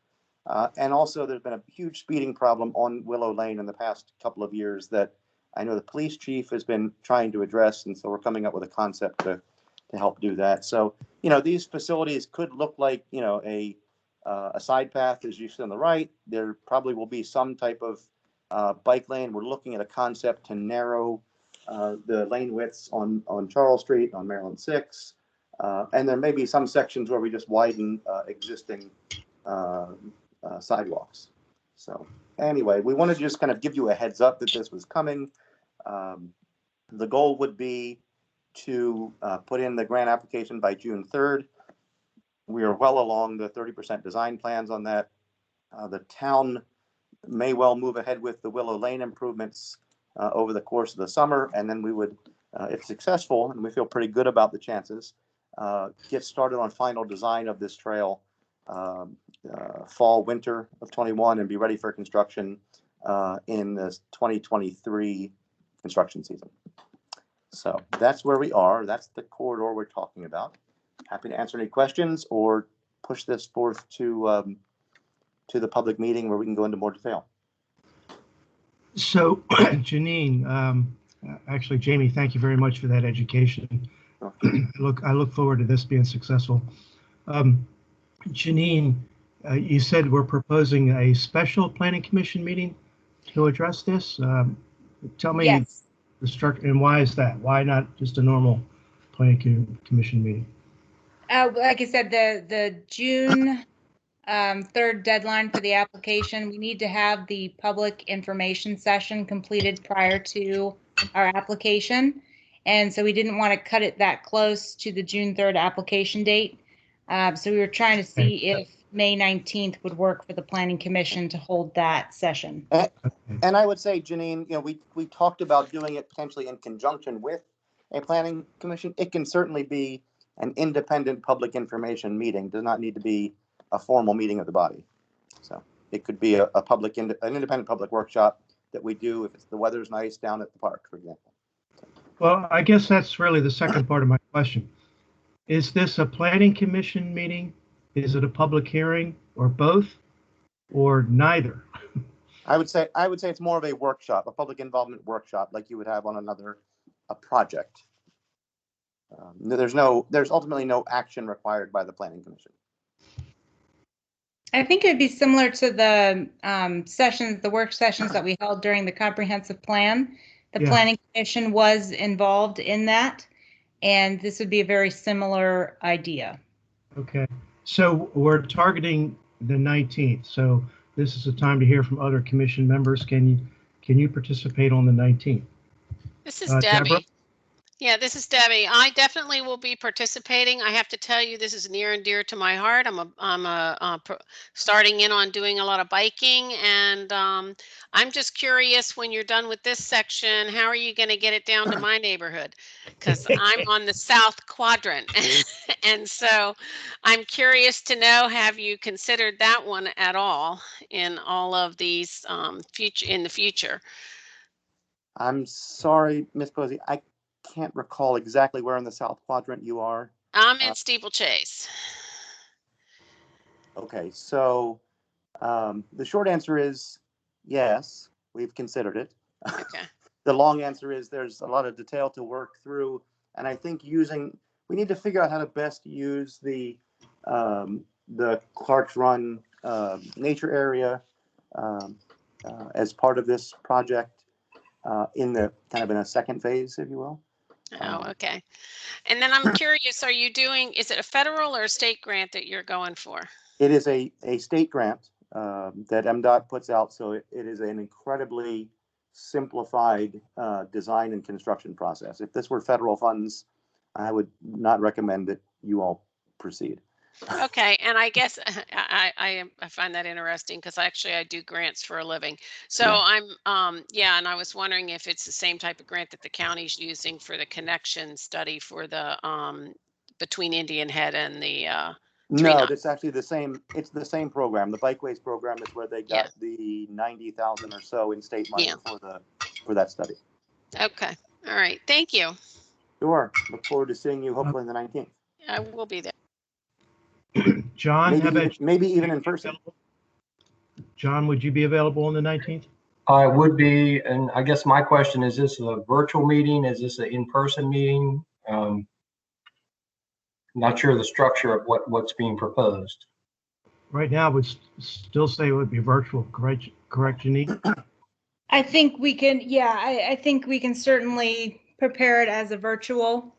And also there's been a huge speeding problem on Willow Lane in the past couple of years that I know the police chief has been trying to address. And so we're coming up with a concept to help do that. So, these facilities could look like, a side path as you see on the right. There probably will be some type of bike lane. We're looking at a concept to narrow the lane widths on Charles Street, on Maryland 6. And there may be some sections where we just widen existing sidewalks. So anyway, we want to just kind of give you a heads up that this was coming. The goal would be to put in the grant application by June 3rd. We are well along the 30% design plans on that. The town may well move ahead with the Willow Lane improvements over the course of the summer. And then we would, if successful, and we feel pretty good about the chances, get started on final design of this trail fall, winter of 21 and be ready for construction in the 2023 construction season. So that's where we are. That's the corridor we're talking about. Happy to answer any questions or push this forth to the public meeting where we can go into more detail. So Janine, actually, Jamie, thank you very much for that education. I look forward to this being successful. Janine, you said we're proposing a special planning commission meeting to address this. Tell me Yes. the structure and why is that? Why not just a normal planning commission meeting? Like I said, the June 3rd deadline for the application, we need to have the public information session completed prior to our application. And so we didn't want to cut it that close to the June 3rd application date. So we were trying to see if May 19th would work for the Planning Commission to hold that session. And I would say, Janine, we talked about doing it potentially in conjunction with a planning commission. It can certainly be an independent public information meeting. Does not need to be a formal meeting of the body. So it could be an independent public workshop that we do if the weather's nice down at the park, for example. Well, I guess that's really the second part of my question. Is this a planning commission meeting? Is it a public hearing or both or neither? I would say it's more of a workshop, a public involvement workshop like you would have on a project. There's ultimately no action required by the planning commission. I think it would be similar to the the work sessions that we held during the comprehensive plan. The Planning Commission was involved in that, and this would be a very similar idea. Okay, so we're targeting the 19th. So this is a time to hear from other commission members. Can you participate on the 19th? This is Debbie. Deborah? Yeah, this is Debbie. I definitely will be participating. I have to tell you, this is near and dear to my heart. Starting in on doing a lot of biking, and I'm just curious, when you're done with this section, how are you going to get it down to my neighborhood? Because I'm on the south quadrant, and so I'm curious to know, have you considered that one at all in all of these in the future? I'm sorry, Miss Posey, I can't recall exactly where in the south quadrant you are. I'm in Steeplechase. Okay, so the short answer is yes, we've considered it. Okay. The long answer is there's a lot of detail to work through, and I think we need to figure out how to best use the Clark's Run nature area as part of this project in a second phase, if you will. Oh, okay. And then I'm curious, is it a federal or a state grant that you're going for? It is a state grant that MDOT puts out, so it is an incredibly simplified design and construction process. If this were federal funds, I would not recommend that you all proceed. Okay, and I guess I find that interesting because actually I do grants for a living. So Yeah. and I was wondering if it's the same type of grant that the county's using for the connection study for the between Indian Head and the No, that's actually the same. It's the same program. The Bikeways program is where they got the 90,000 or so in state money for that study. Okay, all right, thank you. Sure. Look forward to seeing you hopefully on the 19th. I will be there. John, maybe even in person. John, would you be available on the 19th? I would be, and I guess my question is this a virtual meeting? Is this an in-person meeting? Not sure the structure of what's being proposed. Right now, I would still say it would be virtual, correct, Janine? I think we can, I think we can certainly prepare it as a virtual.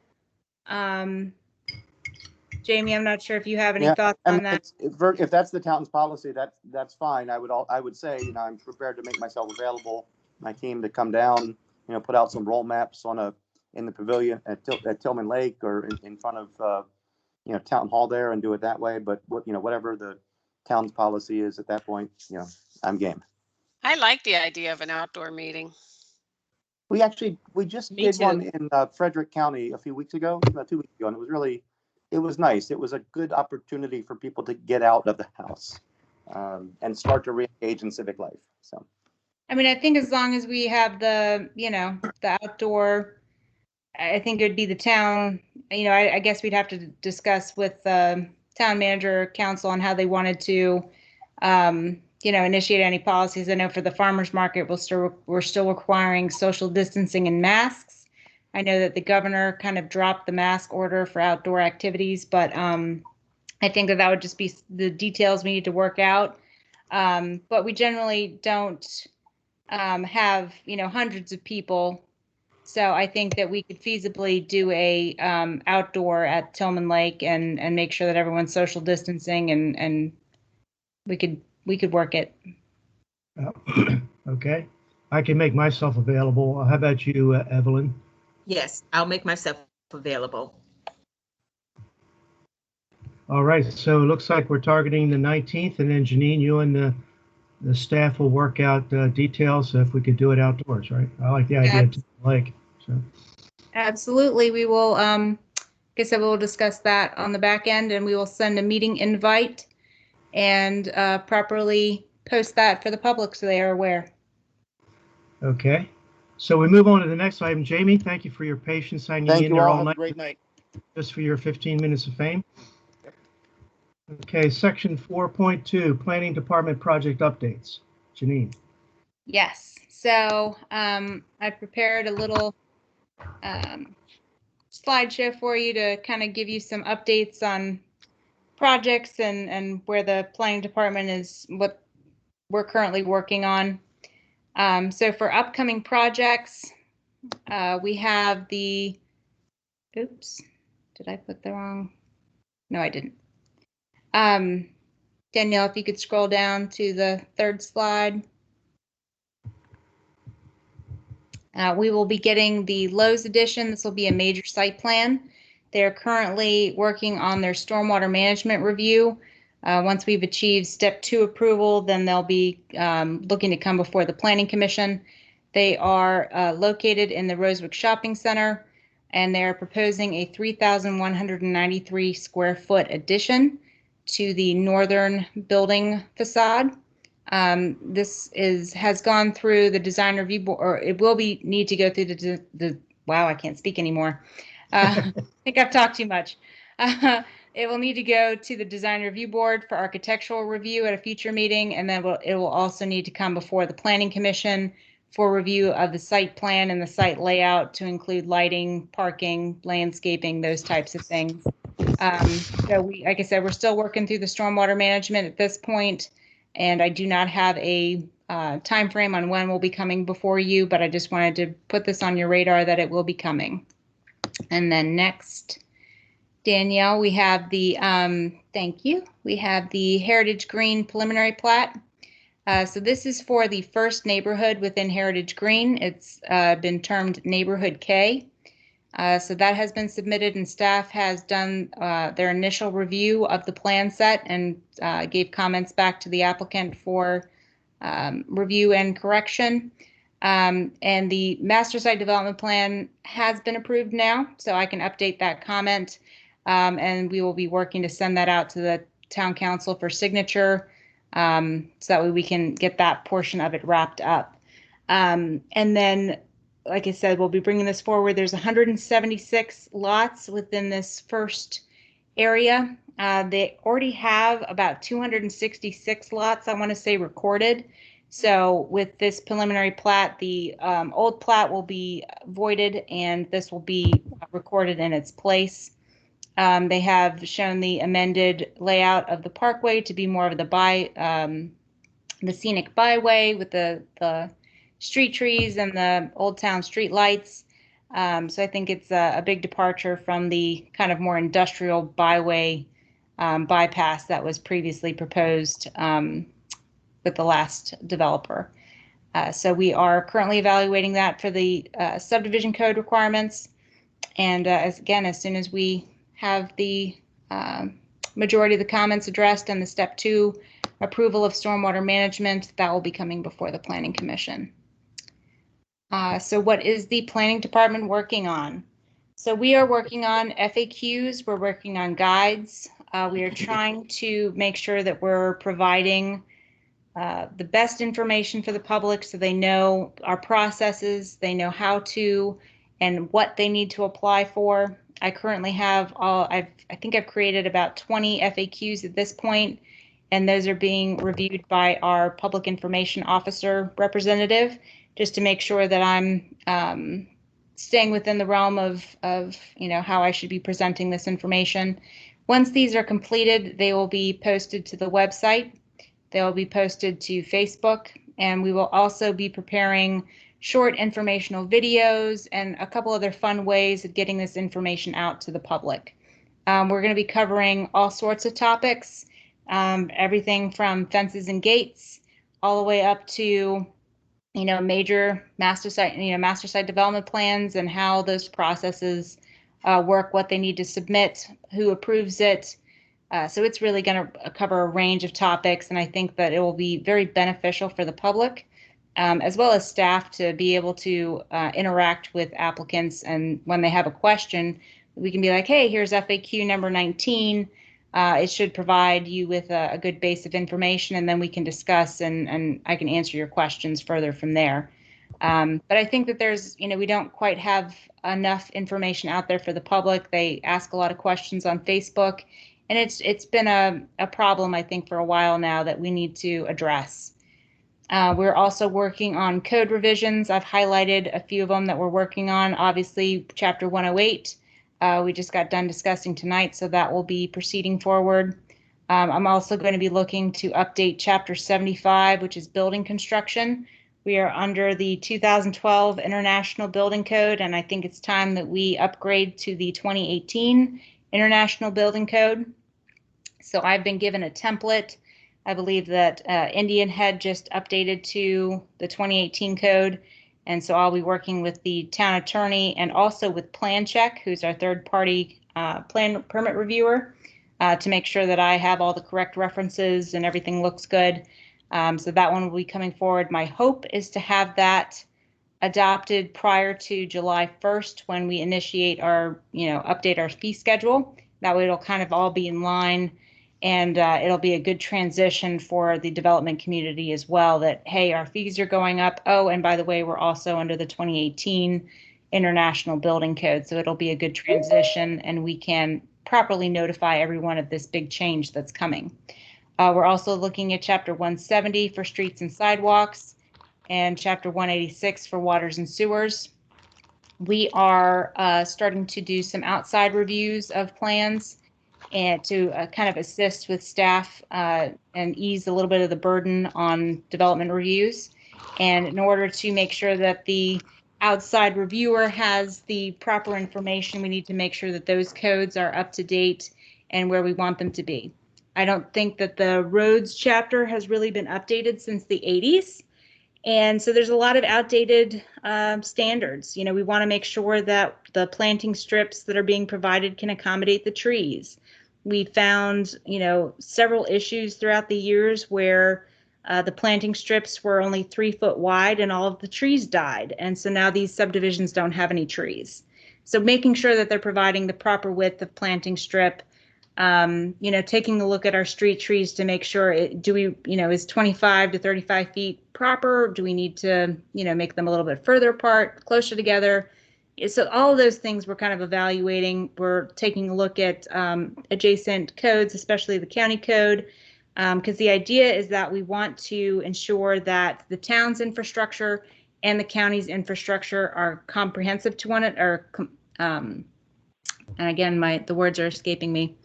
Jamie, I'm not sure if you have any thoughts on that. If that's the town's policy, that's fine. I would say, I'm prepared to make myself available, my team to come down, put out some roll maps in the pavilion at Tillman Lake or in front of town hall there and do it that way. But whatever the town's policy is at that point, I'm game. I like the idea of an outdoor meeting. We just did one in Frederick County a few weeks ago, 2 weeks ago, and it was nice. It was a good opportunity for people to get out of the house and start to re-engage in civic life. So, I mean, I think as long as we have the outdoor, I think it would be the town. I guess we'd have to discuss with the town manager council on how they wanted to, initiate any policies. I know for the farmers market, we're still requiring social distancing and masks. I know that the governor kind of dropped the mask order for outdoor activities, but I think that would just be the details we need to work out. But we generally don't have, hundreds of people. So I think that we could feasibly do a outdoor at Tillman Lake and make sure that everyone's social distancing and we could work it. Okay, I can make myself available. How about you, Evelyn? Yes, I'll make myself available. All right, so it looks like we're targeting the 19th, and then Janine, you and the staff will work out details if we could do it outdoors, right? I like the idea of Tillman Lake. So. Absolutely, we will. Guess I will discuss that on the back end, and we will send a meeting invite and properly post that for the public so they are aware. Okay, so we move on to the next item. Jamie, thank you for your patience hanging in there all night. Have a great night. Just for your 15 minutes of fame. Okay, section 4.2, Planning Department project updates. Janine. Yes, so I prepared a little slideshow for you to kind of give you some updates on projects and where the planning department is, what we're currently working on. So for upcoming projects, we have the, oops, did I put the wrong? No, I didn't. Danielle, if you could scroll down to the third slide. We will be getting the Lowe's edition. This will be a major site plan. They're currently working on their stormwater management review. Once we've achieved step 2 approval, then they'll be looking to come before the Planning Commission. They are located in the Rosewick Shopping Center, and they're proposing a 3,193 square foot addition to the northern building facade. This has gone through the design review board, or it will need to go through the wow, I can't speak anymore. I think I've talked too much. It will need to go to the design review board for architectural review at a future meeting, and then it will also need to come before the Planning Commission for review of the site plan and the site layout to include lighting, parking, landscaping, those types of things. So like I said, we're still working through the stormwater management at this point, and I do not have a time frame on when we'll be coming before you, but I just wanted to put this on your radar that it will be coming. And then next, Danielle, we have the, thank you. We have the Heritage Green preliminary plat. So this is for the first neighborhood within Heritage Green. It's been termed Neighborhood K. So that has been submitted, and staff has done their initial review of the plan set and gave comments back to the applicant for review and correction. And the master site development plan has been approved now, so I can update that comment. And we will be working to send that out to the town council for signature, so that way we can get that portion of it wrapped up. And then, like I said, we'll be bringing this forward. There's 176 lots within this first area. They already have about 266 lots, I want to say, recorded. So with this preliminary plat, the old plat will be voided and this will be recorded in its place. They have shown the amended layout of the parkway to be more of the scenic byway with the street trees and the old town street lights. So I think it's a big departure from the kind of more industrial byway bypass that was previously proposed with the last developer. So we are currently evaluating that for the subdivision code requirements. And as soon as we have the majority of the comments addressed and the step 2 approval of stormwater management, that will be coming before the Planning Commission. So what is the planning department working on? So we are working on FAQs, we're working on guides. We are trying to make sure that we're providing the best information for the public so they know our processes, they know how to and what they need to apply for. I currently have I think I've created about 20 FAQs at this point, and those are being reviewed by our public information officer representative, just to make sure that I'm staying within the realm of how I should be presenting this information. Once these are completed, they will be posted to the website. They will be posted to Facebook, and we will also be preparing short informational videos and a couple other fun ways of getting this information out to the public. We're going to be covering all sorts of topics, everything from fences and gates all the way up to major master site development plans and how those processes work, what they need to submit, who approves it. So it's really going to cover a range of topics, and I think that it will be very beneficial for the public, as well as staff, to be able to interact with applicants. And when they have a question, we can be like, hey, here's FAQ number 19. It should provide you with a good base of information, and then we can discuss and I can answer your questions further from there. But I think that there's, we don't quite have enough information out there for the public. They ask a lot of questions on Facebook, and it's been a problem, I think, for a while now that we need to address. We're also working on code revisions. I've highlighted a few of them that we're working on. Obviously, Chapter 108. We just got done discussing tonight, so that will be proceeding forward. I'm also going to be looking to update Chapter 75, which is building construction. We are under the 2012 International Building Code, and I think it's time that we upgrade to the 2018 International Building Code. So I've been given a template. I believe that Indian Head just updated to the 2018 code, And so I'll be working with the town attorney and also with Plan Check, who's our third-party plan permit reviewer, to make sure that I have all the correct references and everything looks good. So that one will be coming forward. My hope is to have that adopted prior to July 1st when we initiate our, update our fee schedule. That way it'll kind of all be in line, and it'll be a good transition for the development community as well, that, hey, our fees are going up. Oh, and by the way, we're also under the 2018 International Building Code. So it'll be a good transition, and we can properly notify everyone of this big change that's coming. We're also looking at Chapter 170 for streets and sidewalks and Chapter 186 for waters and sewers. We are starting to do some outside reviews of plans and to kind of assist with staff and ease a little bit of the burden on development reviews. And in order to make sure that the outside reviewer has the proper information, we need to make sure that those codes are up to date and where we want them to be. I don't think that the roads chapter has really been updated since the 80s. And so there's a lot of outdated standards. We want to make sure that the planting strips that are being provided can accommodate the trees. We found, several issues throughout the years where the planting strips were only 3 foot wide and all of the trees died. And so now these subdivisions don't have any trees. So making sure that they're providing the proper width of planting strip, taking a look at our street trees to make sure, is 25 to 35 feet proper? Do we need to, make them a little bit further apart, closer together? So all of those things we're kind of evaluating. We're taking a look at adjacent codes, especially the county code, because the idea is that we want to ensure that the town's infrastructure and the county's infrastructure are comprehensive to one another, and again, the words are escaping me,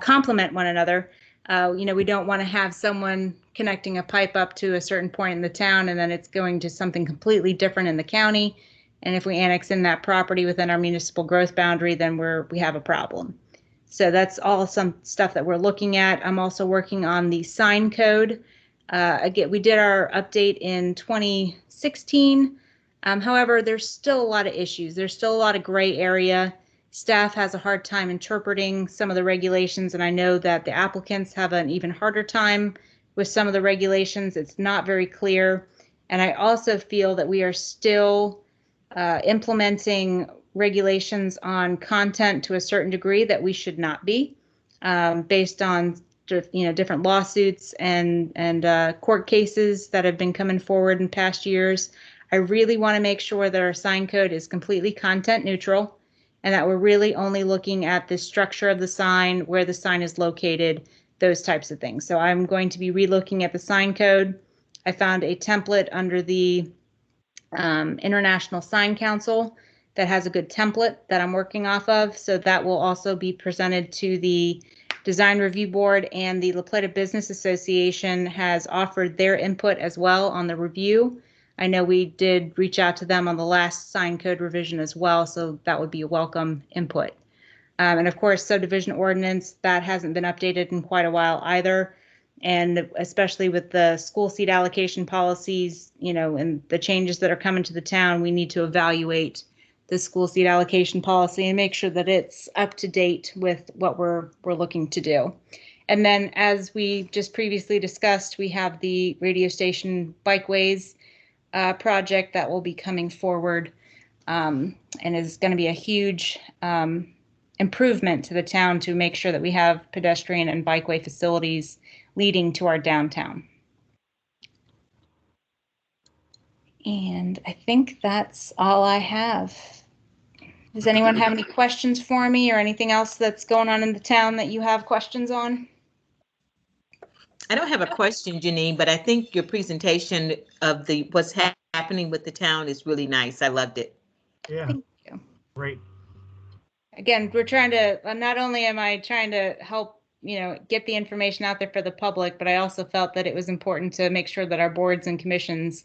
complement one another. We don't want to have someone connecting a pipe up to a certain point in the town and then it's going to something completely different in the county. And if we annex in that property within our municipal growth boundary, then we have a problem. So that's all some stuff that we're looking at. I'm also working on the sign code. Again, we did our update in 2016. However, there's still a lot of issues. There's still a lot of gray area. Staff has a hard time interpreting some of the regulations, and I know that the applicants have an even harder time with some of the regulations. It's not very clear. And I also feel that we are still implementing regulations on content to a certain degree that we should not be, based on different lawsuits and court cases that have been coming forward in past years. I really want to make sure that our sign code is completely content neutral and that we're really only looking at the structure of the sign, where the sign is located, those types of things. So I'm going to be relooking at the sign code. I found a template under the International Sign Council that has a good template that I'm working off of. So that will also be presented to the Design Review Board, and the La Plata Business Association has offered their input as well on the review. I know we did reach out to them on the last sign code revision as well, so that would be a welcome input. And of course, subdivision ordinance, that hasn't been updated in quite a while either. And especially with the school seat allocation policies, and the changes that are coming to the town, we need to evaluate the school seat allocation policy and make sure that it's up to date with what we're looking to do. And then, as we just previously discussed, we have the radio station Bikeways project that will be coming forward, and is going to be a huge improvement to the town to make sure that we have pedestrian and bikeway facilities leading to our downtown. And I think that's all I have. Does anyone have any questions for me, or anything else that's going on in the town that you have questions on? I don't have a question, Janine, but I think your presentation of what's happening with the town is really nice. I loved it. Yeah. Thank you. Great. Again, we're trying to, not only am I trying to help, get the information out there for the public, but I also felt that it was important to make sure that our boards and commissions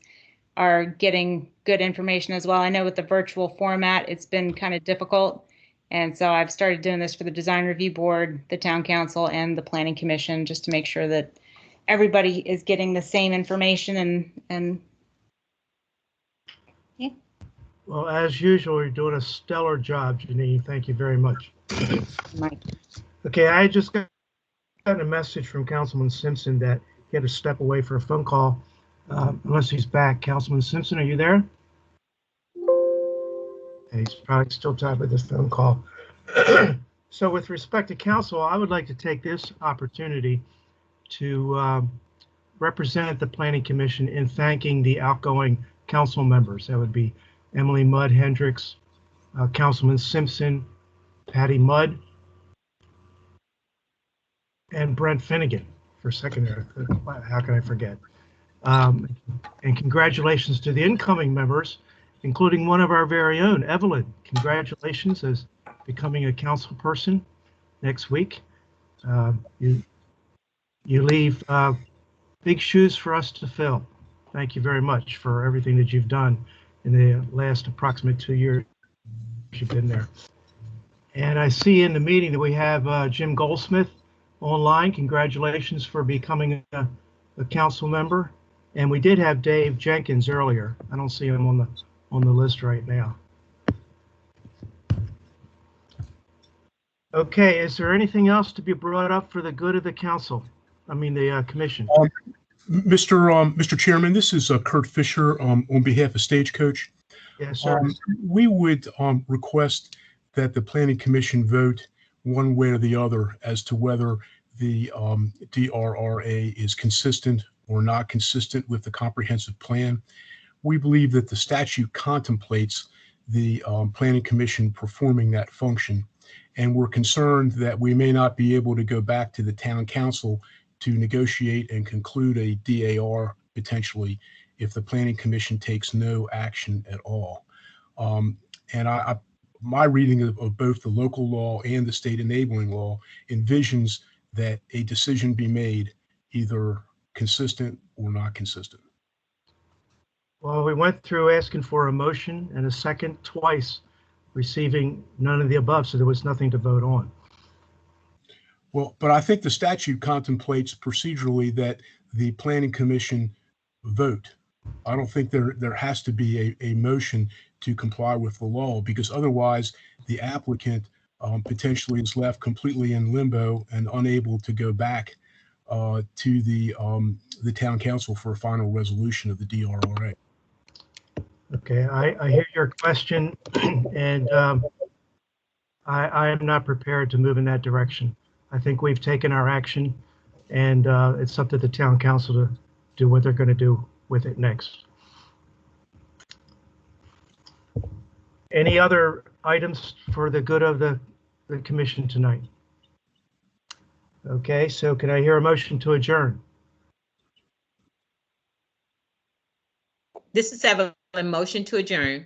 are getting good information as well. I know with the virtual format, it's been kind of difficult. And so I've started doing this for the Design Review Board, the Town Council, and the Planning Commission, just to make sure that everybody is getting the same information. And yeah. Well, as usual, you're doing a stellar job, Janine. Thank you very much. Mike. Okay, I just got a message from Councilman Simpson that he had to step away for a phone call. Unless he's back. Councilman Simpson, are you there? He's probably still tied with this phone call. So with respect to council, I would like to take this opportunity to represent the Planning Commission in thanking the outgoing council members. That would be Emily Mudd Hendricks, Councilman Simpson, Patty Mudd, and Brent Finnegan for secondary. How can I forget? And congratulations to the incoming members, including one of our very own, Evelyn. Congratulations as becoming a council person next week. You leave big shoes for us to fill. Thank you very much for everything that you've done in the last approximate 2 years you've been there. And I see in the meeting that we have Jim Goldsmith online. Congratulations for becoming a council member. And we did have Dave Jenkins earlier. I don't see him on the list right now. Okay, is there anything else to be brought up for the good of the council? I mean, the commission. Mr. Chairman, this is Kurt Fisher on behalf of Stagecoach. Yes, sir. We would request that the Planning Commission vote one way or the other as to whether the DRRA is consistent or not consistent with the comprehensive plan. We believe that the statute contemplates the Planning Commission performing that function, and we're concerned that we may not be able to go back to the town council to negotiate and conclude a DAR potentially if the Planning Commission takes no action at all. And my reading of both the local law and the state enabling law envisions that a decision be made either consistent or not consistent. Well, we went through asking for a motion and a second twice, receiving none of the above, so there was nothing to vote on. Well, but I think the statute contemplates procedurally that the Planning Commission vote. I don't think there has to be a motion to comply with the law, because otherwise the applicant potentially is left completely in limbo and unable to go back to the town council for a final resolution of the DRRA. Okay, I hear your question, and I am not prepared to move in that direction. I think we've taken our action, and it's up to the town council to do what they're going to do with it next. Any other items for the good of the commission tonight? Okay, so can I hear a motion to adjourn? This is Evelyn. Motion to adjourn.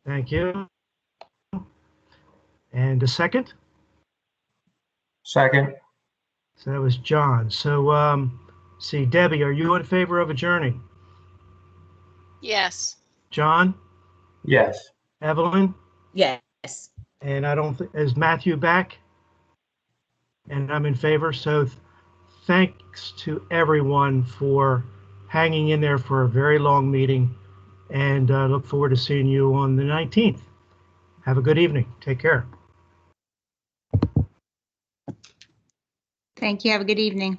Thank you. And a second? Second. So that was John. So see, Debbie, are you in favor of adjourning? Yes. John? Yes. Evelyn? Yes. And I don't think, is Matthew back? And I'm in favor. So thanks to everyone for hanging in there for a very long meeting, and look forward to seeing you on the 19th. Have a good evening. Take care. Thank you. Have a good evening.